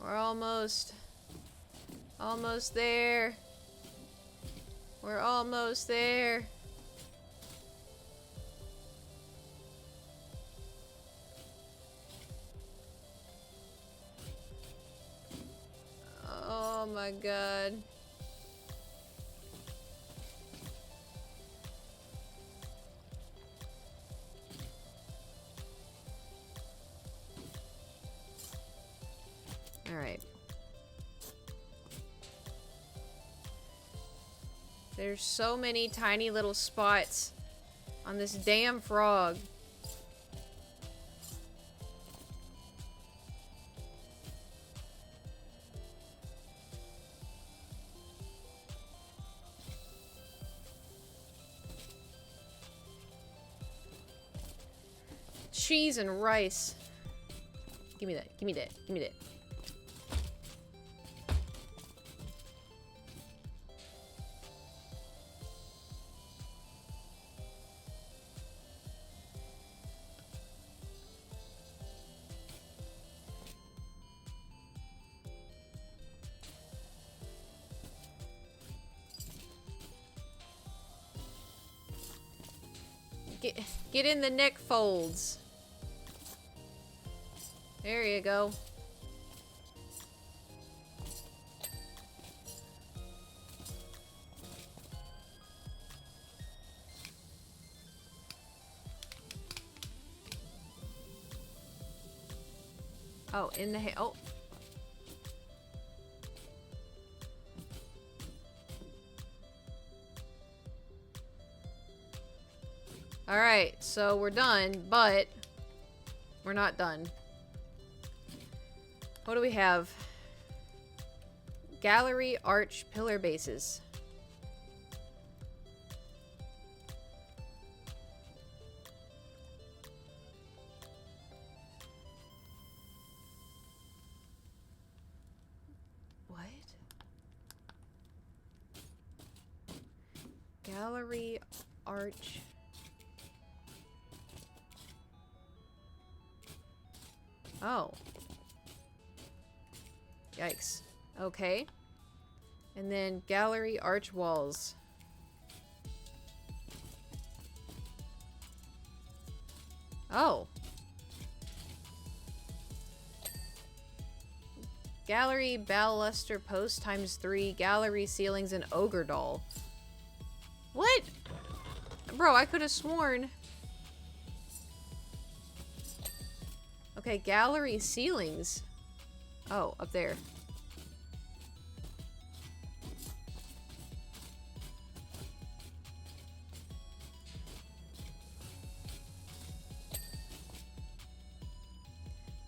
we're almost there. We're almost there. Oh my god. All right. There's so many tiny little spots on this damn frog. Cheese and rice. Give me that. Give me that. Give me that. Get in the neck folds. There you go. Oh, in the head. Oh. Alright, so we're done, but we're not done. What do we have? Gallery arch pillar bases. What? Gallery arch. Oh. Yikes. Okay. And then gallery arch walls. Oh. Gallery baluster post times 3. Gallery ceilings and ogre doll. What? Bro, I could have sworn. Okay, gallery ceilings. Oh, up there.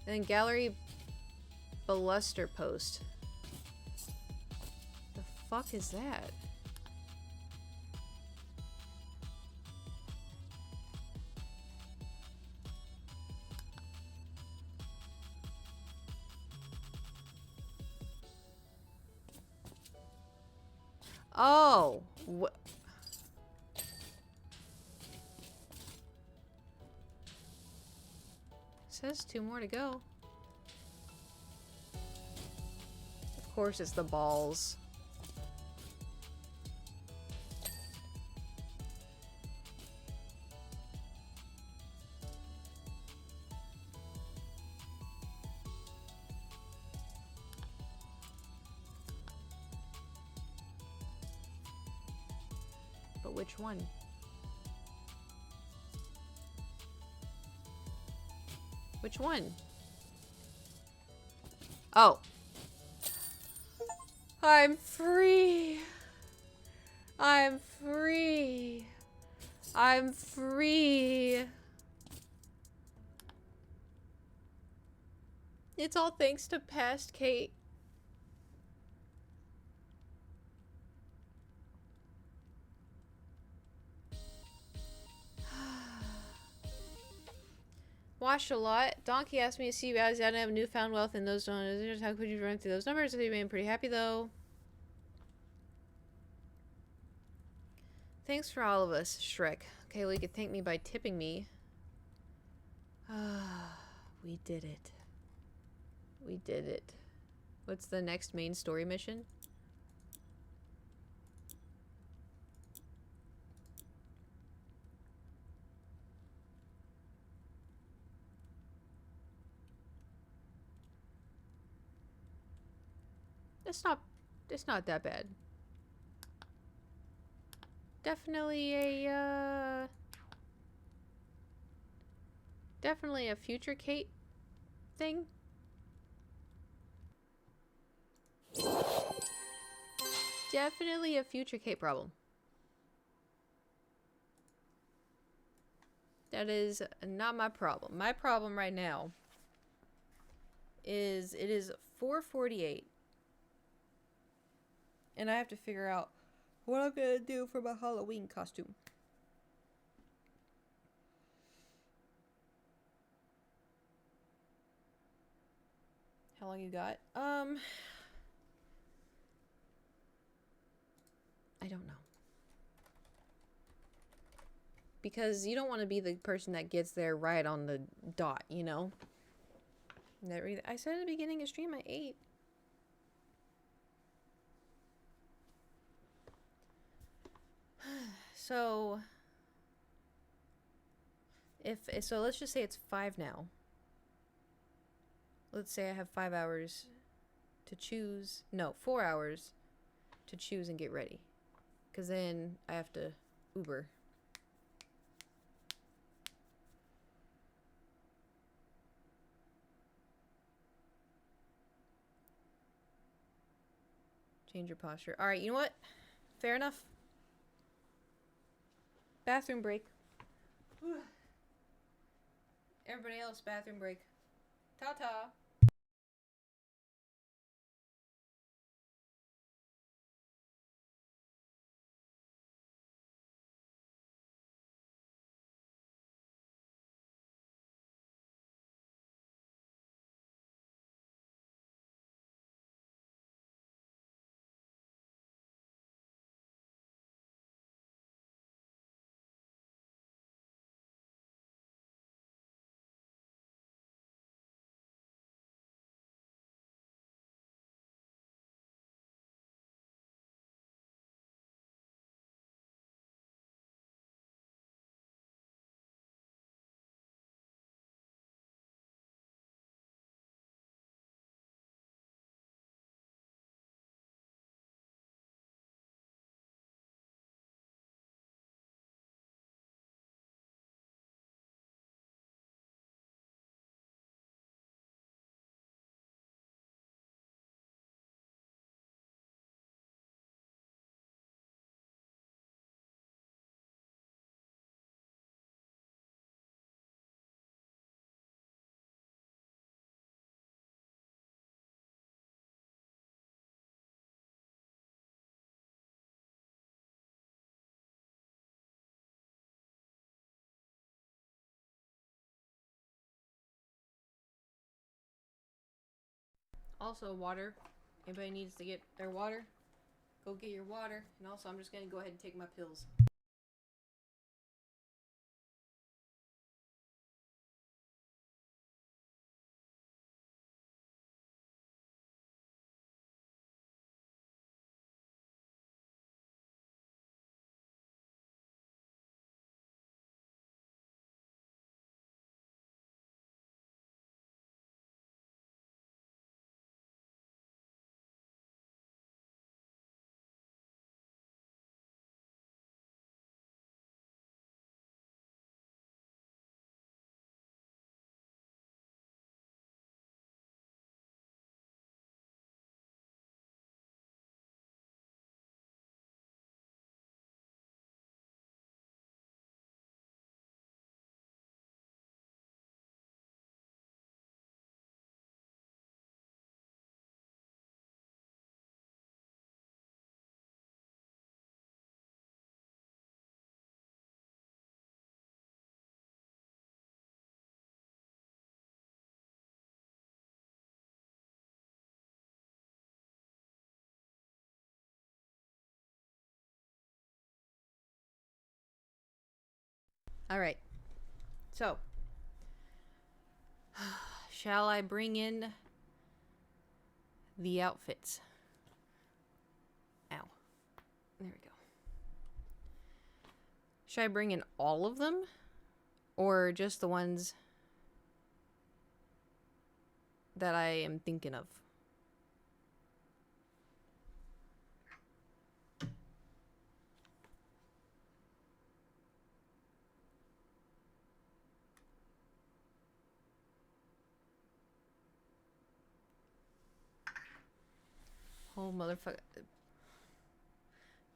And then gallery baluster post. The fuck is that? Oh, says 2 more to go. Of course it's the balls. But which one? Which one? Oh. I'm free. I'm free. I'm free. It's all thanks to past Kate. Watched a lot. Donkey asked me to see you guys. I didn't have newfound wealth in those numbers. How could you run through those numbers? They've been pretty happy though. Thanks for all of us, Shrek. Okay, well, you could thank me by tipping me. We did it. We did it. What's the next main story mission? It's not that bad. Definitely a future Kate thing. Definitely a future Kate problem. That is not my problem. My problem right now is it is 4:48. And I have to figure out what I'm gonna do for my Halloween costume. How long you got? I don't know. Because you don't want to be the person that gets there right on the dot, you know? I said at the beginning of stream I ate. So so let's just say it's 5 now. Let's say I have 5 hours to choose. No, 4 hours to choose and get ready. Because then I have to Uber. Change your posture. Alright, you know what? Fair enough. Bathroom break. Everybody else, bathroom break. Ta-ta. Also, water. Anybody needs to get their water? Go get your water. And also, I'm just going to go ahead and take my pills. Alright. So. Shall I bring in the outfits? Ow. There we go. Should I bring in all of them? Or just the ones that I am thinking of? Oh, motherfucker.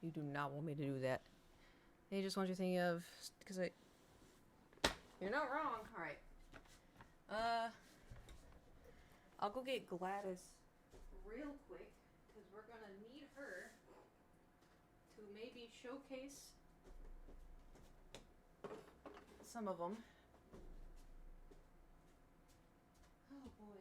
You do not want me to do that. They just want you thinking of... Because I... You're not wrong. Alright. I'll go get Gladys real quick. Because we're going to need her to maybe showcase some of them. Oh, boy.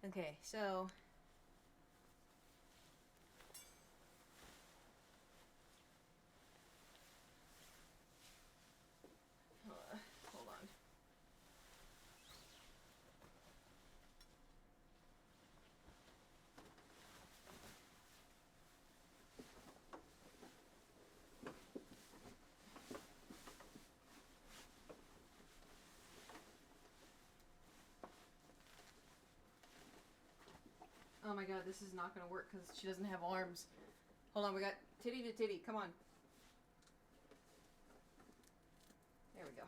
Okay, so hold on. Oh my god, this is not gonna work because she doesn't have arms. Hold on, we got titty to titty. Come on. There we go.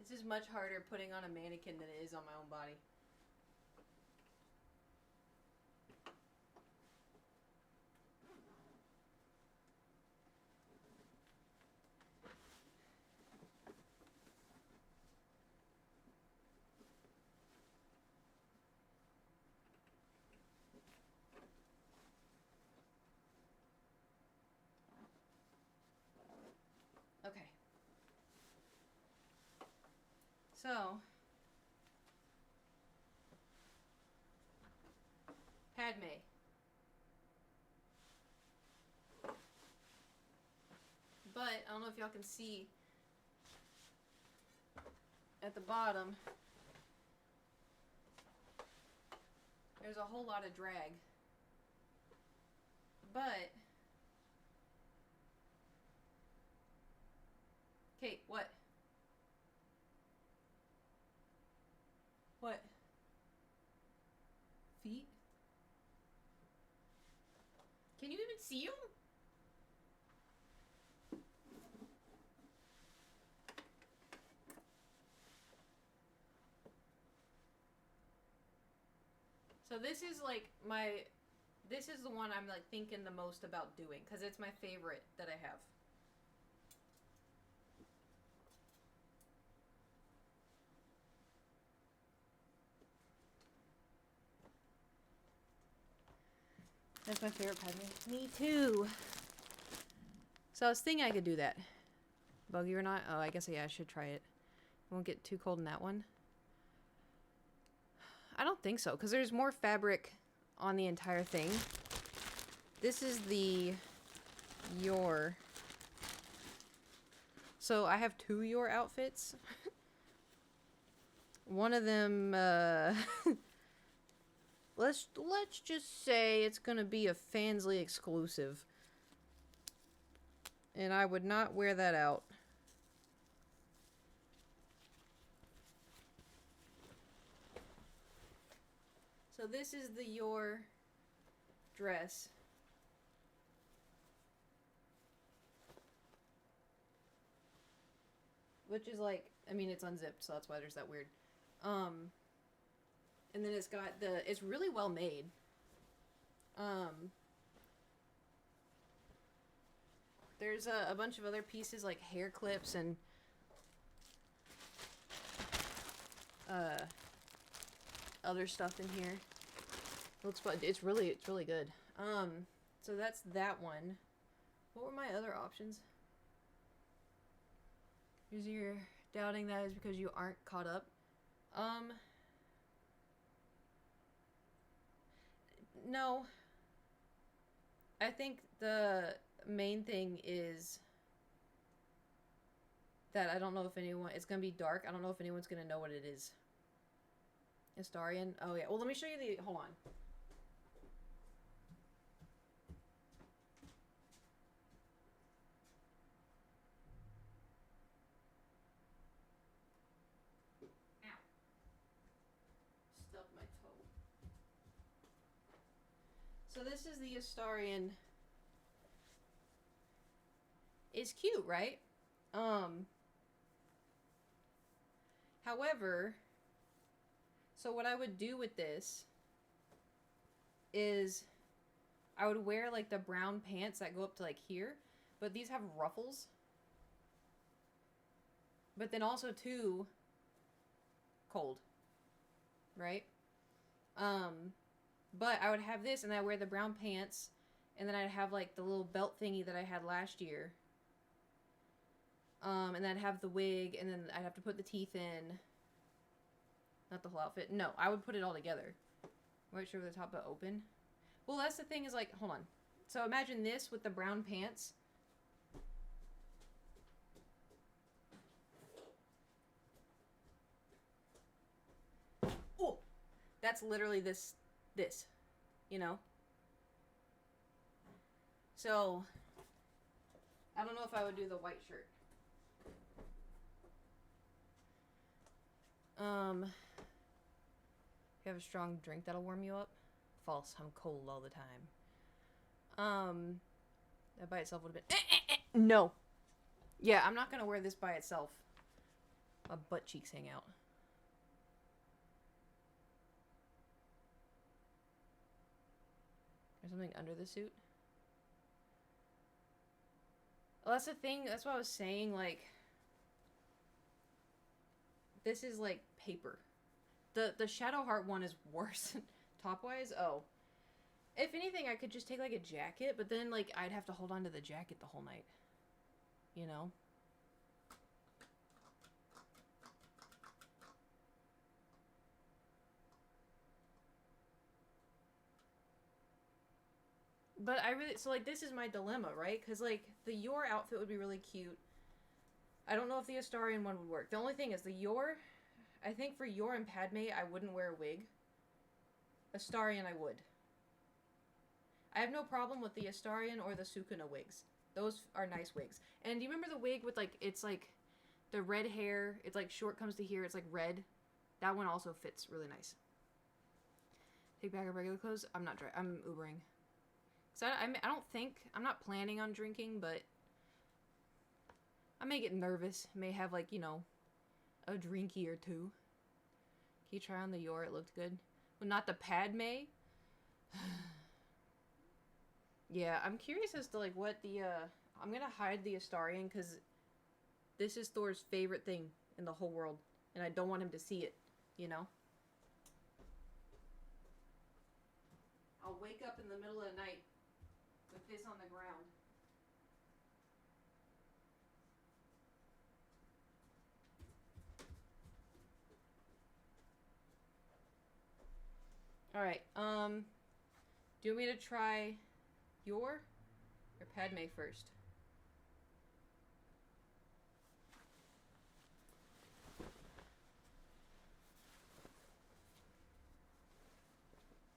This is much harder putting on a mannequin than it is on my own body. Okay. So, Padme. But, I don't know if y'all can see at the bottom, there's a whole lot of drag. But, Kate, what? What? Feet? Can you even see them? So this is like this is the one I'm like thinking the most about doing because it's my favorite that I have. That's my favorite Padme. Me too. So I was thinking I could do that. Buggy or not? Oh, I guess yeah, I should try it. Won't get too cold in that one. I don't think so, because there's more fabric on the entire thing. This is the your. So I have two your outfits. One of them, let's just say it's gonna be a Fansly exclusive. And I would not wear that out. So this is the your dress. Which is like, I mean, it's unzipped, so that's why there's that weird. And then it's got it's really well made. There's a bunch of other pieces like hair clips and other stuff in here. It looks fun. It's really good. So that's that one. What were my other options? Is you're doubting that is because you aren't caught up? No. I think the main thing is that I don't know if anyone, it's gonna be dark. I don't know if anyone's gonna know what it is. Astarion? Oh yeah. Well, let me show you the, hold on. Ow. Stubbed my toe. So this is the Astarion. It's cute, right? However, so what I would do with this is I would wear like the brown pants that go up to like here, but these have ruffles. But then also too cold. Right? But I would have this and I'd wear the brown pants and then I'd have like the little belt thingy that I had last year. And then I'd have the wig and then I'd have to put the teeth in. Not the whole outfit. No, I would put it all together. Right sure over the top but open. Well, that's the thing is like, hold on. So imagine this with the brown pants. Oh, that's literally this, you know? So, I don't know if I would do the white shirt. You have a strong drink that'll warm you up? False. I'm cold all the time. That by itself would have been... No. Yeah, I'm not gonna wear this by itself. My butt cheeks hang out. There's something under the suit. Well, that's the thing. That's what I was saying. Like, this is like paper. The Shadowheart one is worse. Top-wise? Oh. If anything, I could just take, like, a jacket, but then, like, I'd have to hold on to the jacket the whole night. You know? But I really... So, like, this is my dilemma, right? Because, like, the Yor outfit would be really cute. I don't know if the Astarion one would work. The only thing is, the Yor... I think for Yor and Padme, I wouldn't wear a wig. Astarion, I would. I have no problem with the Astarion or the Sukuna wigs. Those are nice wigs. And do you remember the wig with, like, it's, like, the red hair? It's, like, short comes to here. It's, like, red. That one also fits really nice. Take back our regular clothes? I'm not dry. I'm Ubering. So I don't think... I'm not planning on drinking, but... I may get nervous. May have, like, you know... a drinky or two. Can you try on the Yor? It looked good. Well, not the Padme. Yeah, I'm curious as to, like, what the, I'm gonna hide the Astarion, because this is Thor's favorite thing in the whole world. And I don't want him to see it, you know? I'll wake up in the middle of the night with this on the ground. Alright, do you want me to try Yor or Padme first?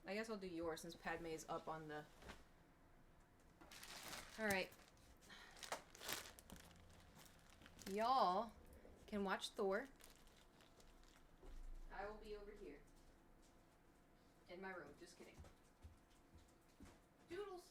I guess I'll do Yor since Padme is up on the... Alright. Y'all can watch Thor. I will be over here. In my room, just kidding. Doodles!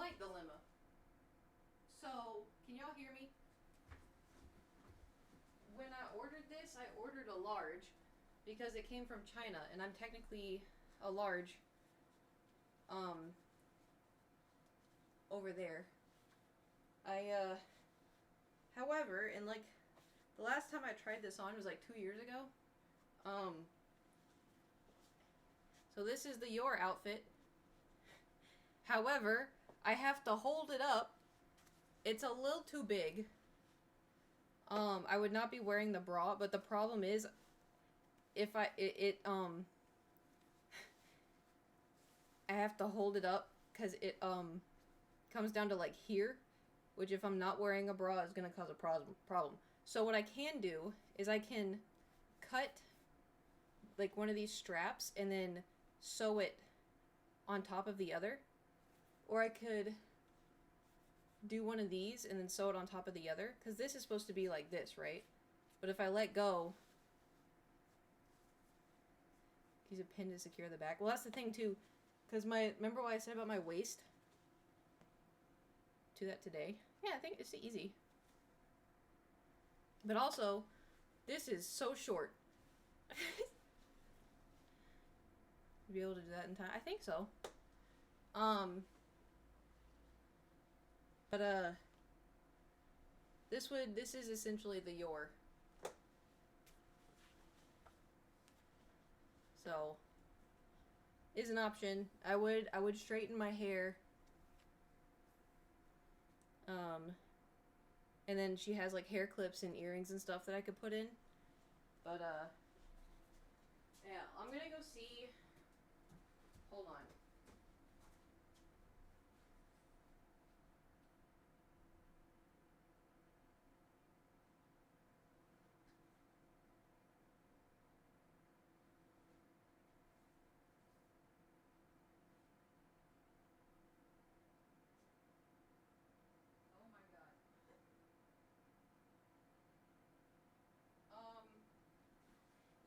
flight dilemma. So, can y'all hear me? When I ordered this, I ordered a large because it came from China, and I'm technically a large over there. However, and like the last time I tried this on was like 2 years ago. So this is the your outfit. However, I have to hold it up. It's a little too big. I would not be wearing the bra, but the problem is if I have to hold it up because it comes down to like here, which if I'm not wearing a bra is gonna cause a problem. So what I can do is I can cut like one of these straps and then sew it on top of the other, or I could do one of these and then sew it on top of the other, because this is supposed to be like this, right? But if I let go, use a pin to secure the back. Well, that's the thing too, because remember what I said about my waist? Do that today. Yeah, I think it's easy. But also, this is so short. Be able to do that in time. I think so. But this is essentially the your. So is an option. I would straighten my hair. And then she has like hair clips and earrings and stuff that I could put in. But yeah, I'm gonna go see. Hold on. Oh my god.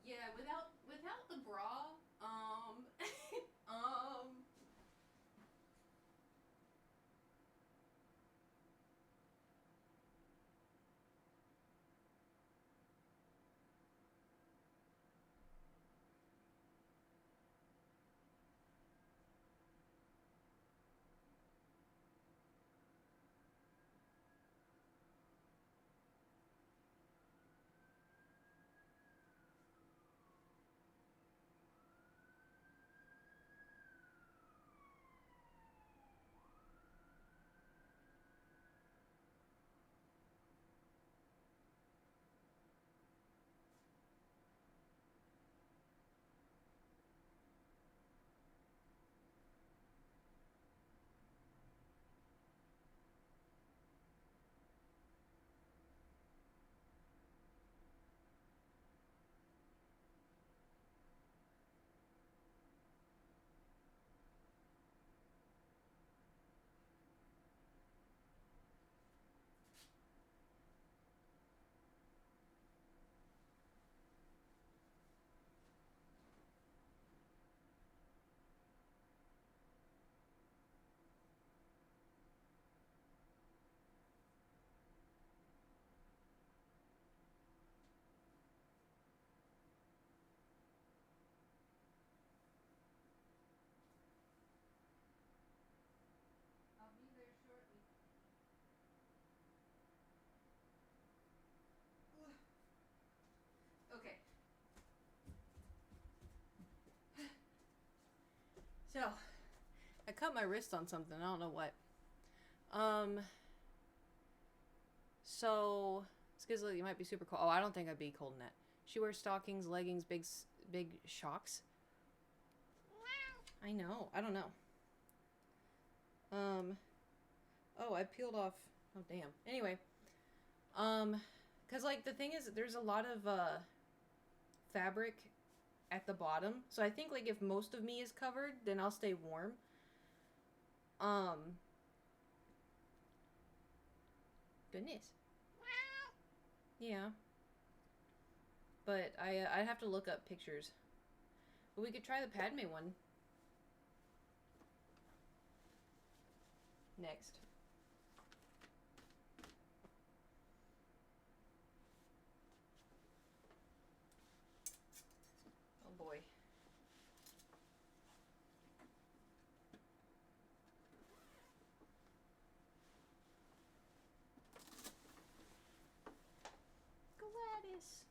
Yeah, without the bra, um I'll be there shortly. Okay. So, I cut my wrist on something. I don't know what. So, Skizzle, you might be super cold. Oh, I don't think I'd be cold in that. She wears stockings, leggings, big shocks. I know. I don't know. Oh, I peeled off. Oh, damn. Anyway. Because, like, the thing is, there's a lot of, fabric at the bottom. So I think, like, if most of me is covered, then I'll stay warm. Goodness. Yeah. But I'd have to look up pictures. But we could try the Padme one. Next. Oh boy. Gladys.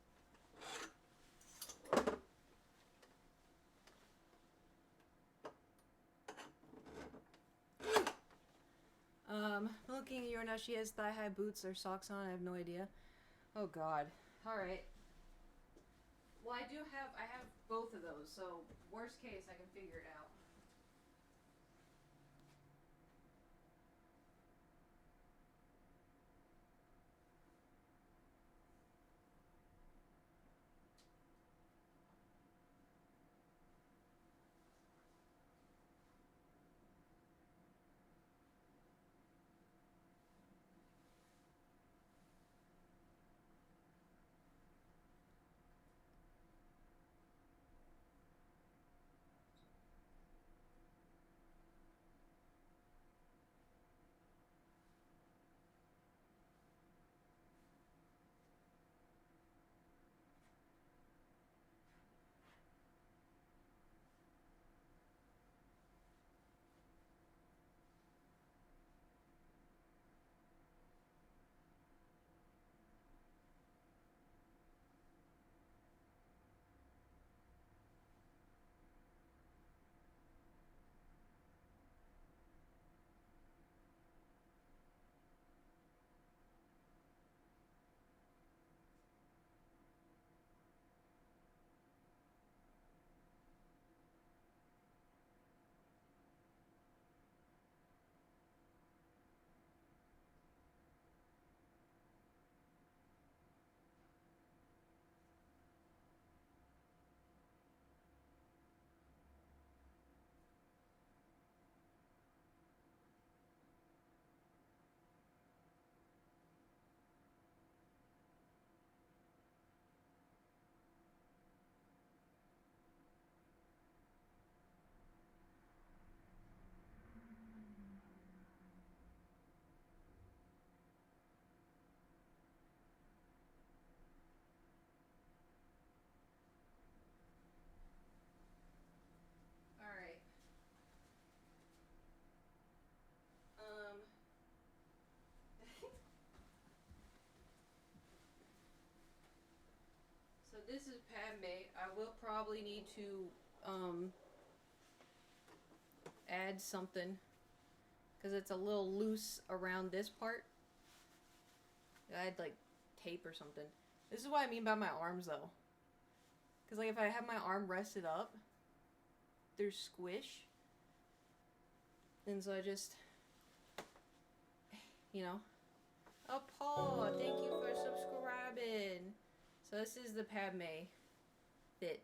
Looking at her now, she has thigh-high boots or socks on, I have no idea. Oh god. Alright. Well, I have both of those, so worst case, I can figure it out. Alright. So this is Padme. I will probably need to, add something. Because it's a little loose around this part. I had, like, tape or something. This is what I mean by my arms, though. Because, like, if I have my arm rested up, there's squish. And so I just, you know. Oh, Paul, thank you for subscribing. So this is the Padme fit.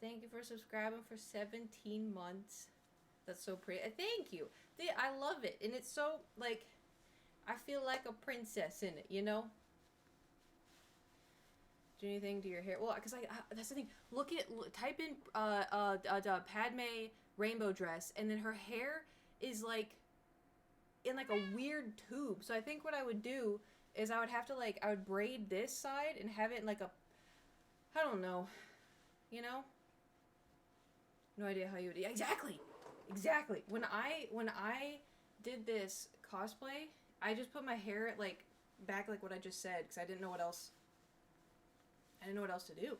Thank you for subscribing for 17 months. That's so pretty. Thank you. I love it. And it's so, like, I feel like a princess in it, you know? Do anything to your hair? Well, because that's the thing. Type in Padme rainbow dress, and then her hair is like in like a weird tube. So I think what I would do is I would braid this side and have it in like a, I don't know, you know? No idea how you would. Yeah, exactly. When I did this cosplay, I just put my hair like back like what I just said because I didn't know what else. I didn't know what else to do.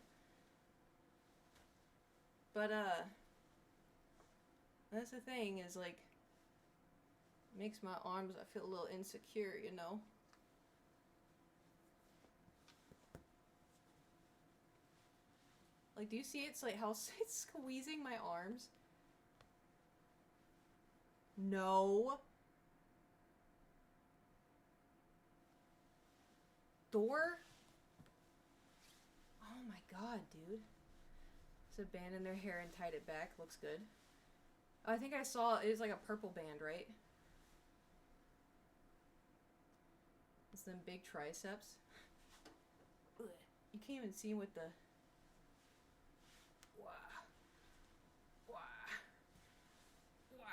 But that's the thing is like makes my arms I feel a little insecure, you know. Like, do you see it's like how it's squeezing my arms? No. Door? Oh my god, dude. So abandoned their hair and tied it back. Looks good. Oh, I think I saw it was like a purple band, right? It's them big triceps. Ugh. You can't even see with the... Wow. Wow. Wow.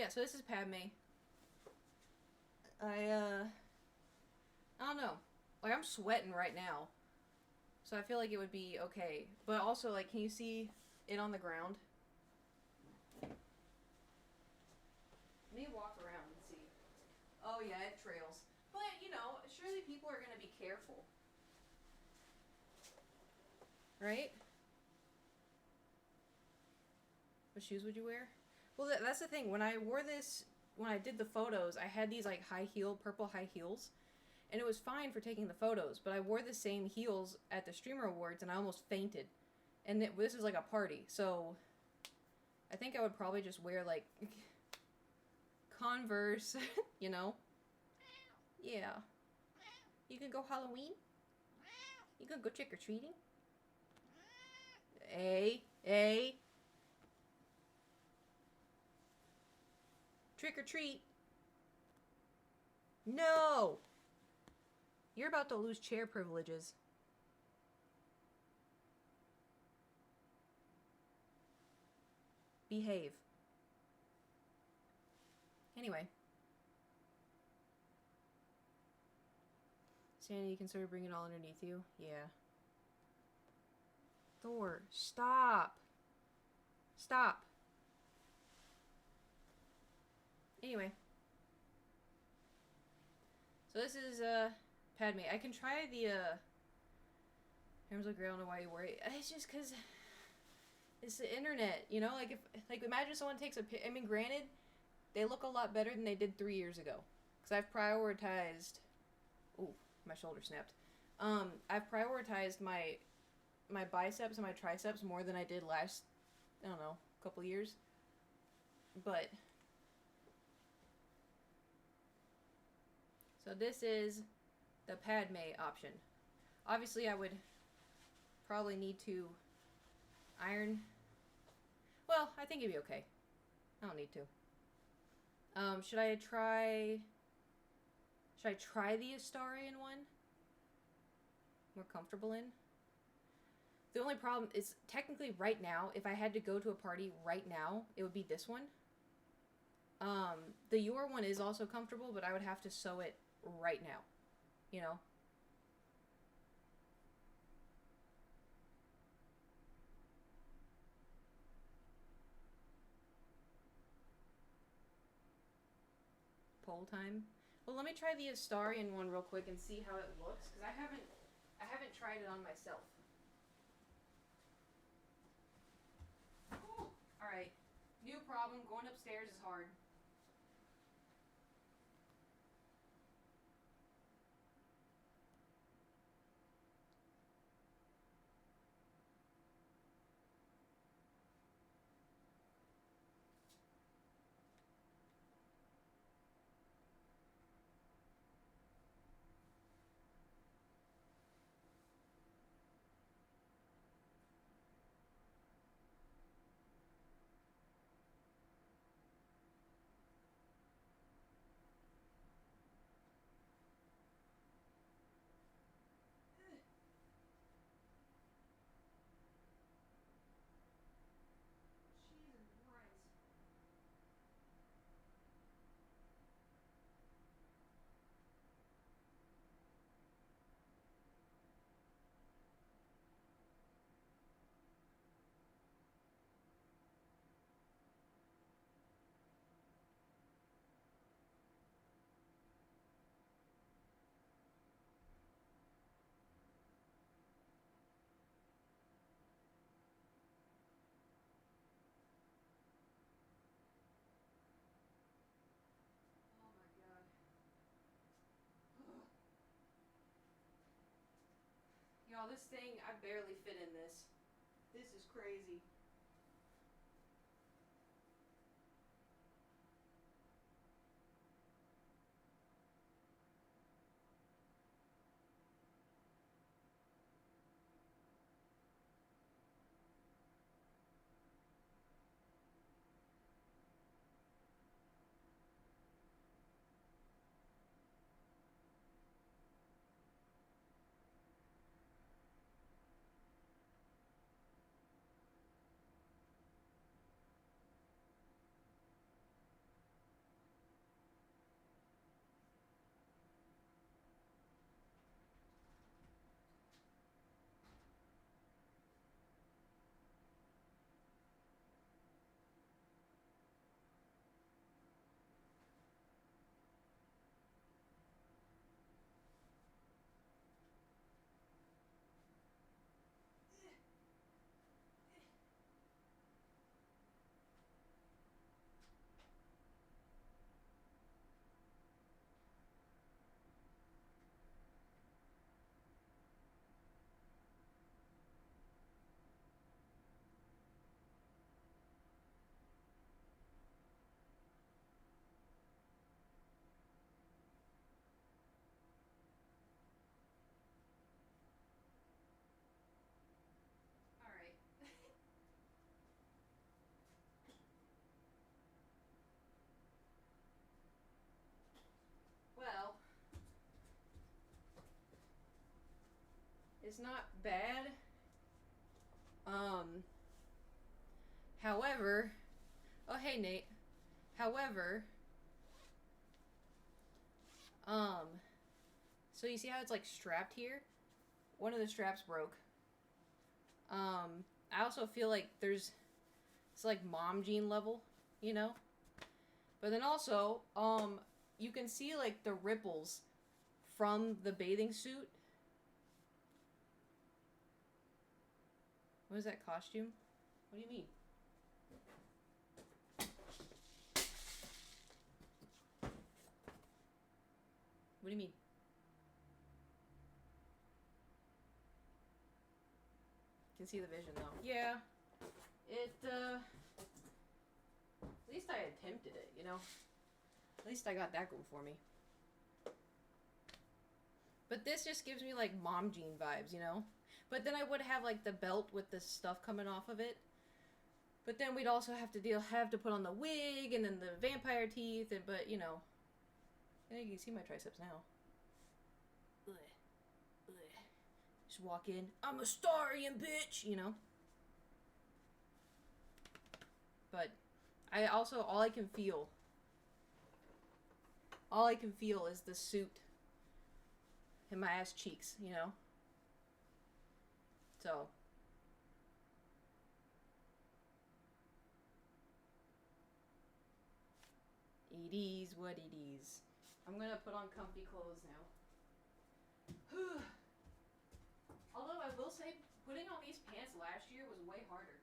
yeah, so this is Padme. I don't know. Like, I'm sweating right now. So I feel like it would be okay. But also, like, can you see it on the ground? Let me walk around and see. Oh, yeah, it trails. But, you know, surely people are going to be careful. Right? What shoes would you wear? Well, that's the thing. When I wore this, when I did the photos, I had these, like, purple high heels. And it was fine for taking the photos, but I wore the same heels at the Streamer Awards and I almost fainted. And this is like a party, so I think I would probably just wear like Converse, you know? Yeah. You can go Halloween? You can go trick-or-treating? Hey. Trick-or-treat. No! You're about to lose chair privileges. Behave. Anyway. Sandy, you can sort of bring it all underneath you? Yeah. Thor, stop. Stop. Anyway. So this is, Padme. I can try the, Hammer's like, I don't know why you worry. It's just because it's the internet, you know? Like, imagine someone takes a I mean, granted, they look a lot better than they did 3 years ago. Because I've prioritized... Ooh, my shoulder snapped. I've prioritized my biceps and my triceps more than I did last, I don't know, couple years. But... So this is the Padme option. Obviously, I would probably need to iron. Well, I think it'd be okay. I don't need to. Should I try the Astarian one? More comfortable in? The only problem is, technically right now, if I had to go to a party right now, it would be this one. The Your one is also comfortable, but I would have to sew it right now. You know? Poll time. Well, let me try the Astarian one real quick and see how it looks, because I haven't tried it on myself. Alright. New problem. Going upstairs is hard. Jesus Christ. Oh my god. Y'all, this thing, I barely fit in this. This is crazy. It's not bad. However, oh hey Nate. However, so you see how it's like strapped here? One of the straps broke. I also feel like it's like mom jean level, you know? But then also, you can see like the ripples from the bathing suit. What is that costume? What do you mean? What do you mean? You can see the vision though. Yeah. At least I attempted it, you know? At least I got that going for me. But this just gives me like mom jean vibes, you know? But then I would have like the belt with the stuff coming off of it. But then we'd also have to put on the wig and then the vampire teeth, but you know. I think you can see my triceps now. Ugh. Ugh. Just walk in. I'm a Starian, bitch! You know? But I also, all I can feel is the suit in my ass cheeks, you know? So. It is what it is. I'm gonna put on comfy clothes now. Although I will say, putting on these pants last year was way harder.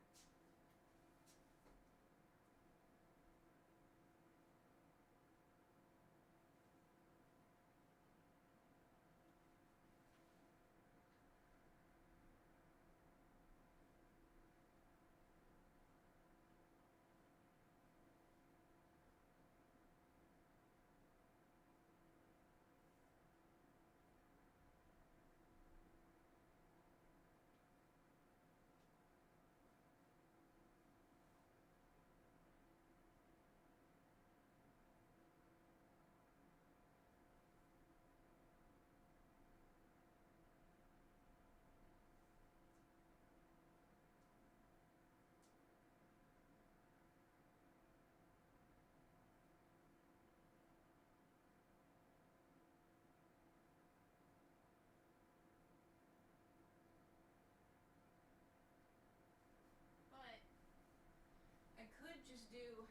I could just do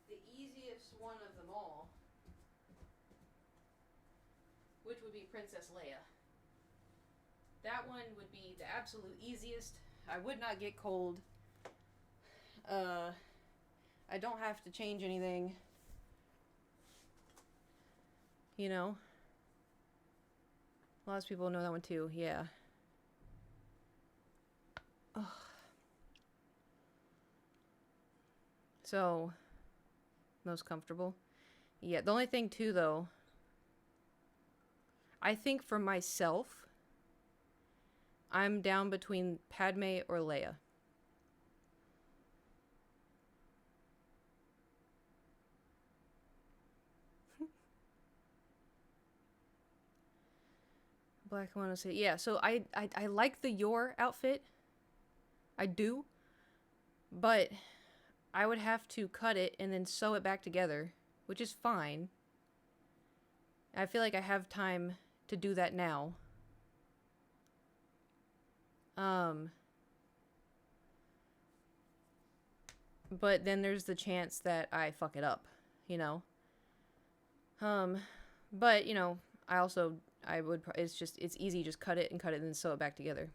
the easiest one of them all, which would be Princess Leia. That one would be the absolute easiest. I would not get cold. I don't have to change anything. You know? Lots of people know that one too, yeah. Ugh. So, most comfortable. Yeah, the only thing too though, I think for myself, I'm down between Padme or Leia. Black one will say, yeah, so I like the Yor outfit. I do. But I would have to cut it and then sew it back together, which is fine. I feel like I have time to do that now. But then there's the chance that I fuck it up, you know? But, you know, it's easy, just cut it and then sew it back together.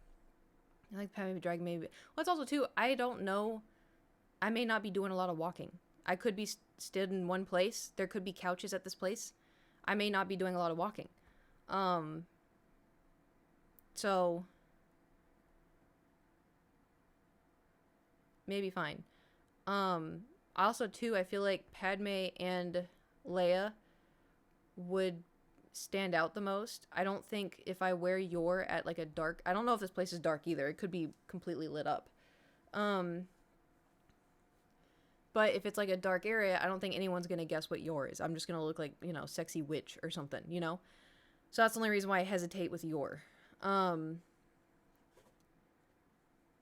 I like Padme Dragon maybe. Well, it's also, too, I don't know. I may not be doing a lot of walking. I could be stood in one place. There could be couches at this place. I may not be doing a lot of walking. So, maybe fine. Also, too, I feel like Padme and Leia would stand out the most. I don't think if I wear Yor at like a dark... I don't know if this place is dark either. It could be completely lit up. But if it's like a dark area, I don't think anyone's going to guess what Yor is. I'm just going to look like, you know, sexy witch or something, you know? So that's the only reason why I hesitate with Yor. Um,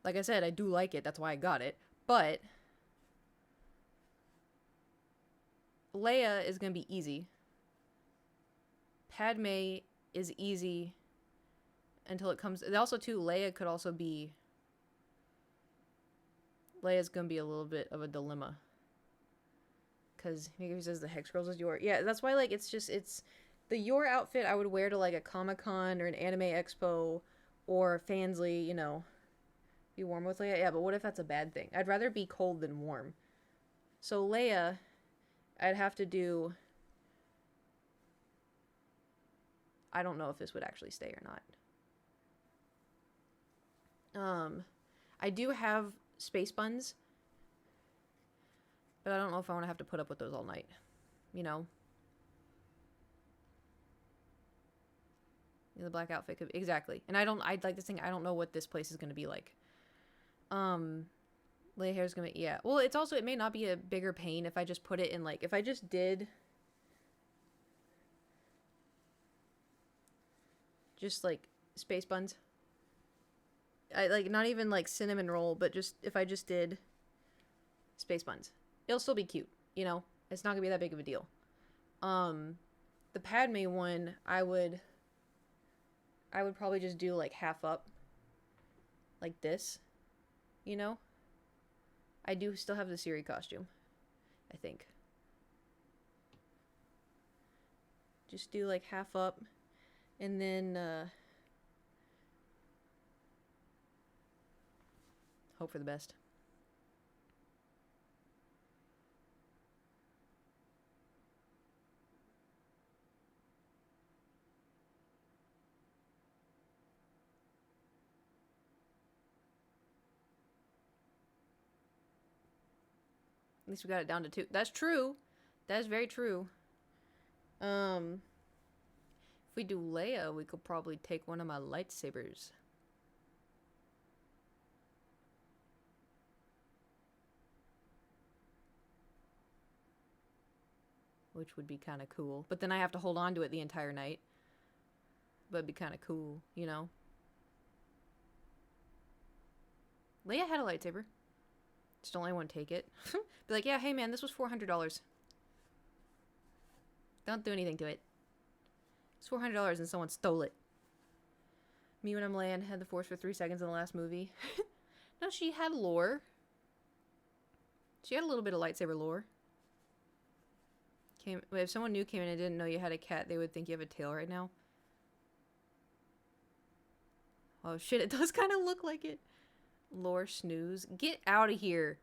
like I said, I do like it. That's why I got it. But Leia is gonna be easy. Padme is easy until it comes. Also, too, Leia could also be. Leia's gonna be a little bit of a dilemma. Because he says the Hex Girls is Yor. Yeah, that's why, like, it's the Yor outfit I would wear to, like, a Comic-Con or an Anime Expo or Fansly, you know, be warm with Leia. Yeah, but what if that's a bad thing? I'd rather be cold than warm. So Leia, I'd have to do... I don't know if this would actually stay or not. I do have space buns, but I don't know if I want to have to put up with those all night. You know? The black outfit could... Exactly. And I'd like this thing, I don't know what this place is going to be like. Leia hair's going to be... Yeah. Well, it's also... It may not be a bigger pain if I just put it in, like... If I just did... Just, like, space buns. Like, not even, like, cinnamon roll, but just... If I just did... Space buns. It'll still be cute, you know? It's not gonna be that big of a deal. The Padme one, I would probably just do, like, half up. Like this. You know? I do still have the Siri costume. I think. Just do, like, half up. And then, hope for the best. At least we got it down to 2. That's true. That is very true. If we do Leia, we could probably take one of my lightsabers. Which would be kind of cool. But then I have to hold on to it the entire night. But it'd be kind of cool, you know? Leia had a lightsaber. Just don't let anyone take it. Be like, yeah, hey man, this was $400. Don't do anything to it. It's $400 and someone stole it. Me when I'm Leia had the Force for 3 seconds in the last movie. No, she had lore. She had a little bit of lightsaber lore. If someone new came in and didn't know you had a cat, they would think you have a tail right now. Oh shit, it does kind of look like it. Lore snooze. Get out of here.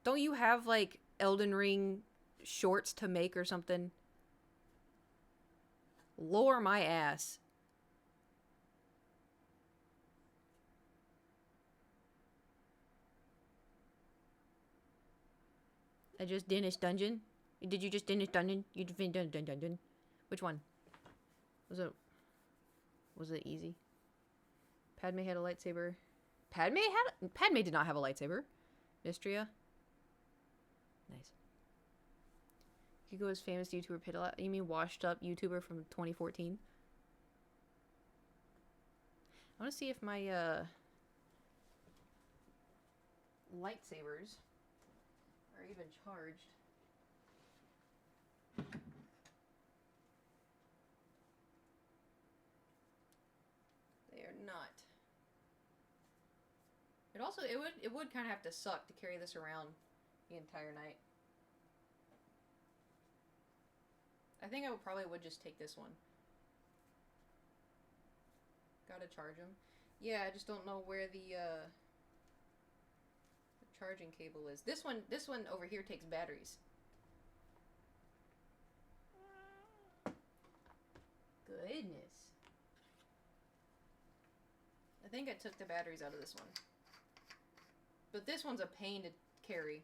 Don't you have, like, Elden Ring shorts to make or something? Lore my ass. I just finished dungeon. Did you just finish dungeon? You just finished dungeon. Which one? Was it easy? Padme had a lightsaber. Padme did not have a lightsaber. Mistria. Nice. Hugo's famous YouTuber Pitala. You mean washed up YouTuber from 2014? I want to see if my lightsabers are even charged. They are not. It would kind of have to suck to carry this around the entire night. I think I probably would just take this one. Gotta charge them. Yeah, I just don't know where the charging cable is. This one over here takes batteries. Goodness. I think I took the batteries out of this one. But this one's a pain to carry.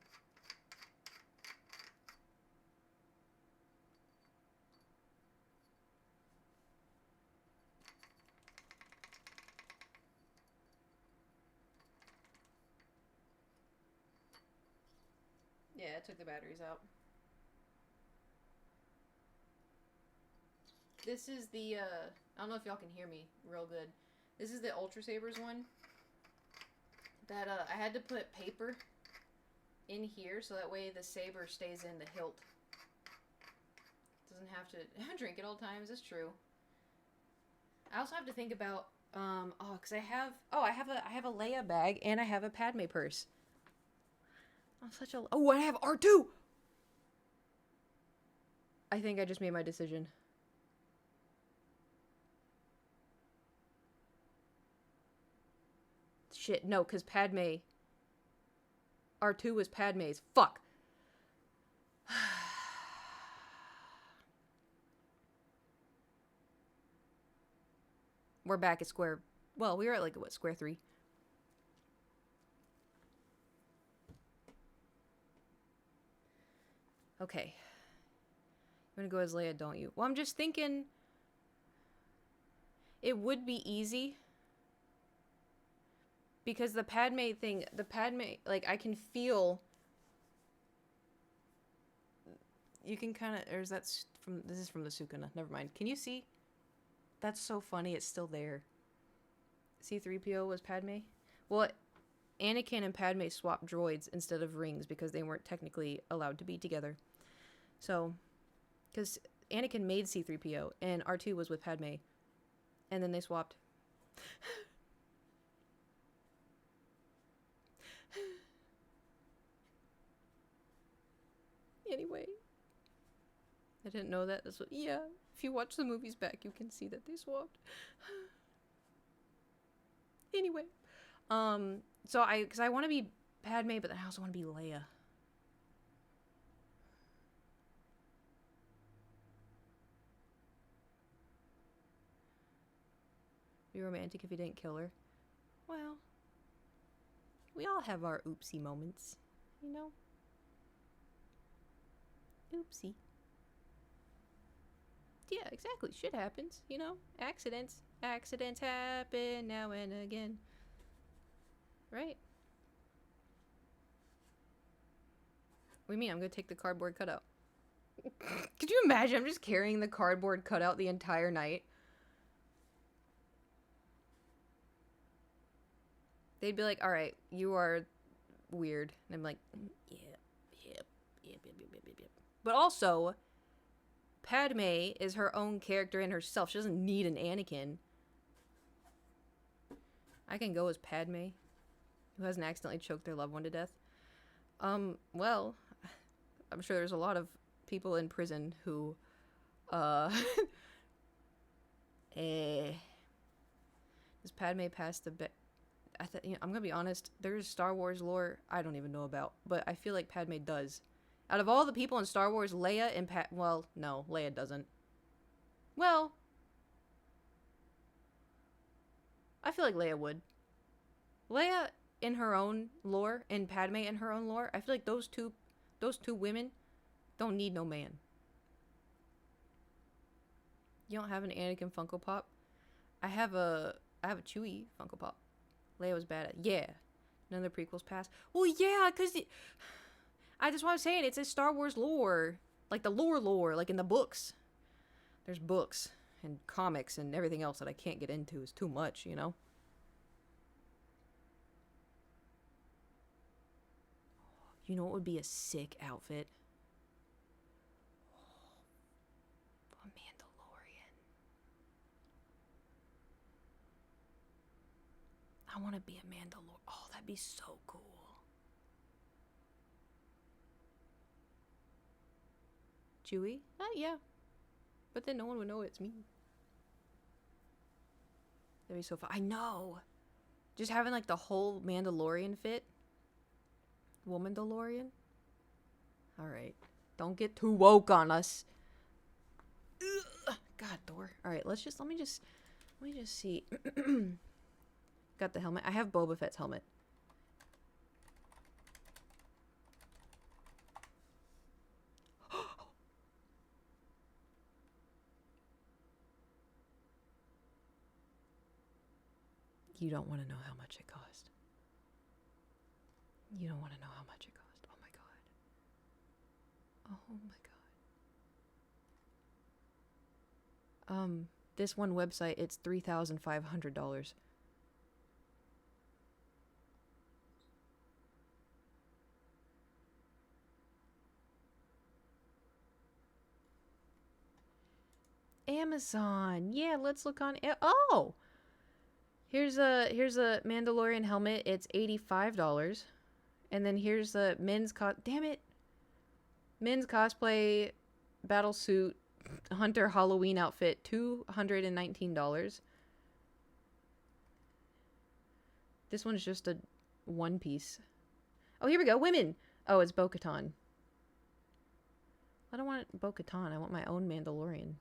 Yeah, I took the batteries out. This is the, I don't know if y'all can hear me real good. This is the Ultra Sabers one. That I had to put paper in here so that way the saber stays in the hilt. Doesn't have to drink at all times. That's true. I also have to think about because I have a Leia bag and I have a Padme purse. I'm such a I have R2. I think I just made my decision. Shit, no, because Padme. R2 was Padme's. Fuck. We're back at square. Well, we were at like what, square 3. Okay. You're gonna go as Leia, don't you? Well, I'm just thinking it would be easy because the Padme thing, like I can feel. You can kind of, or is that from? This is from the Sukuna. Never mind. Can you see? That's so funny. It's still there. C-3PO was Padme. Well, Anakin and Padme swapped droids instead of rings because they weren't technically allowed to be together. So, because Anakin made C-3PO and R2 was with Padme, and then they swapped. Anyway, I didn't know that. That's what, yeah, if you watch the movies back, you can see that they swapped. Anyway, so because I want to be Padme, but then I also want to be Leia. Be romantic if you didn't kill her. Well, we all have our oopsie moments, you know? Oopsie. Yeah, exactly. Shit happens, you know? Accidents. Accidents happen now and again. Right? What do you mean? I'm gonna take the cardboard cutout. Could you imagine? I'm just carrying the cardboard cutout the entire night. They'd be like, alright, you are weird. And I'm like, yep. But also, Padme is her own character in herself. She doesn't need an Anakin. I can go as Padme, who hasn't accidentally choked their loved one to death. Well, I'm sure there's a lot of people in prison who, does Padme pass the I'm gonna be honest, there's Star Wars lore I don't even know about, but I feel like Padme does. Out of all the people in Star Wars, Leia and well, no, Leia doesn't. Well, I feel like Leia would. Leia in her own lore, and Padme in her own lore, I feel like those two women don't need no man. You don't have an Anakin Funko Pop? I have a Chewie Funko Pop. Leia was bad at. Yeah. None of the prequels passed. Well, yeah, because that's what I'm saying. It's a Star Wars lore. Like the lore, like in the books. There's books and comics and everything else that I can't get into. It's too much, you know? You know what would be a sick outfit? A Mandalorian. I want to be a Mandalorian. Oh, that'd be so cool. Chewie? Yeah. But then no one would know it's me. That'd be so fun. I know. Just having like the whole Mandalorian fit. Womandalorian? Alright. Don't get too woke on us. Ugh. God, Thor. Alright, let me just see. Got the helmet. I have Boba Fett's helmet. You don't want to know how much it cost. You don't want to know how much it cost. Oh my god. Oh my god. This one website, it's $3,500. Amazon. Yeah, let's look on. Oh, here's a Mandalorian helmet. It's $85. And then here's the men's damn it. Men's cosplay battle suit hunter Halloween outfit, $219. This one's just a one piece. Oh, here we go. Women. Oh, it's Bo-Katan. I don't want Bo-Katan. I want my own Mandalorian.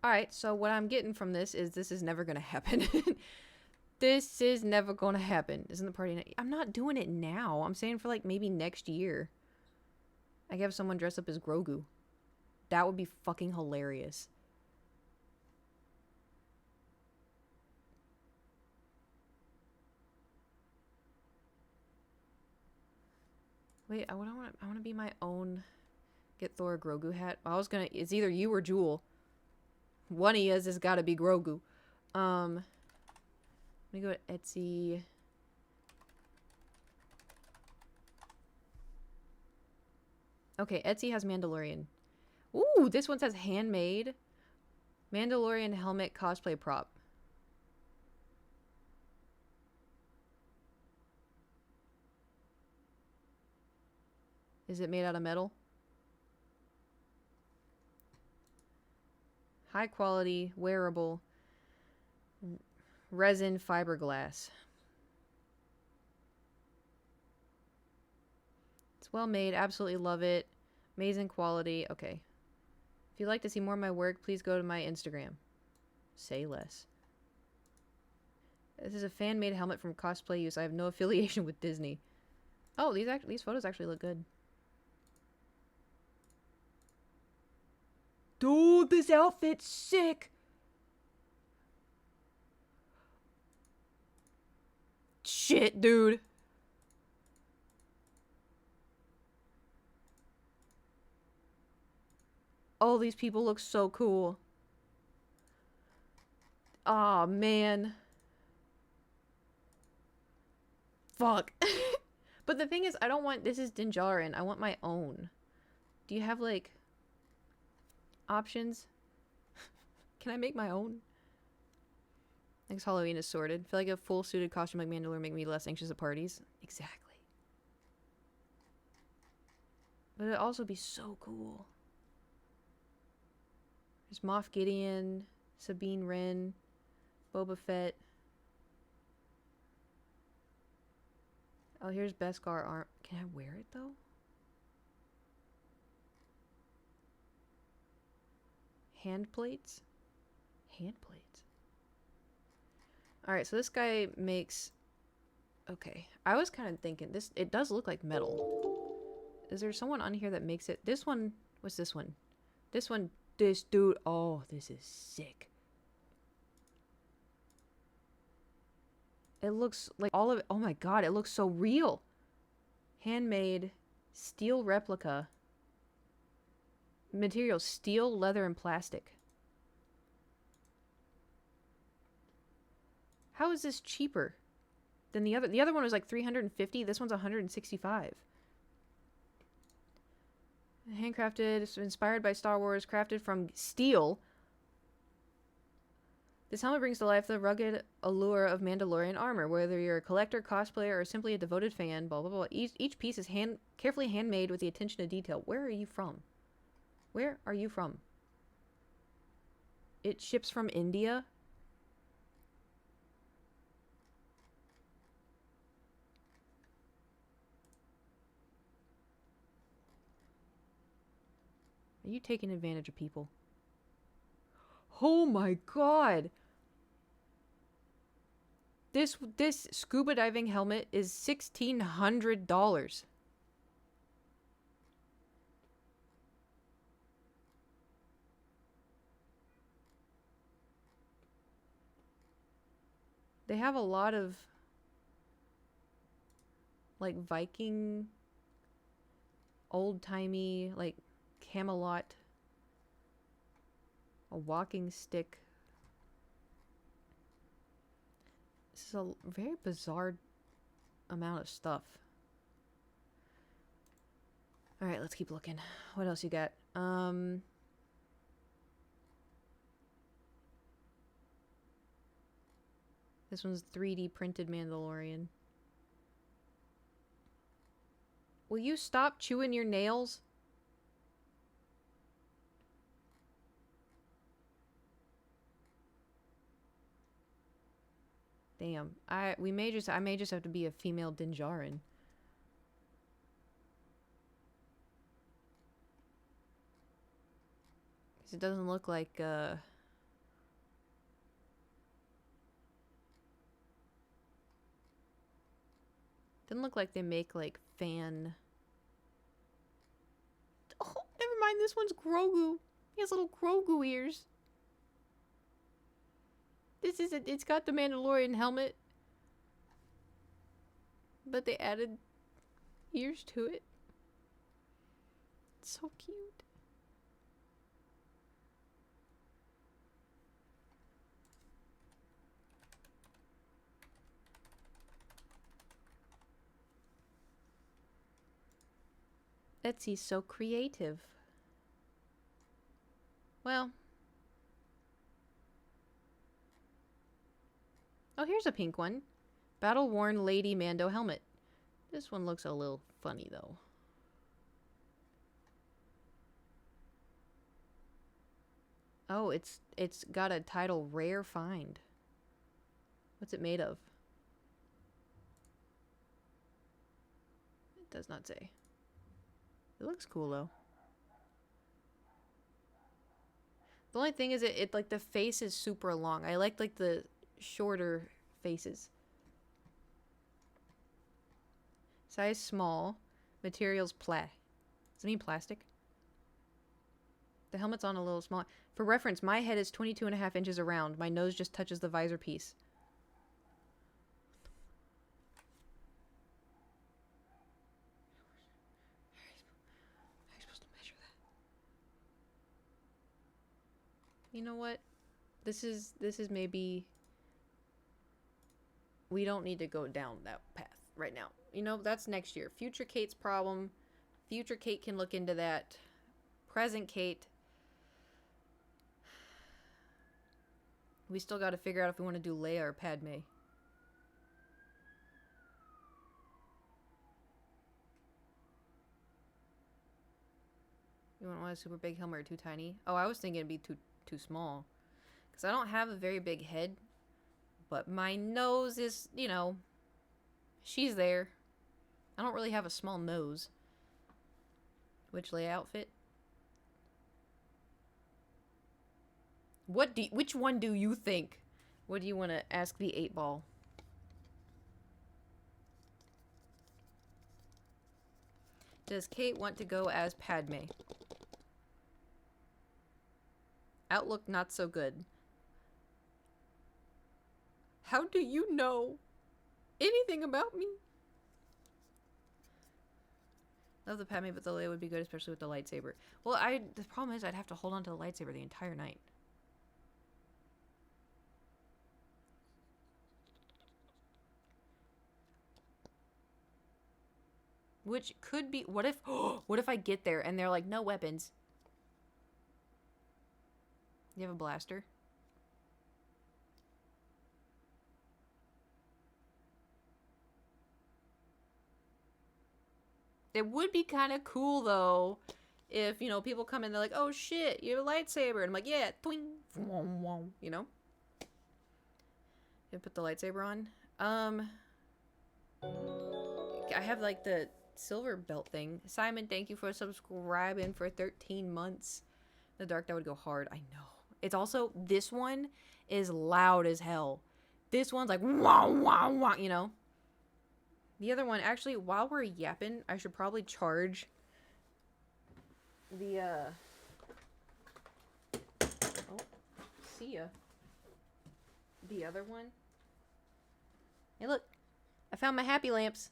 All right, so what I'm getting from this is never going to happen. This is never going to happen. Isn't the party? I'm not doing it now. I'm saying for like maybe next year. I could have someone dress up as Grogu. That would be fucking hilarious. Wait, I want to be my own. Get Thor a Grogu hat. I was gonna. It's either you or Jewel. One of yous has got to be Grogu. Let me go to Etsy. Okay, Etsy has Mandalorian. Ooh, this one says handmade. Mandalorian helmet cosplay prop. Is it made out of metal? High quality, wearable, resin fiberglass. It's well made, absolutely love it. Amazing quality. Okay. If you'd like to see more of my work, please go to my Instagram. Say less. This is a fan-made helmet from Cosplay Use. I have no affiliation with Disney. Oh, these photos actually look good. Dude, this outfit's sick. Shit, dude. All these people look so cool. Aw, man. Fuck. But the thing is, I don't want... This is Dinjarin. I want my own. Do you have, like... options? Can I make my own? Next Halloween is sorted. Feel like a full suited costume like Mandalore make me less anxious at parties. Exactly. But it'd also be so cool. There's Moff Gideon, Sabine Wren, Boba Fett. Oh, here's Beskar arm. Can I wear it though? Hand plates? Hand plates. Alright, so this guy makes... Okay. I was kind of thinking, this. It does look like metal. Is there someone on here that makes it? This one... What's this one? This one... This dude... Oh, this is sick. It looks like all of it... Oh my god, it looks so real. Handmade. Steel replica. Material: steel, leather, and plastic. How is this cheaper than the other? The other one was like $350. This one's $165. Handcrafted, inspired by Star Wars, crafted from steel. This helmet brings to life the rugged allure of Mandalorian armor. Whether you're a collector, cosplayer, or simply a devoted fan, blah blah blah. Each piece is carefully handmade with the attention to detail. Where are you from? Where are you from? It ships from India? Are you taking advantage of people? Oh my god! This scuba diving helmet is $1,600. They have a lot of like Viking old-timey, like, Camelot. A walking stick. This is a very bizarre amount of stuff. Alright, let's keep looking. What else you got? This one's 3D printed Mandalorian. Will you stop chewing your nails? Damn. I may just have to be a female Dinjarin. Cause it doesn't look like doesn't look like they make like fan. Oh, never mind, this one's Grogu. He has little Grogu ears. This is it. It's got the Mandalorian helmet, but they added ears to it. It's so cute. Etsy's so creative. Well. Oh, here's a pink one. Battle-worn Lady Mando helmet. This one looks a little funny, though. Oh, it's got a title, Rare Find. What's it made of? It does not say. It looks cool, though. The only thing is it like the face is super long. I like the shorter faces. Size small. Materials Does it mean plastic? The helmet's on a little small. For reference, my head is 22.5 inches around. My nose just touches the visor piece. How are you supposed to measure that? You know what? This is maybe... We don't need to go down that path right now. You know, that's next year. Future Kate's problem. Future Kate can look into that. Present Kate. We still got to figure out if we want to do Leia or Padme. You want a super big helmet or too tiny? Oh, I was thinking it'd be too small. Because I don't have a very big head. But my nose is, you know, she's there. I don't really have a small nose. Which Leia outfit? Which one do you think? What do you want to ask the 8-ball? Does Kate want to go as Padme? Outlook not so good. How do you know anything about me? Love the Padme, but the Leia would be good, especially with the lightsaber. Well, the problem is I'd have to hold on to the lightsaber the entire night. Which could be... What if I get there and they're like, no weapons? You have a blaster? It would be kind of cool, though, if, you know, people come in, they're like, oh, shit, you have a lightsaber. And I'm like, yeah, twing, you know? You put the lightsaber on. I have, like, the silver belt thing. Simon, thank you for subscribing for 13 months. In the dark, that would go hard. I know. It's also, this one is loud as hell. This one's like, wah, wah, wah, you know? The other one, actually, while we're yapping, I should probably charge the, oh, see ya. The other one. Hey, look. I found my happy lamps.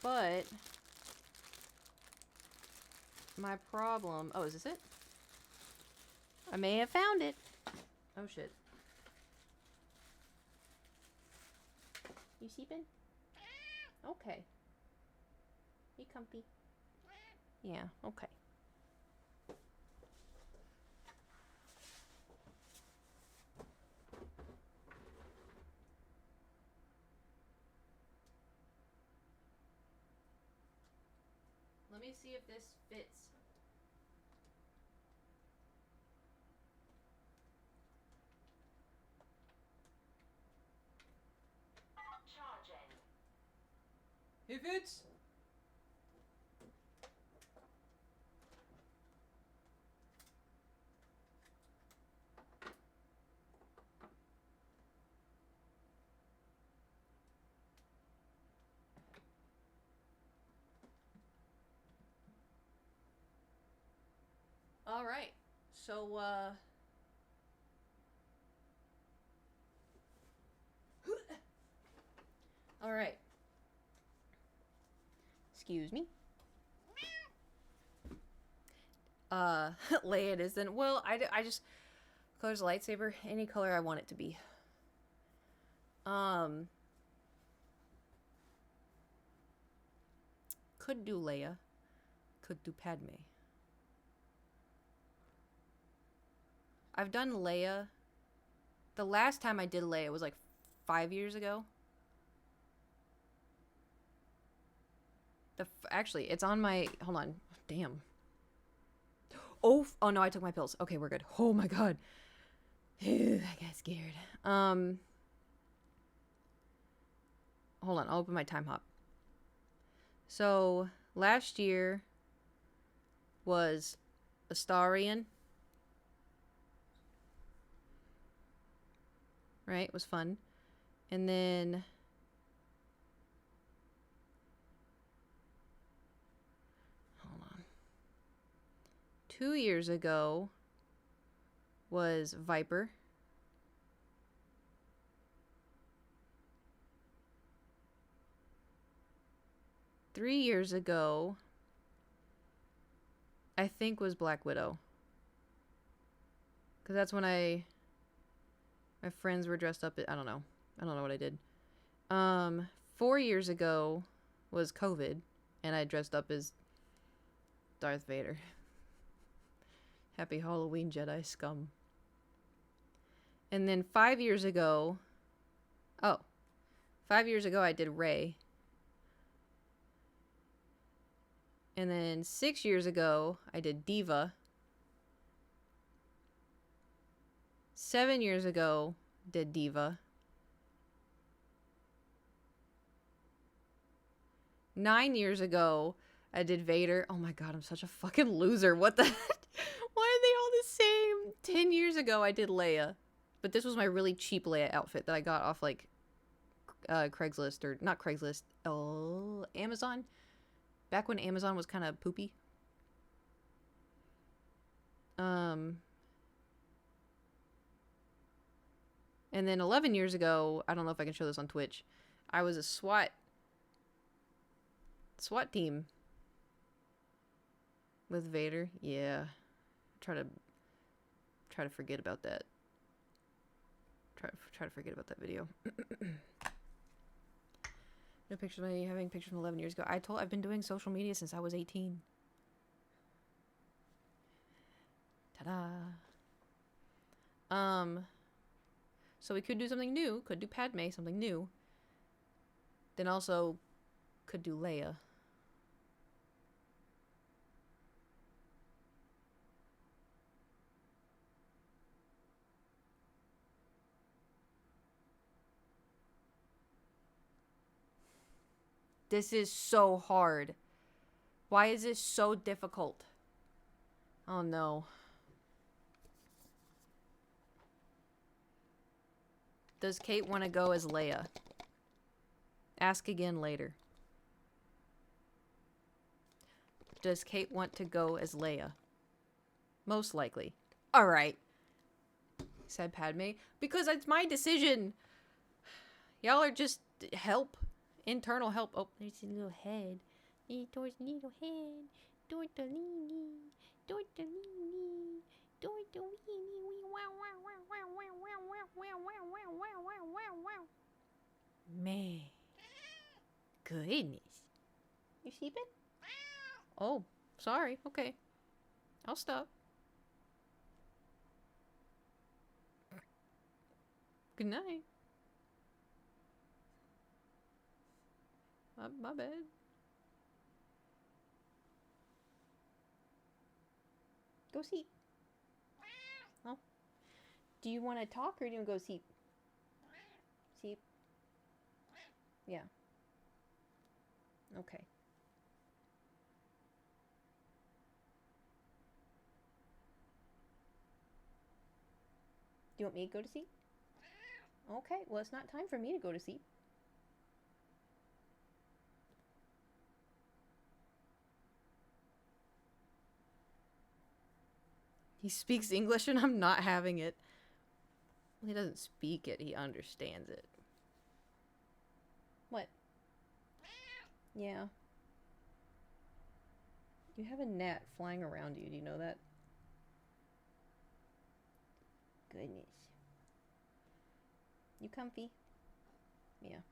But my problem... Oh, is this it? I may have found it. Oh, shit. You sleeping? Okay. You comfy? Yeah, okay. Let me see if this fits. Charging. It fits. All right. So, all right. Excuse me. Lay it isn't. Well, I just... Color's a lightsaber. Any color I want it to be. Could do Leia. Could do Padme. I've done Leia. The last time I did Leia was like 5 years ago. Actually, it's on my... Hold on. Damn. Oh no, I took my pills. Okay, we're good. Oh my god. I got scared. Hold on, I'll open my time hop. So, last year was Astarion. Right? It was fun. And then... Hold on. 2 years ago was Viper. Three years ago, I think, was Black Widow. Because that's when my friends were dressed up. I don't know. I don't know what I did. 4 years ago was COVID, and I dressed up as Darth Vader. Happy Halloween, Jedi scum. And then 5 years ago... Oh. 5 years ago, I did Rey. And then 6 years ago, I did Diva. 7 years ago, did Diva. 9 years ago, I did Vader. Oh my god, I'm such a fucking loser. What the... Why are they all the same? 10 years ago, I did Leia. But this was my really cheap Leia outfit that I got off, like, Craigslist. Or, not Craigslist. Oh, Amazon. Back when Amazon was kind of poopy. And then 11 years ago, I don't know if I can show this on Twitch, I was a SWAT team with Vader. Yeah. Try to forget about that. Try to forget about that video. No pictures of me having pictures from 11 years ago. I've been doing social media since I was 18. Ta-da. So we could do something new. Could do Padme, something new. Then also could do Leia. This is so hard. Why is this so difficult? Oh no. Does Kate want to go as Leia? Ask again later. Does Kate want to go as Leia? Most likely. Alright. Said Padme. Because it's my decision. Y'all are just help. Internal help. Oh, there's a little head. There's a little head. Tortellini. Tortellini. Tortellini. Wow, wow, wow, wow, wow, wow, wow, wow, wow, wow, wow, wow, wow. Man. Goodness. You sleeping? Oh, sorry. Okay. I'll stop. Good night. My bad. Go sleep. Oh. Do you want to talk or do you want to go sleep? Sleep? Yeah. Okay. Do you want me to go to sleep? Okay, well, it's not time for me to go to sleep. He speaks English and I'm not having it. He doesn't speak it, he understands it. What? Yeah. You have a gnat flying around you, do you know that? Goodness. You comfy? Yeah.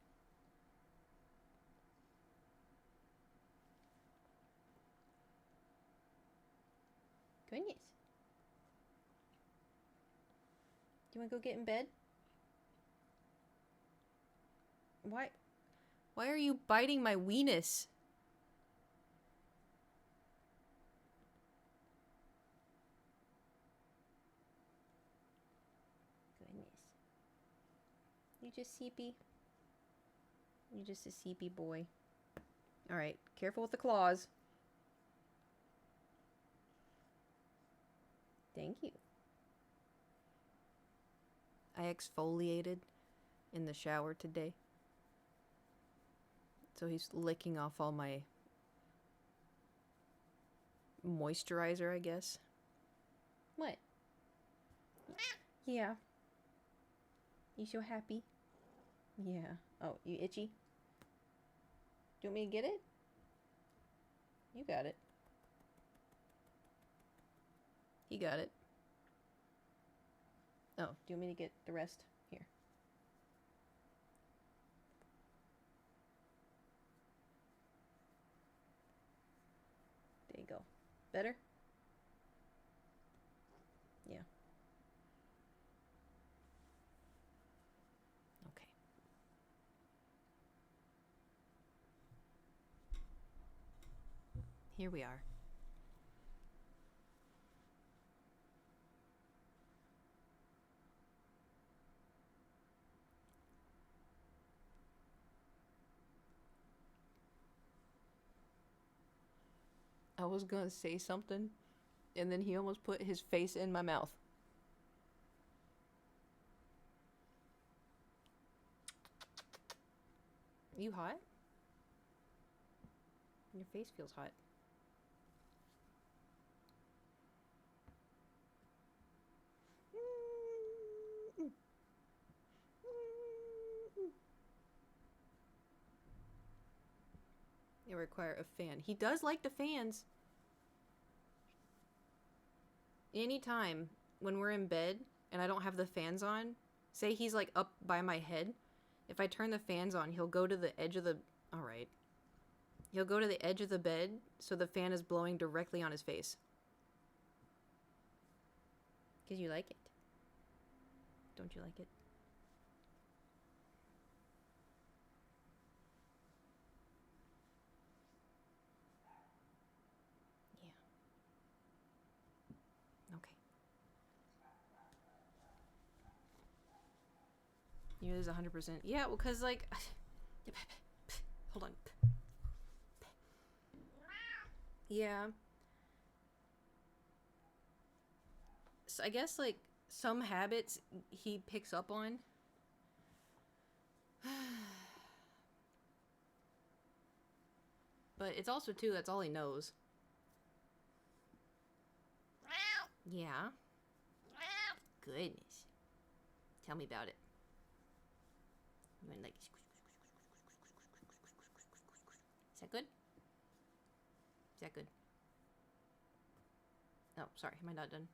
Goodness. Do you want to go get in bed? Why? Why are you biting my weenus? Goodness. You just seepy? You just a seepy boy. Alright, careful with the claws. Thank you. I exfoliated in the shower today. So he's licking off all my moisturizer, I guess. What? Yeah. You so happy? Yeah. Oh, you itchy? Do you want me to get it? You got it. He got it. Oh, do you want me to get the rest? Here. There you go. Better? Yeah. Okay. Here we are. I was gonna say something, and then he almost put his face in my mouth. You hot? Your face feels hot. You require a fan. He does like the fans. Anytime when we're in bed and I don't have the fans on, say he's like up by my head, if I turn the fans on, he'll go to the edge of the... Alright. He'll go to the edge of the bed so the fan is blowing directly on his face. Because you like it. Don't you like it? Yeah. Okay. You is 100%. Yeah, well, because, like... Hold on. Yeah. So I guess, like, some habits he picks up on. But it's also, too, that's all he knows. Yeah. Goodness. Tell me about it. You want like... Is that good? Is that good? Oh, sorry. Am I not done?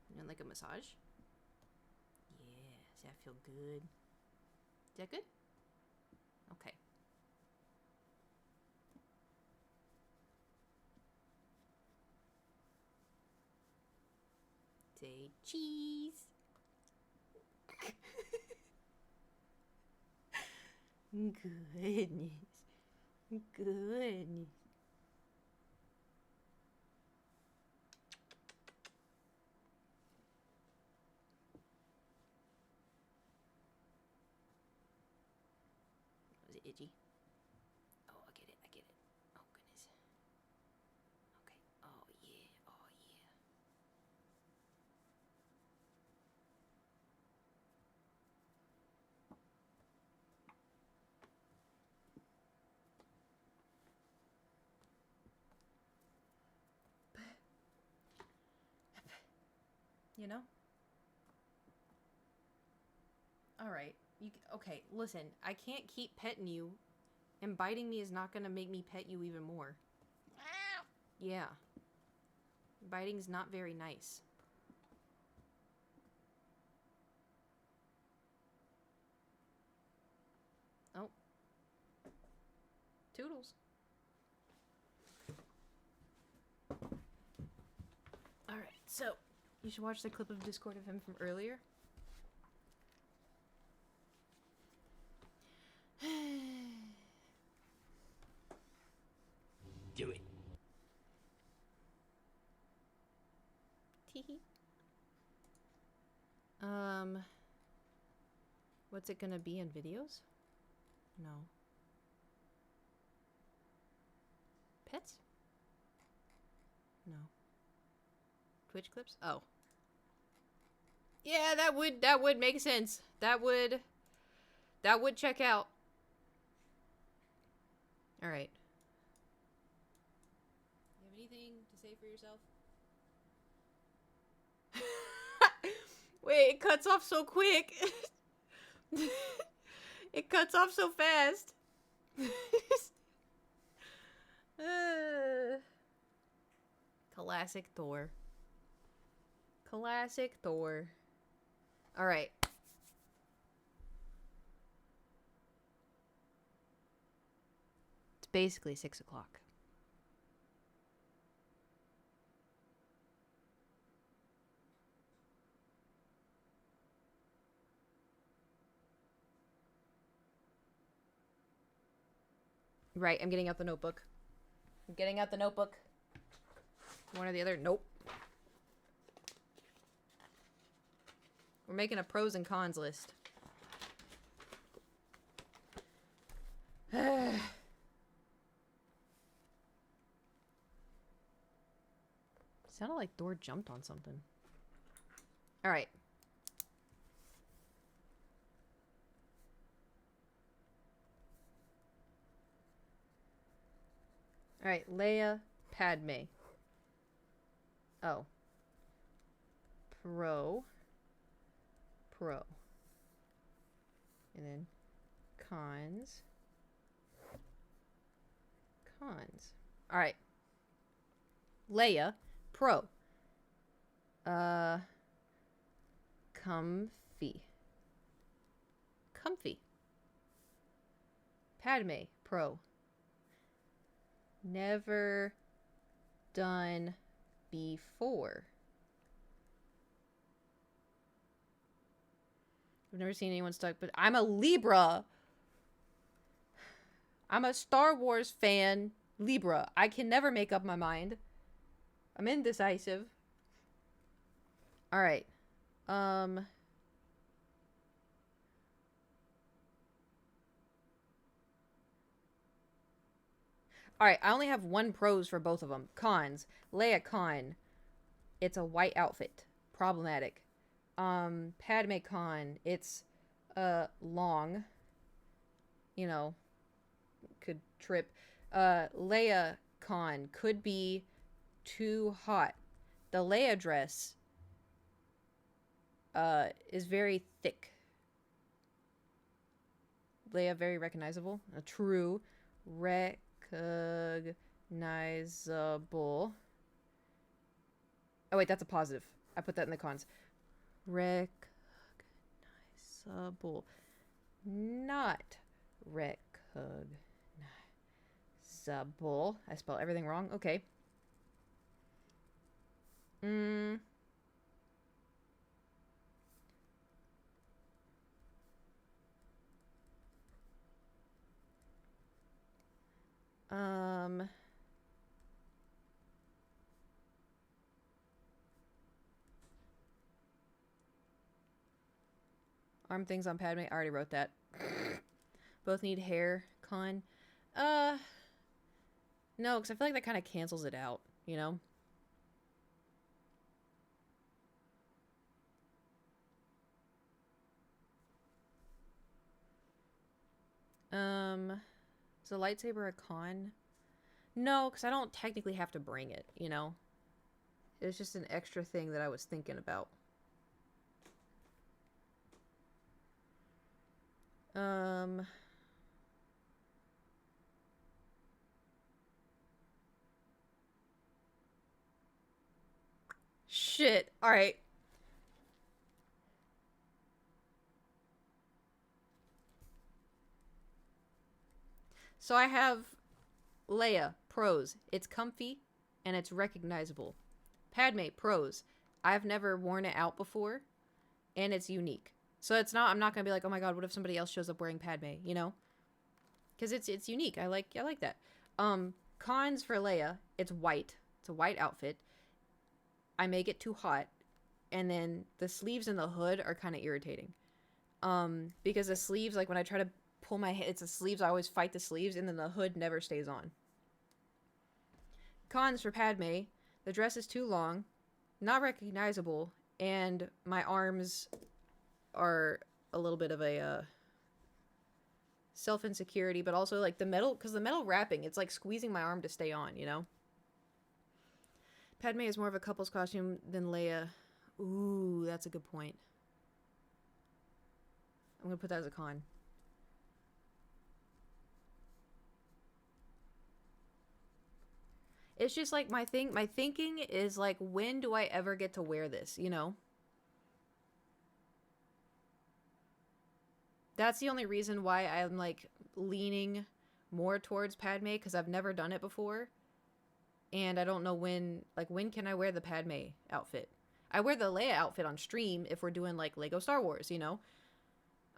You want like a massage? Yeah. Does that feel good? Is that good? Okay. Say cheese. Goodness. Goodness. Was it itchy? Oh, I get it. I get it. Oh, goodness. Okay. Oh, yeah. Oh, yeah. You know? All right. Okay, listen. I can't keep petting you, and biting me is not going to make me pet you even more. Yeah. Biting's not very nice. Oh. Toodles. All right. So, you should watch the clip of Discord of him from earlier. Do it. Teehee. What's it gonna be in videos? No. Pets? No. Twitch clips? Oh. Yeah, that would make sense. That would check out. All right. You have anything to say for yourself? Wait, it cuts off so quick. It cuts off so fast. Classic Thor. Classic Thor. All right. It's basically 6 o'clock. Right, I'm getting out the notebook. I'm getting out the notebook. One or the other. Nope. We're making a pros and cons list. Sounded like Thor jumped on something. All right. All right, Leia, Padme. Oh. Pro. And then cons. All right. Leia, pro. Comfy. Padme, pro. Never done before. I've never seen anyone stuck, but I'm a Libra. I'm a Star Wars fan. Libra. I can never make up my mind. I'm indecisive. All right. All right, I only have one pros for both of them. Cons. Leia con. It's a white outfit. Problematic. Padme con. It's long. You know, could trip. Leia con could be too hot. The Leia dress is very thick. Leia very recognizable. A true recognizable. Oh wait, that's a positive. I put that in the cons. Recognizable. Not recognizable. I spelled everything wrong. Okay. Arm things on Padme. I already wrote that. Both need hair. Con. No, because I feel like that kind of cancels it out, you know? Is a lightsaber a con? No, because I don't technically have to bring it, you know? It's just an extra thing that I was thinking about. Shit. Alright. So I have Leia, pros. It's comfy and it's recognizable. Padme, pros. I've never worn it out before and it's unique. So it's not, I'm not going to be like, oh my god, what if somebody else shows up wearing Padme, you know? Because it's unique. I like that. Cons for Leia, it's white. It's a white outfit. I may get too hot. And then the sleeves and the hood are kind of irritating. Because the sleeves, like when I try to pull my head, it's the sleeves, I always fight the sleeves, and then the hood never stays on. Cons for Padme, the dress is too long, not recognizable, and my arms are a little bit of a self-insecurity, but also like the metal, because the metal wrapping, it's like squeezing my arm to stay on, you know? Padme is more of a couple's costume than Leia. Ooh, that's a good point. I'm gonna put that as a con. It's just like my thinking is like, when do I ever get to wear this, you know? That's the only reason why I'm like leaning more towards Padme, because I've never done it before. And I don't know when can I wear the Padme outfit? I wear the Leia outfit on stream if we're doing like Lego Star Wars, you know?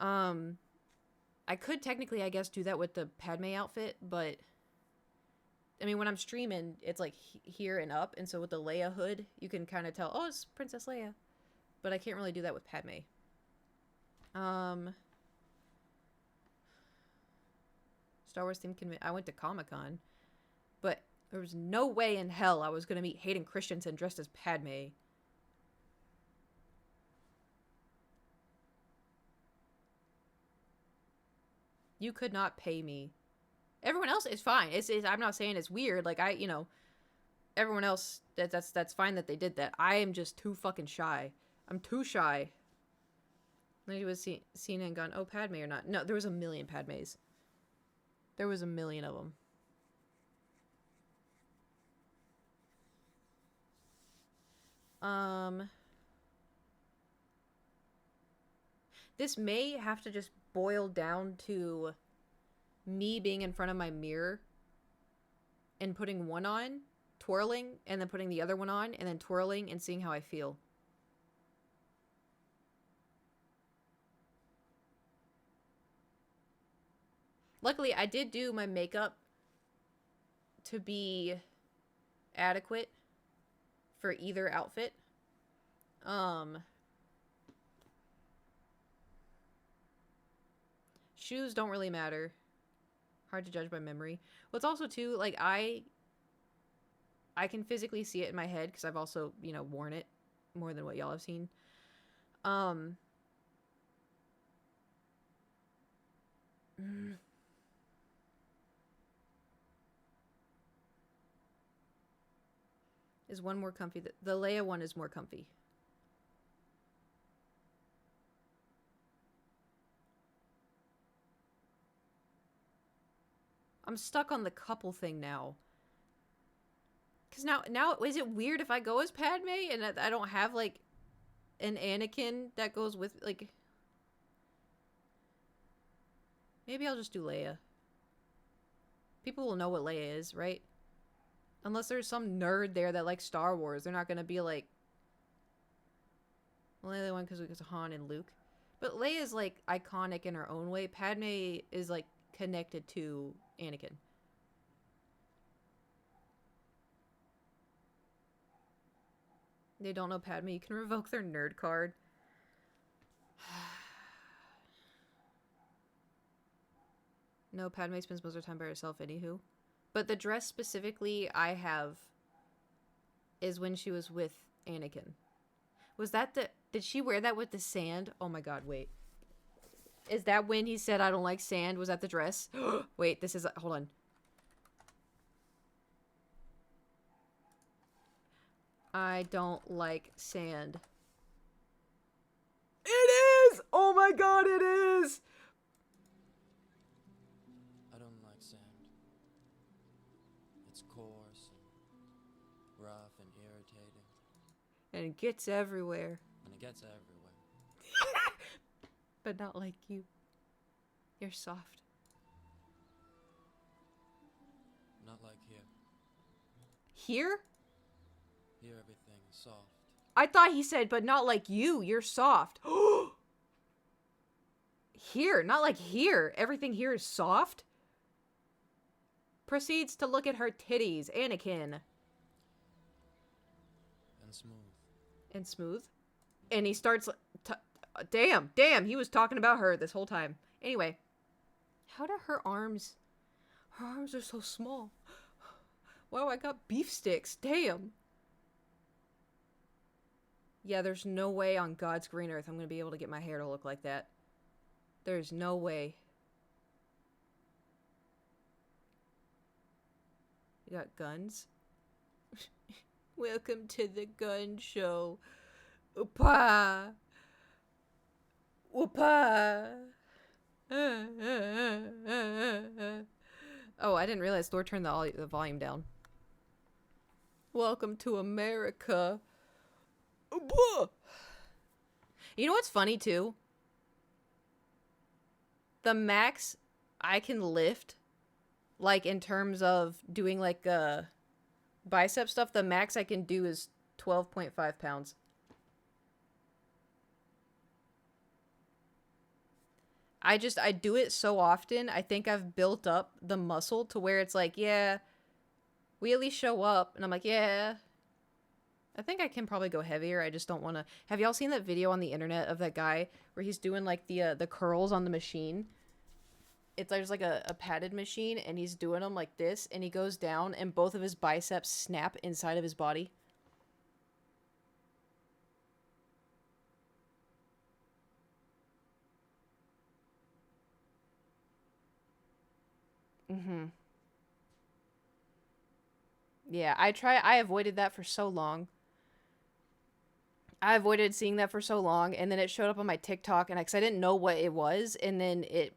I could technically, I guess, do that with the Padme outfit, but I mean, when I'm streaming, it's like here and up, and so with the Leia hood, you can kind of tell, oh, it's Princess Leia. But I can't really do that with Padme. Star Wars themed convention. I went to Comic-Con, but there was no way in hell I was going to meet Hayden Christensen dressed as Padme. You could not pay me. Everyone else is fine. I'm not saying it's weird. Like, you know, everyone else, that's fine that they did that. I am just too fucking shy. I'm too shy. Lady was seen and gone, oh, Padme or not. No, there was a million Padmes. There was a million of them. This may have to just boil down to me being in front of my mirror and putting one on, twirling, and then putting the other one on, and then twirling and seeing how I feel. Luckily, I did do my makeup to be adequate for either outfit. Shoes don't really matter. Hard to judge by memory. Well, it's also, too, like, I can physically see it in my head, because I've also, you know, worn it more than what y'all have seen. Is one more comfy? The Leia one is more comfy. I'm stuck on the couple thing now. Because now, is it weird if I go as Padme and I don't have, like, an Anakin that goes with, like... Maybe I'll just do Leia. People will know what Leia is, right? Unless there's some nerd there that likes Star Wars. They're not gonna be like... Well, Leia won because of Han and Luke. But Leia is, like, iconic in her own way. Padme is, like, connected to Anakin. They don't know Padme. You can revoke their nerd card. No, Padme spends most of her time by herself anywho. But the dress specifically I have is when she was with Anakin. Was that the... Did she wear that with the sand? Oh my god, wait. Is that when he said I don't like sand? Was that the dress? Wait, this is... Hold on. I don't like sand. It is! Oh my god, it is! I don't like sand. It's coarse and rough and irritating. And it gets everywhere. And it gets everywhere. But not like you. You're soft. Not like here. Here? Here everything is soft. I thought he said, but not like you. You're soft. Here, not like here. Everything here is soft? Proceeds to look at her titties. Anakin. And smooth. And smooth. And he starts... Damn, he was talking about her this whole time. Anyway. How do her arms... Her arms are so small. Wow, I got beef sticks. Damn. Yeah, there's no way on God's green earth I'm going to be able to get my hair to look like that. There's no way. You got guns? Welcome to the gun show. Oopa! Oopa! Oh, I didn't realize Thor turned the volume down. Welcome to America. You know what's funny too? The max I can lift, like in terms of doing like bicep stuff, the max I can do is 12.5 pounds. I do it so often. I think I've built up the muscle to where it's like, yeah, we at least show up. And I'm like, yeah, I think I can probably go heavier. I just don't want to. Have y'all seen that video on the internet of that guy where he's doing like the curls on the machine? It's there's like a padded machine and he's doing them like this and he goes down and both of his biceps snap inside of his body. Mm-hmm. Yeah, I avoided that for so long. I avoided seeing that for so long, and then it showed up on my TikTok, and because I didn't know what it was, and then it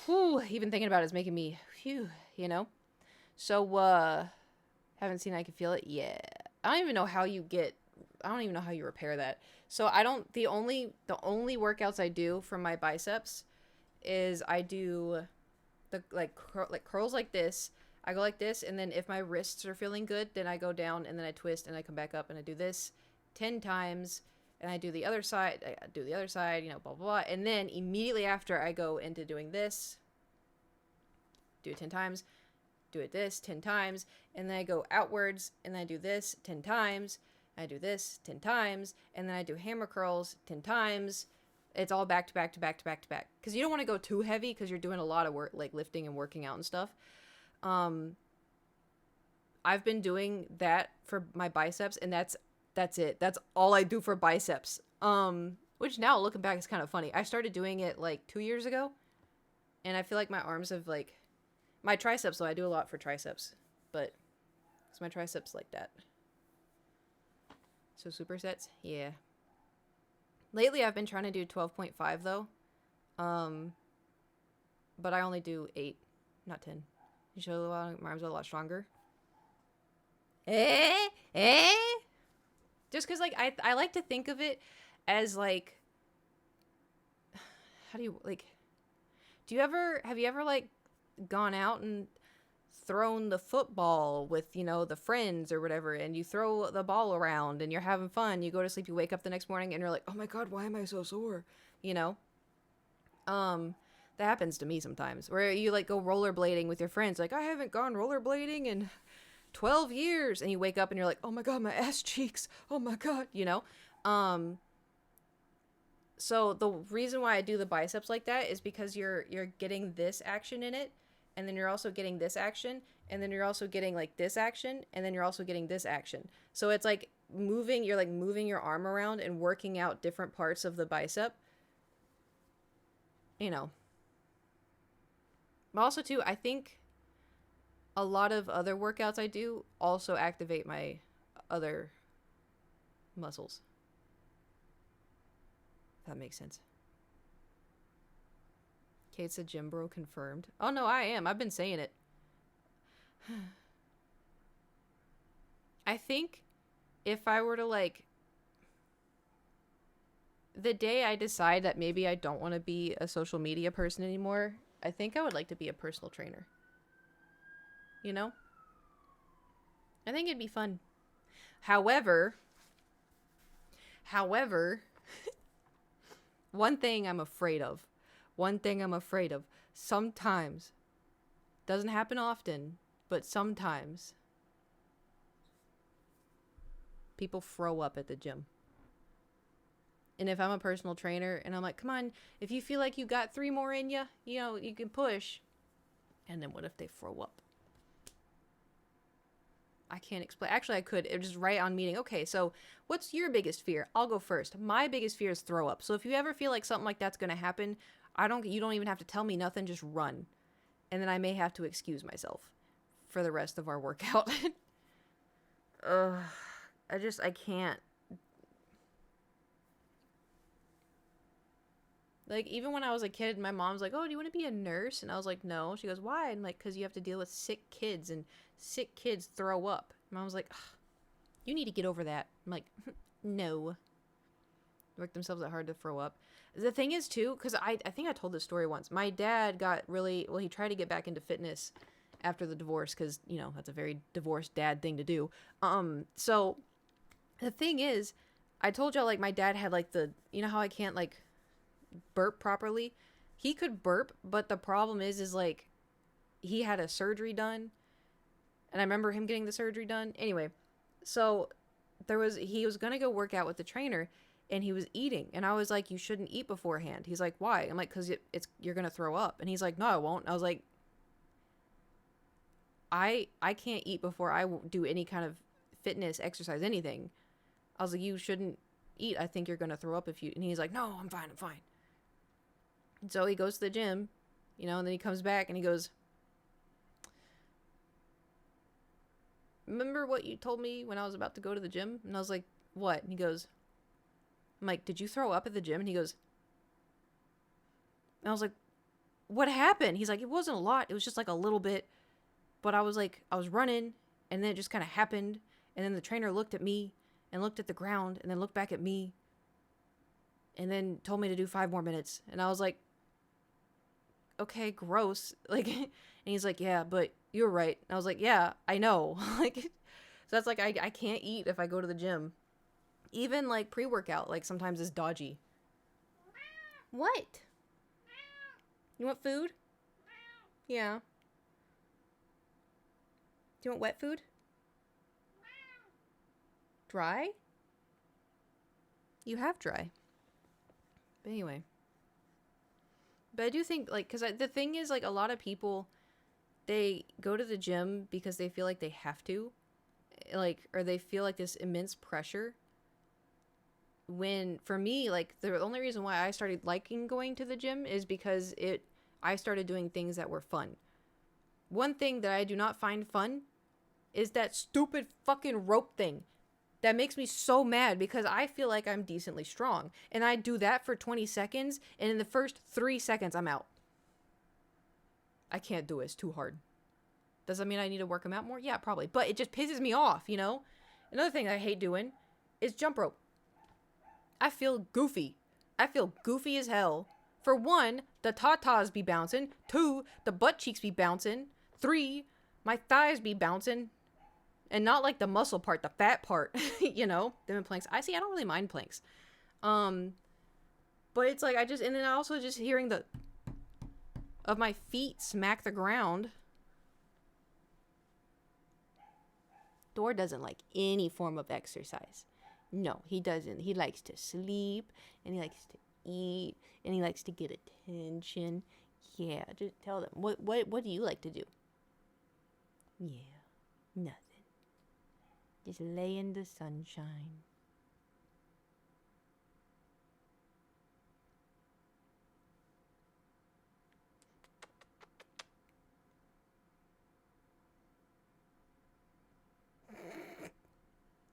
whew, even thinking about it is making me, phew, you know? So, haven't seen I Can Feel It? Yeah. I don't even know how you repair that. So the only workouts I do for my biceps is I do the, like curls like this. I go like this, and then if my wrists are feeling good, then I go down, and then I twist, and I come back up, and I do this 10 times, and I do the other side, you know, blah, blah, blah. And then immediately after, I go into doing this, do it 10 times, do it this 10 times, and then I go outwards, and then I do this 10 times, and I do this 10 times, and then I do hammer curls 10 times. It's all back to back to back to back to back. Because you don't want to go too heavy, because you're doing a lot of work, like lifting and working out and stuff. I've been doing that for my biceps, and that's it. That's all I do for biceps. Which now looking back is kind of funny. I started doing it like 2 years ago, and I feel like my arms have like my triceps. So I do a lot for triceps, but it's my triceps like that. So supersets, yeah. Lately, I've been trying to do 12.5 though. but I only do 8, not 10. You show my arms are a lot stronger. Eh? Eh? Just because, like, I like to think of it as, like, how do you, like, have you ever, like, gone out and thrown the football with, you know, the friends or whatever, and you throw the ball around and you're having fun, you go to sleep, you wake up the next morning and you're like, oh my God, why am I so sore? You know? That happens to me sometimes, where you, like, go rollerblading with your friends, like, I haven't gone rollerblading in 12 years, and you wake up and you're like, oh my God, my ass cheeks, oh my God, you know? So the reason why I do the biceps like that is because you're getting this action in it, and then you're also getting this action, and then you're also getting, like, this action, and then you're also getting this action. So it's like you're like moving your arm around and working out different parts of the bicep, you know. But also too, I think a lot of other workouts I do also activate my other muscles. If that makes sense. Kate said gym bro confirmed. Oh no, I am. I've been saying it. I think if I were to, like, the day I decide that maybe I don't want to be a social media person anymore, I think I would like to be a personal trainer. You know? I think it'd be fun. However, one thing I'm afraid of, sometimes, doesn't happen often, but sometimes, people throw up at the gym. And if I'm a personal trainer and I'm like, come on, if you feel like you got 3 more in you, you know, you can push. And then what if they throw up? I can't explain. Actually, I could. It was just right on meeting. Okay, so what's your biggest fear? I'll go first. My biggest fear is throw up. So if you ever feel like something like that's going to happen, you don't even have to tell me nothing, just run. And then I may have to excuse myself for the rest of our workout. Ugh. I can't. Like, even when I was a kid, my mom's like, oh, do you want to be a nurse? And I was like, no. She goes, why? I'm like, because you have to deal with sick kids, and sick kids throw up. And I was like, you need to get over that. I'm like, no. Work themselves that hard to throw up. The thing is, too, because I think I told this story once. My dad got really, well, he tried to get back into fitness after the divorce, because, you know, that's a very divorced dad thing to do. So the thing is, I told y'all, like, my dad had, like, you know how I can't, like, burp properly? He could burp, but the problem is like, he had a surgery done, and I remember him getting the surgery done. Anyway, so he was gonna go work out with the trainer, and he was eating, and I was like, you shouldn't eat beforehand. He's like, why? I'm like, because you're gonna throw up. And he's like, no, I won't. I was like, I can't eat before I do any kind of fitness, exercise, anything. I was like, you shouldn't eat. I think you're gonna throw up if you. And he's like, no, I'm fine. And so he goes to the gym, you know, and then he comes back and he goes, remember what you told me when I was about to go to the gym? And I was like, what? And he goes, I'm like, did you throw up at the gym? And he goes, and I was like, what happened? He's like, it wasn't a lot. It was just like a little bit. But I was like, I was running, and then it just kind of happened. And then the trainer looked at me and looked at the ground and then looked back at me and then told me to do 5 more minutes. And I was like, okay, gross. Like, and he's like, yeah, but you're right. And I was like, yeah, I know. Like, so that's like, I can't eat if I go to the gym. Even like pre-workout, like, sometimes is dodgy. What? You want food? Yeah. Do you want wet food? Dry? You have dry. But anyway. But I do think, like, because the thing is, like, a lot of people, they go to the gym because they feel like they have to. Like, or they feel like this immense pressure. When, for me, like, the only reason why I started liking going to the gym is because I started doing things that were fun. One thing that I do not find fun is that stupid fucking rope thing. That makes me so mad because I feel like I'm decently strong. And I do that for 20 seconds, and in the first 3 seconds, I'm out. I can't do it. It's too hard. Does that mean I need to work them out more? Yeah, probably. But it just pisses me off, you know? Another thing I hate doing is jump rope. I feel goofy. I feel goofy as hell. For one, the tatas be bouncing. Two, the butt cheeks be bouncing. Three, my thighs be bouncing. And not like the muscle part, the fat part. You know? Them in planks. I don't really mind planks. But it's like and then I also just hearing the of my feet smack the ground. Thor doesn't like any form of exercise. No, he doesn't. He likes to sleep, and he likes to eat, and he likes to get attention. Yeah, just tell them. What do you like to do? Yeah, nothing. Just lay in the sunshine.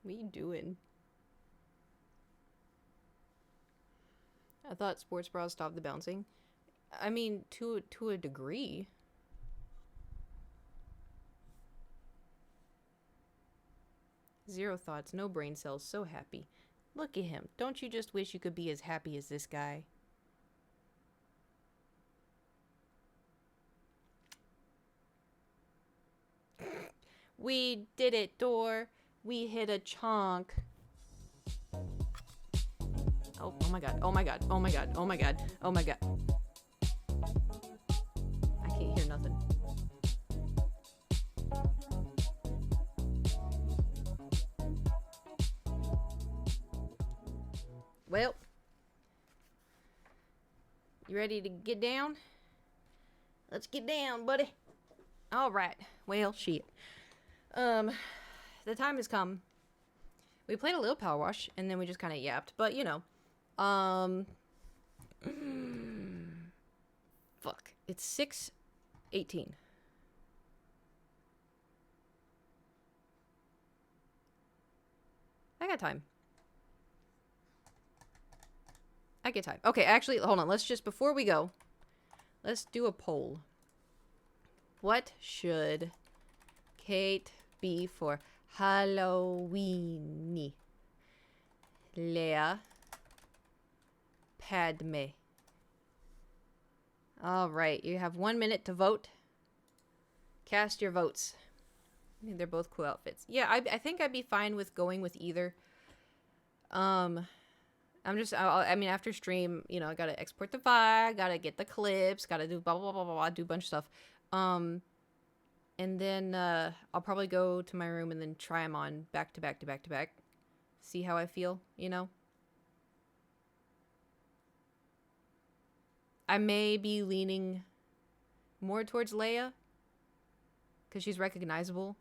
What are you doing? I thought sports bras stopped the bouncing. I mean, to a degree. Zero thoughts, no brain cells, so happy. Look at him. Don't you just wish you could be as happy as this guy? We did it, Thor. We hit a chunk. Oh my god. Oh my god. Oh my god. Oh my god. Oh my god. I can't hear nothing. Well, you ready to get down? Let's get down, buddy. All right. Well, shit. The time has come. We played a little power wash, and then we just kind of yapped. But, you know. Fuck. It's 6:18. I got time. I get time. Okay, actually, hold on. Let's just, before we go, let's do a poll. What should Kate be for Halloween? Leia, Padme. All right, you have 1 minute to vote. Cast your votes. I think they're both cool outfits. Yeah, I think I'd be fine with going with either. I mean, after stream, you know, I gotta export the file, gotta get the clips, gotta do blah, blah, blah, blah, blah, do a bunch of stuff. And then, I'll probably go to my room and then try them on back to back to back to back. See how I feel, you know? I may be leaning more towards Leia, because she's recognizable.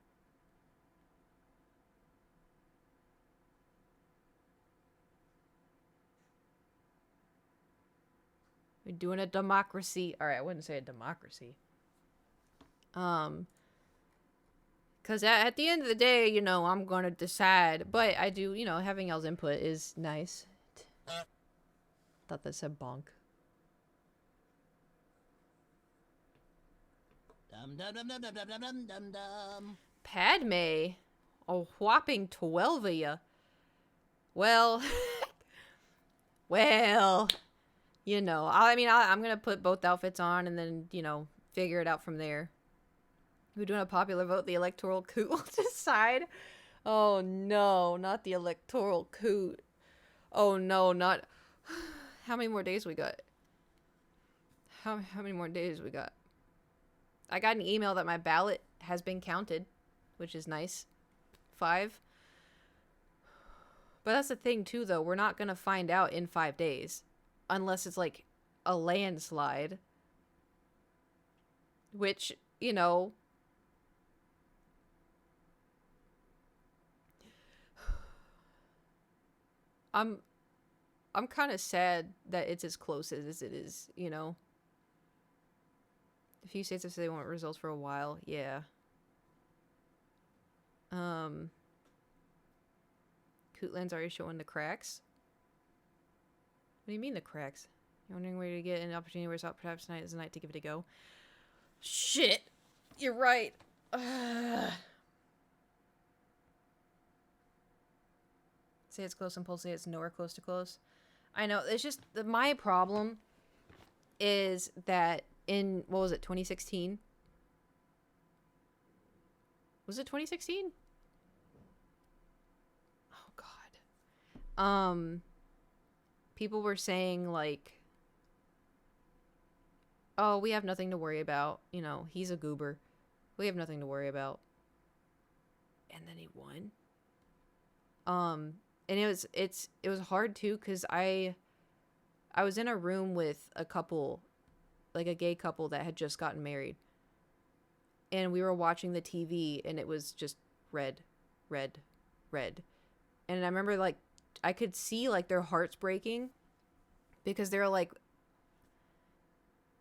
We're doing a democracy. All right, I wouldn't say a democracy. Because at the end of the day, you know, I'm going to decide. But I do, you know, having y'all's input is nice. Thought that said bonk. Dum dum dum dum dum dum dum dum dum. Padme? A whopping 12 of ya. Well, well, you know, I'm going to put both outfits on and then, you know, figure it out from there. We're doing a popular vote. The electoral coot will decide. Oh, no, not the electoral coot. Oh, no, not... How many more days we got? How many more days we got? I got an email that my ballot has been counted, which is nice. 5. But that's the thing, too, though. We're not going to find out in 5 days. Unless it's, like, a landslide. Which, you know... I'm kind of sad that it's as close as it is, you know? A few states have said they want results for a while. Yeah. Cootland's already showing the cracks. What do you mean the cracks? You're wondering where to get an opportunity where it's out. Perhaps tonight is the night to give it a go. Shit. You're right. Ugh. Say it's close and Pulse say it's nowhere close to close. I know. It's just my problem is that in, what was it, 2016? Was it 2016? Oh god. People were saying like, oh, we have nothing to worry about. You know, he's a goober. We have nothing to worry about. And then he won. And it was hard too, because I was in a room with a couple, like a gay couple that had just gotten married. And we were watching the TV and it was just red, red, red. And I remember like I could see like their hearts breaking because they were like,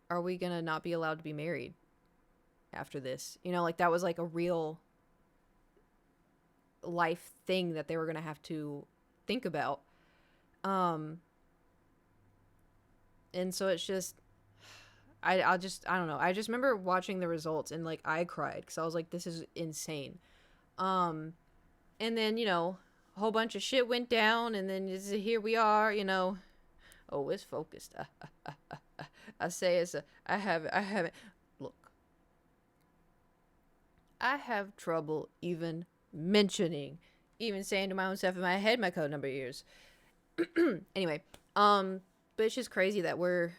are we gonna not be allowed to be married after this? You know, like that was like a real life thing that they were gonna have to think about. And so it's just, I don't know. I just remember watching the results and like I cried because I was like, this is insane. And then, you know, a whole bunch of shit went down and then here we are, you know. Oh, it's focused. I say it's I haven't. Look. I have trouble even mentioning, even saying to my own self in my head my code number years. Anyway, but it's just crazy that we're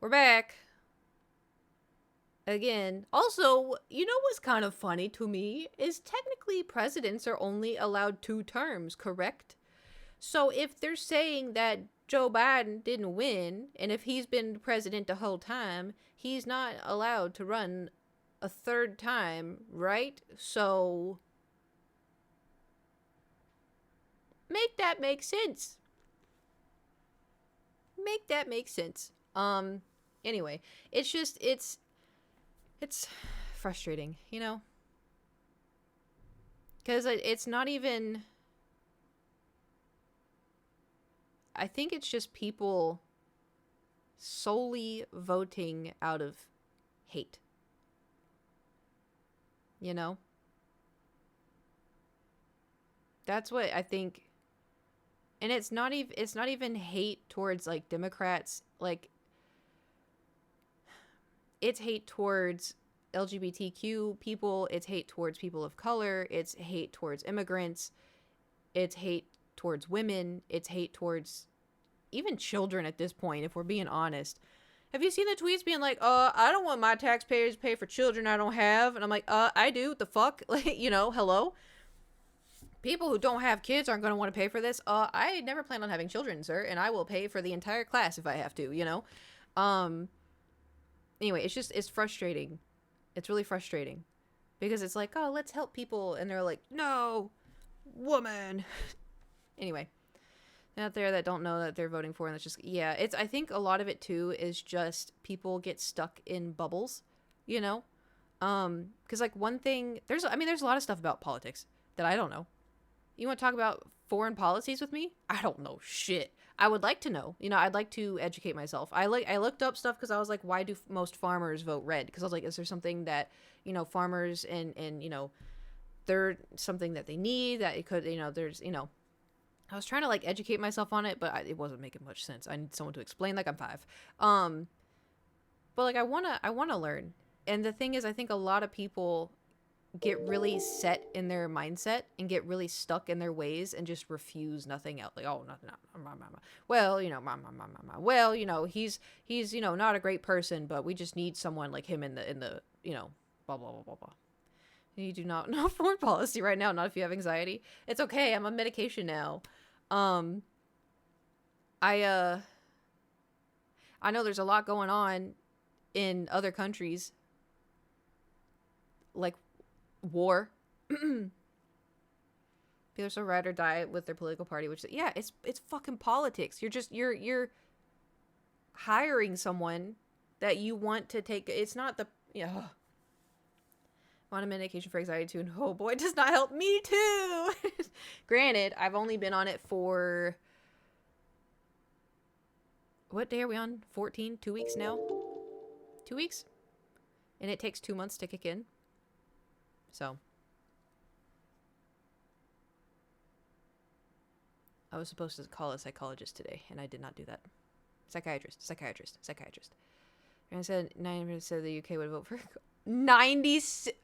back again. Also, you know what's kind of funny to me is technically presidents are only allowed 2 terms, correct? So if they're saying that Joe Biden didn't win, and if he's been president the whole time, he's not allowed to run a 3rd time, right? So make that make sense. Make that make sense. Anyway, it's just it's frustrating, you know? Cuz it's not even, I think it's just people solely voting out of hate. You know? That's what I think. And it's not even hate towards like Democrats, like it's hate towards LGBTQ people, it's hate towards people of color, it's hate towards immigrants, it's hate towards women, it's hate towards even children at this point, if we're being honest. Have you seen the tweets being like, I don't want my taxpayers to pay for children I don't have? And I'm like, I do. What the fuck? Like, you know, hello? People who don't have kids aren't going to want to pay for this. I never plan on having children, sir, and I will pay for the entire class if I have to, you know? Anyway, it's frustrating. It's really frustrating. Because it's like, oh, let's help people. And they're like, no, woman. Anyway. Out there that don't know that they're voting for, and it's just, yeah, it's, I think a lot of it too is just people get stuck in bubbles, you know? Because like one thing, there's a lot of stuff about politics that I don't know. You want to talk about foreign policies with me? I don't know shit. I would like to know, you know, I'd like to educate myself. I looked up stuff because I was like, why do most farmers vote red? Because I was like, is there something that, you know, farmers and you know, they're something that they need that it could, you know, there's, you know, I was trying to like educate myself on it, but it wasn't making much sense. I need someone to explain, like I'm 5. But like I wanna learn. And the thing is, I think a lot of people get really set in their mindset and get really stuck in their ways and just refuse nothing else. Like, oh, no. Well, you know, well, you know, he's you know, not a great person, but we just need someone like him in the you know, blah blah blah blah blah. You do not know foreign policy right now, not if you have anxiety. It's okay, I'm on medication now. I know there's a lot going on in other countries. Like war. People are so ride or die with their political party, which yeah, it's fucking politics. You're hiring someone that you want to take. It's not the, you know, on a medication for anxiety too, and oh boy, it does not help me too. Granted, I've only been on it for, what day are we on? 14? 2 weeks now? 2 weeks? and it takes 2 months to kick in. So I was supposed to call a psychologist today, and I did not do that. Psychiatrist. And I said 90% said the UK would vote for 96.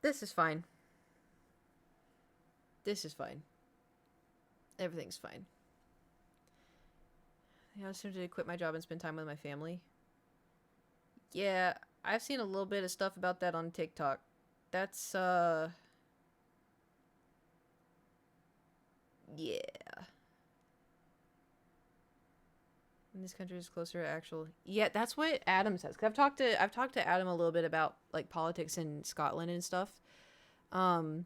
This is fine. Everything's fine. I was tempted to quit my job and spend time with my family. Yeah, I've seen a little bit of stuff about that on TikTok. That's, yeah. And this country is closer to actual... Yeah, that's what Adam says. Cause I've talked to Adam a little bit about, like, politics in Scotland and stuff. And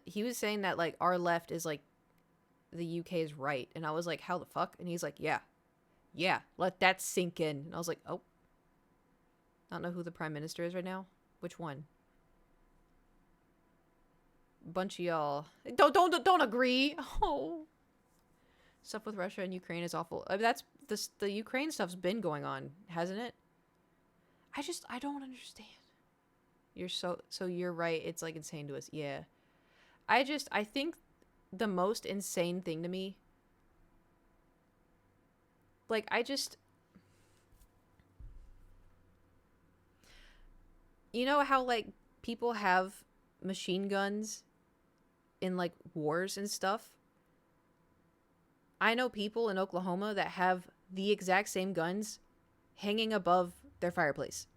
he was saying that, like, our left is, like, the UK's right. And I was like, how the fuck? And he's like, yeah, let that sink in. And I was like, oh. I don't know who the prime minister is right now. Which one? Bunch of y'all. Don't agree. Oh. Stuff with Russia and Ukraine is awful. I mean, that's the Ukraine stuff's been going on, hasn't it? I don't understand. You're so you're right. It's like insane to us. Yeah. I think the most insane thing to me, like, you know how, like, people have machine guns in, like, wars and stuff? I know people in Oklahoma that have the exact same guns hanging above their fireplace.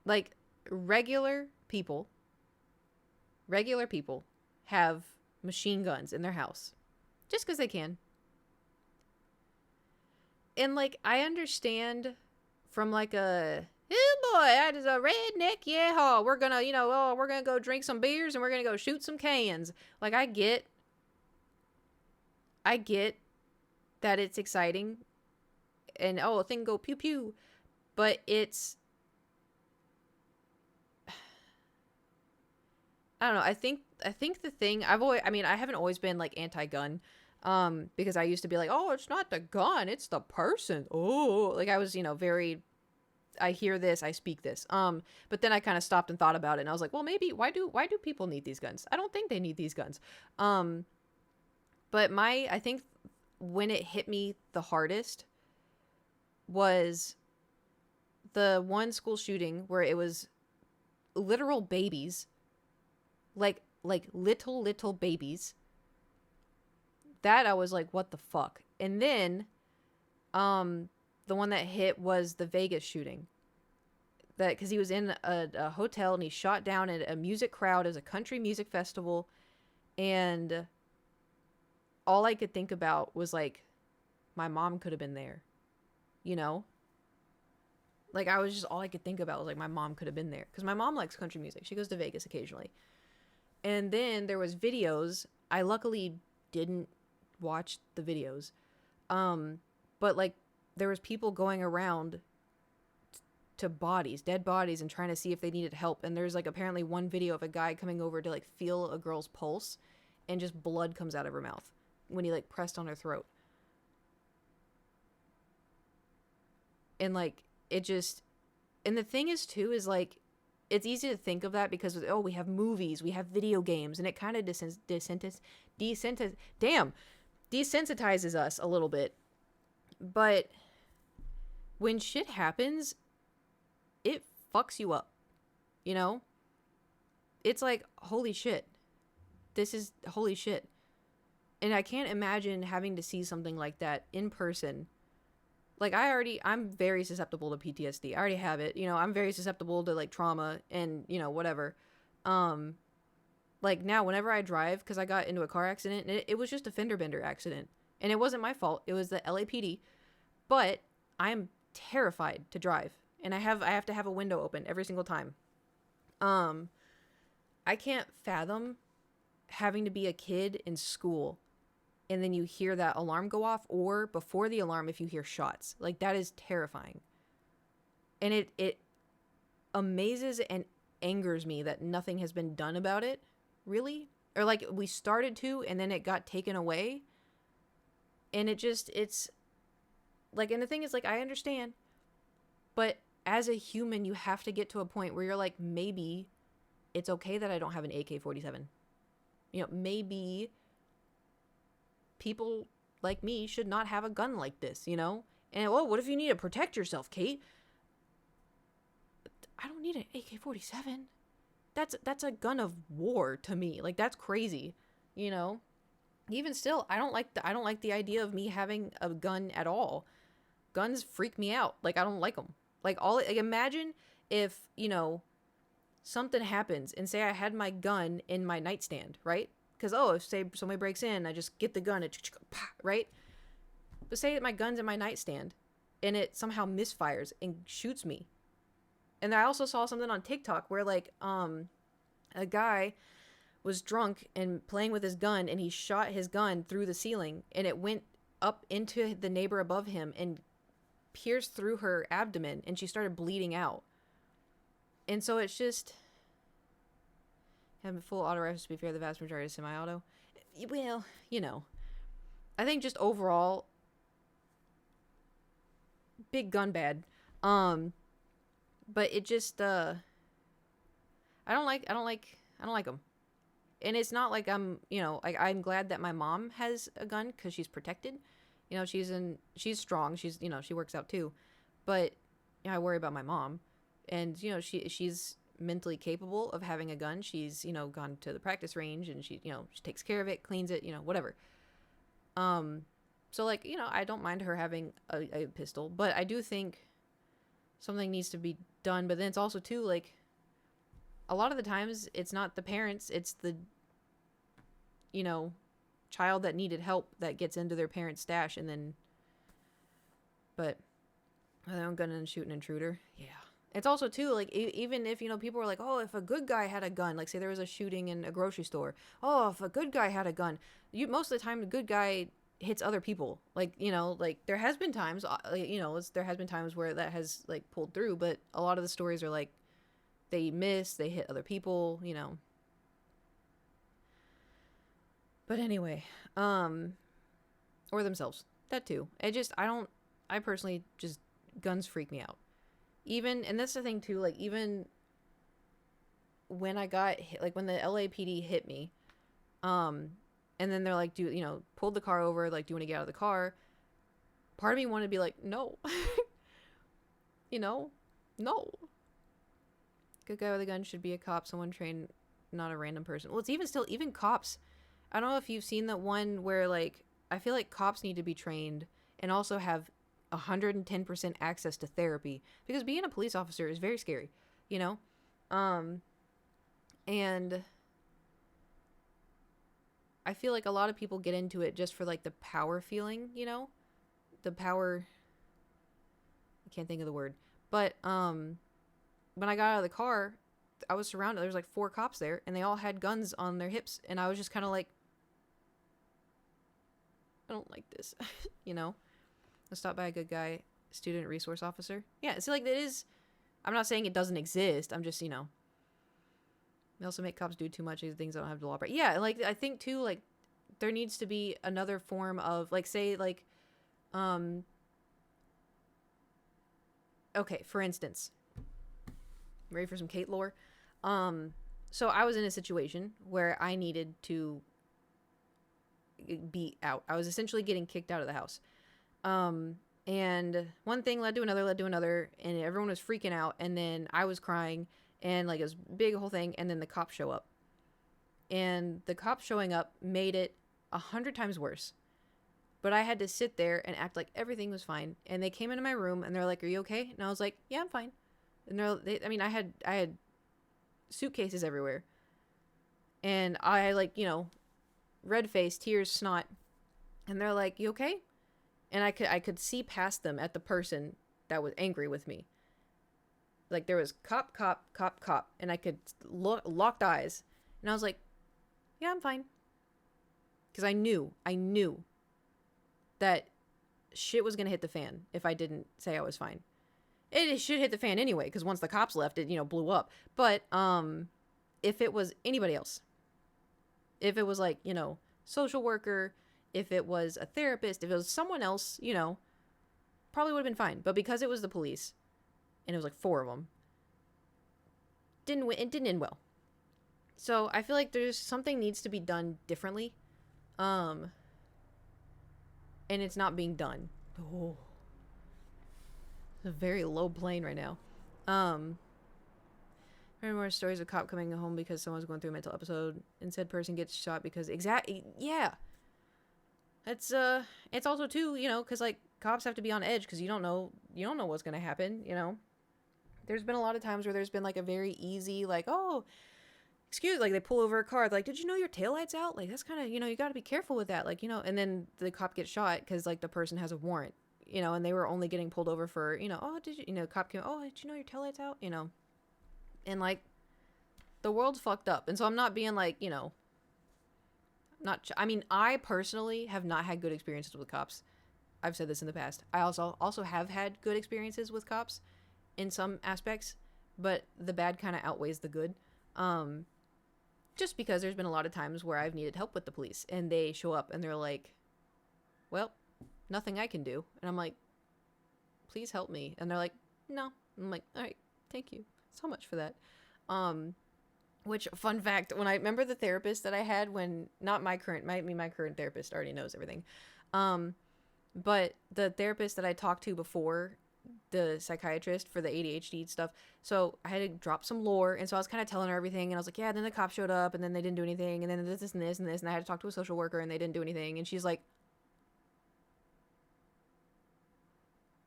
Like, regular people have machine guns in their house just because they can. And, like, I understand from, like, a, oh boy, that is a redneck, yeah, we're gonna, we're gonna go drink some beers and we're gonna go shoot some cans. Like, I get that it's exciting and, a thing go pew pew, but it's, I don't know. I think the thing I haven't always been, like, anti-gun, because I used to be like, oh, it's not the gun, it's the person. Oh, like, I was, very, I hear this, I speak this. But then I kind of stopped and thought about it, and I was like, well, maybe why do people need these guns? I don't think they need these guns. But I think when it hit me the hardest was the one school shooting where it was literal babies. Like little babies. That I was like, what the fuck? And then, the one that hit was the Vegas shooting. That, because he was in a hotel and he shot down at a music crowd as a country music festival, and all I could think about was, like, my mom could have been there, Like, I was just, all I could think about was, like, my mom could have been there, because my mom likes country music. She goes to Vegas occasionally. And then there was videos. I luckily didn't watch the videos. But, like, there was people going around to dead bodies, and trying to see if they needed help. And there's, like, apparently one video of a guy coming over to, like, feel a girl's pulse, and just blood comes out of her mouth when he, like, pressed on her throat. And, like, it just, and the thing is too, is, like, it's easy to think of that because, we have movies, we have video games, and it kind of desensitizes us a little bit. But when shit happens, it fucks you up, It's like, holy shit. This is holy shit. And I can't imagine having to see something like that in person. Like, I'm very susceptible to PTSD. I already have it. I'm very susceptible to, like, trauma and, whatever. Like, now, whenever I drive, because I got into a car accident, and it was just a fender bender accident. And it wasn't my fault. It was the LAPD. But I'm terrified to drive. And I have to have a window open every single time. I can't fathom having to be a kid in school, and then you hear that alarm go off, or before the alarm if you hear shots. Like, that is terrifying. And it amazes and angers me that nothing has been done about it, really. Or like we started to and then it got taken away. And it's like, and the thing is, like, I understand, but as a human, you have to get to a point where you're like, maybe it's okay that I don't have an AK-47. You know, maybe people like me should not have a gun like this, you know? And, well, what if you need to protect yourself, Kate? I don't need an AK-47. That's a gun of war to me. Like, that's crazy, you know? Even still, I don't like the idea of me having a gun at all. Guns freak me out. Like, I don't like them. Like, imagine if, you know, something happens and say I had my gun in my nightstand, right? Because, oh, if say somebody breaks in, I just get the gun and right? But say that my gun's in my nightstand and it somehow misfires and shoots me. And I also saw something on TikTok where, like, a guy was drunk and playing with his gun and he shot his gun through the ceiling and it went up into the neighbor above him and pierced through her abdomen and she started bleeding out. And so it's just, having full auto rifles, to be fair, the vast majority is semi-auto. Well, you know, I think just overall, big gun bad. But it just, I don't like them. And it's not like I'm, you know, like, I'm glad that my mom has a gun because she's protected. You know, she's strong. She's, you know, she works out too. But, you know, I worry about my mom. And, you know, she's mentally capable of having a gun. She's, you know, gone to the practice range and she, you know, she takes care of it, cleans it, you know, whatever. So, like, you know, I don't mind her having a pistol. But I do think something needs to be done. But then it's also, too, like, a lot of the times it's not the parents, it's the, you know, child that needed help that gets into their parents' stash and then, but their own gun and shoot an intruder. Yeah. It's also, too, like, even if, you know, people were like, oh, if a good guy had a gun, like, say there was a shooting in a grocery store. Oh, if a good guy had a gun. Most of the time, the good guy hits other people. Like, you know, like, there has been times, you know, there has been times where that has, like, pulled through, but a lot of the stories are, like, they miss, they hit other people, you know. But anyway, or themselves. That too. I personally just, guns freak me out. Even, and that's the thing too, like, even when I got hit, like, when the LAPD hit me, and then they're like, you know, pulled the car over, like, do you want to get out of the car? Part of me wanted to be like, no. You know? No. Good guy with a gun should be a cop, someone trained, not a random person. Well, it's even cops. I don't know if you've seen that one where, like, I feel like cops need to be trained and also have 110% access to therapy because being a police officer is very scary, you know? And I feel like a lot of people get into it just for, like, the power feeling, you know? The power, I can't think of the word, but, when I got out of the car, I was surrounded. There was like 4 cops there, and they all had guns on their hips, and I was just kind of like, I don't like this, you know? I was stopped by a good guy, student resource officer. Yeah, it's like, it is, I'm not saying it doesn't exist. I'm just, you know, they also make cops do too much of things that don't have the law. But yeah, like, I think too, like, there needs to be another form of, like, say, like, okay, for instance, ready for some Kate lore? So I was in a situation where I needed to be out. I was essentially getting kicked out of the house. And one thing led to another, and everyone was freaking out, and then I was crying, and, like, it was a big whole thing, and then the cops show up. And the cops showing up made it 100 times worse. But I had to sit there and act like everything was fine. And they came into my room, and they're like, "Are you okay?" And I was like, "Yeah, I'm fine." And I mean, I had suitcases everywhere. And I, like, you know, red face, tears, snot. And they're like, "You okay?" And I could see past them at the person that was angry with me. Like, there was cop, and I could locked eyes. And I was like, "Yeah, I'm fine." Because I knew that shit was going to hit the fan if I didn't say I was fine. It should hit the fan anyway, because once the cops left, it, you know, blew up. But if it was anybody else, if it was like, you know, social worker, if it was a therapist, if it was someone else, you know, probably would have been fine. But because it was the police, and it was like 4 of them, it didn't end well. So I feel like there's something needs to be done differently, and it's not being done. Oh, it's a very low plane right now. Remember more stories of cop coming home because someone's going through a mental episode, and said person gets shot because yeah. It's also too, you know, because like cops have to be on edge because you don't know what's gonna happen. You know, there's been a lot of times where there's been like a very easy like, oh, excuse, like they pull over a car, like, did you know your taillight's out? Like that's kind of, you know, you got to be careful with that, like, you know, and then the cop gets shot because like the person has a warrant, you know, and they were only getting pulled over for, you know, oh, did you, you know, cop came, oh, did you know your taillight's out, you know, and like the world's fucked up, and so I'm not being like, you know, I mean, I personally have not had good experiences with cops. I've said this in the past. I also have had good experiences with cops in some aspects, but the bad kind of outweighs the good. Just because there's been a lot of times where I've needed help with the police and they show up and they're like, well, nothing I can do. And I'm like, please help me. And they're like, no. I'm like, all right, thank you so much for that. Which, fun fact, when I remember the therapist that I had when, not my current, my current therapist already knows everything. But the therapist that I talked to before, the psychiatrist for the ADHD stuff, so I had to drop some lore, and so I was kind of telling her everything, and I was like, yeah, then the cops showed up, and then they didn't do anything, and then this and this and this, and I had to talk to a social worker, and they didn't do anything, and she's like,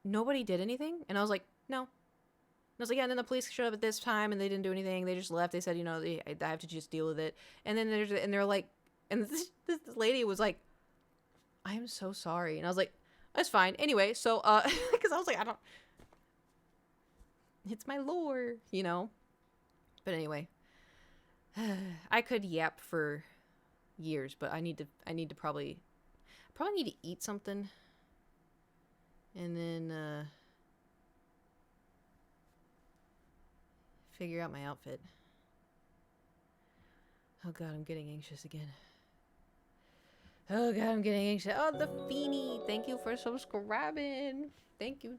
nobody did anything? And I was like, no. I was like, yeah, and then the police showed up at this time, and they didn't do anything, they just left, they said, you know, I have to just deal with it, and then they're like, and this lady was like, I am so sorry, and I was like, that's fine. Anyway, so, because I was like, it's my lore, you know? But anyway, I could yap for years, but I need to probably need to eat something. And then, figure out my outfit. Oh god, I'm getting anxious again. Oh god, I'm getting anxious. Oh, the Feeny! Thank you for subscribing. Thank you.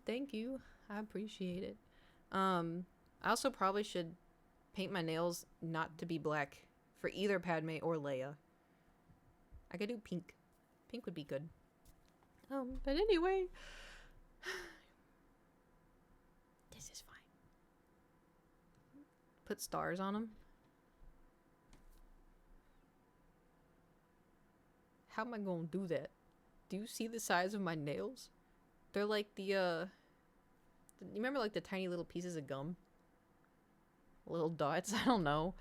I appreciate it. I also probably should paint my nails not to be black for either Padme or Leia. I could do pink. Pink would be good. But anyway. This is fine. Put stars on them. How am I gonna do that? Do you see the size of my nails? They're like you remember like the tiny little pieces of gum? Little dots? I don't know.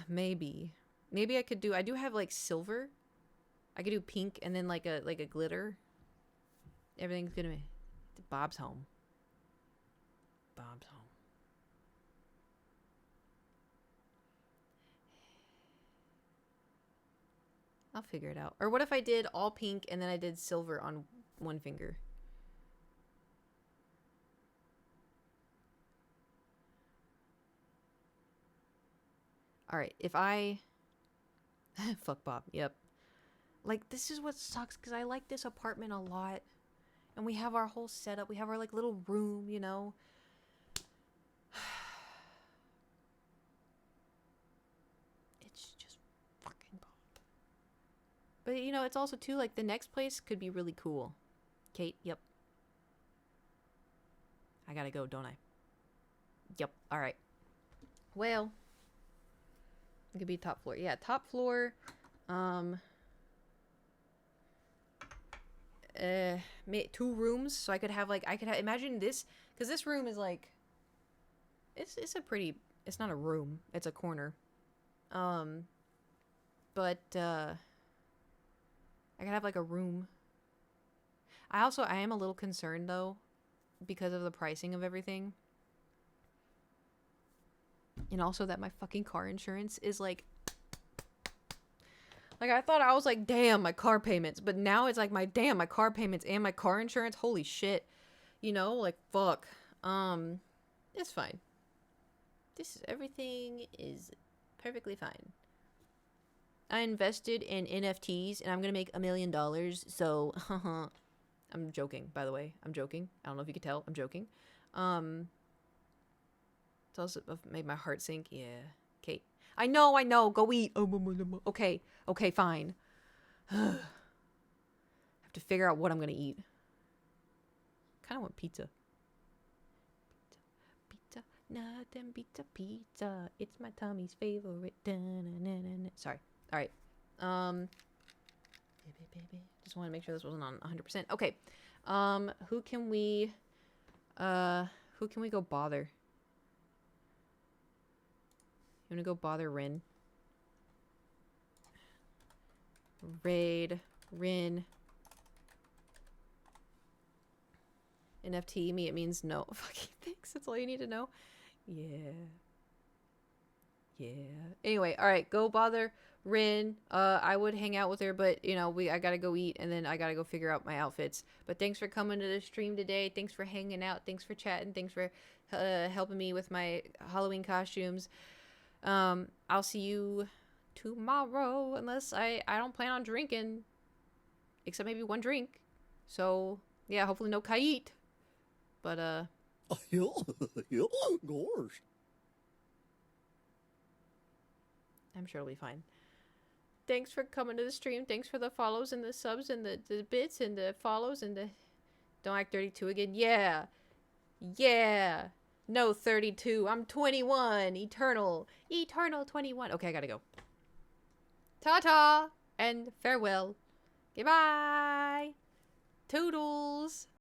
Maybe I could do, I do have like silver. I could do pink and then like a glitter. Everything's gonna be, Bob's home. Bob's home. I'll figure it out. Or what if I did all pink and then I did silver on one finger? Alright, if I... Fuck Bob, yep. Like, this is what sucks, because I like this apartment a lot. And we have our whole setup. We have our, like, little room, you know? It's just fucking Bob. But, you know, it's also, too, like, the next place could be really cool. Kate, yep. I gotta go, don't I? Yep, alright. Well... It could be top floor. Yeah, top floor. 2 rooms, so I could have like imagine this, because this room is like it's a pretty, it's not a room, it's a corner. But I could have like a room. I am a little concerned though because of the pricing of everything. And also that my fucking car insurance is like I thought I was like, damn, my car payments. But now it's like, my car payments and my car insurance. Holy shit. You know, like fuck. It's fine. Everything is perfectly fine. I invested in NFTs and I'm gonna make $1 million. So, I'm joking. By the way, I'm joking. I don't know if you could tell. I'm joking. It's also made my heart sink. Yeah. Okay. I know. Go eat. Okay. Okay. Fine. Have to figure out what I'm gonna eat. Kind of want pizza. Pizza. Nothing beats a pizza. It's my Tommy's favorite. Sorry. All right. Just want to make sure this wasn't on 100%. Okay. Who can we go bother? You want to go bother Rin? Raid Rin. NFT me, it means no. Fucking thanks. That's all you need to know. Yeah. Anyway, all right, go bother Rin. I would hang out with her, but you know, I gotta go eat, and then I gotta go figure out my outfits. But thanks for coming to the stream today. Thanks for hanging out. Thanks for chatting. Thanks for helping me with my Halloween costumes. I'll see you tomorrow, unless I don't plan on drinking, except maybe one drink. So yeah, hopefully no kite. But Gosh. I'm sure it'll be fine. Thanks for coming to the stream. Thanks for the follows and the subs and the bits and the follows and the... Don't act 32 again. Yeah. No, 32. I'm 21. Eternal 21. Okay, I gotta go. Ta-ta and farewell. Goodbye. Toodles.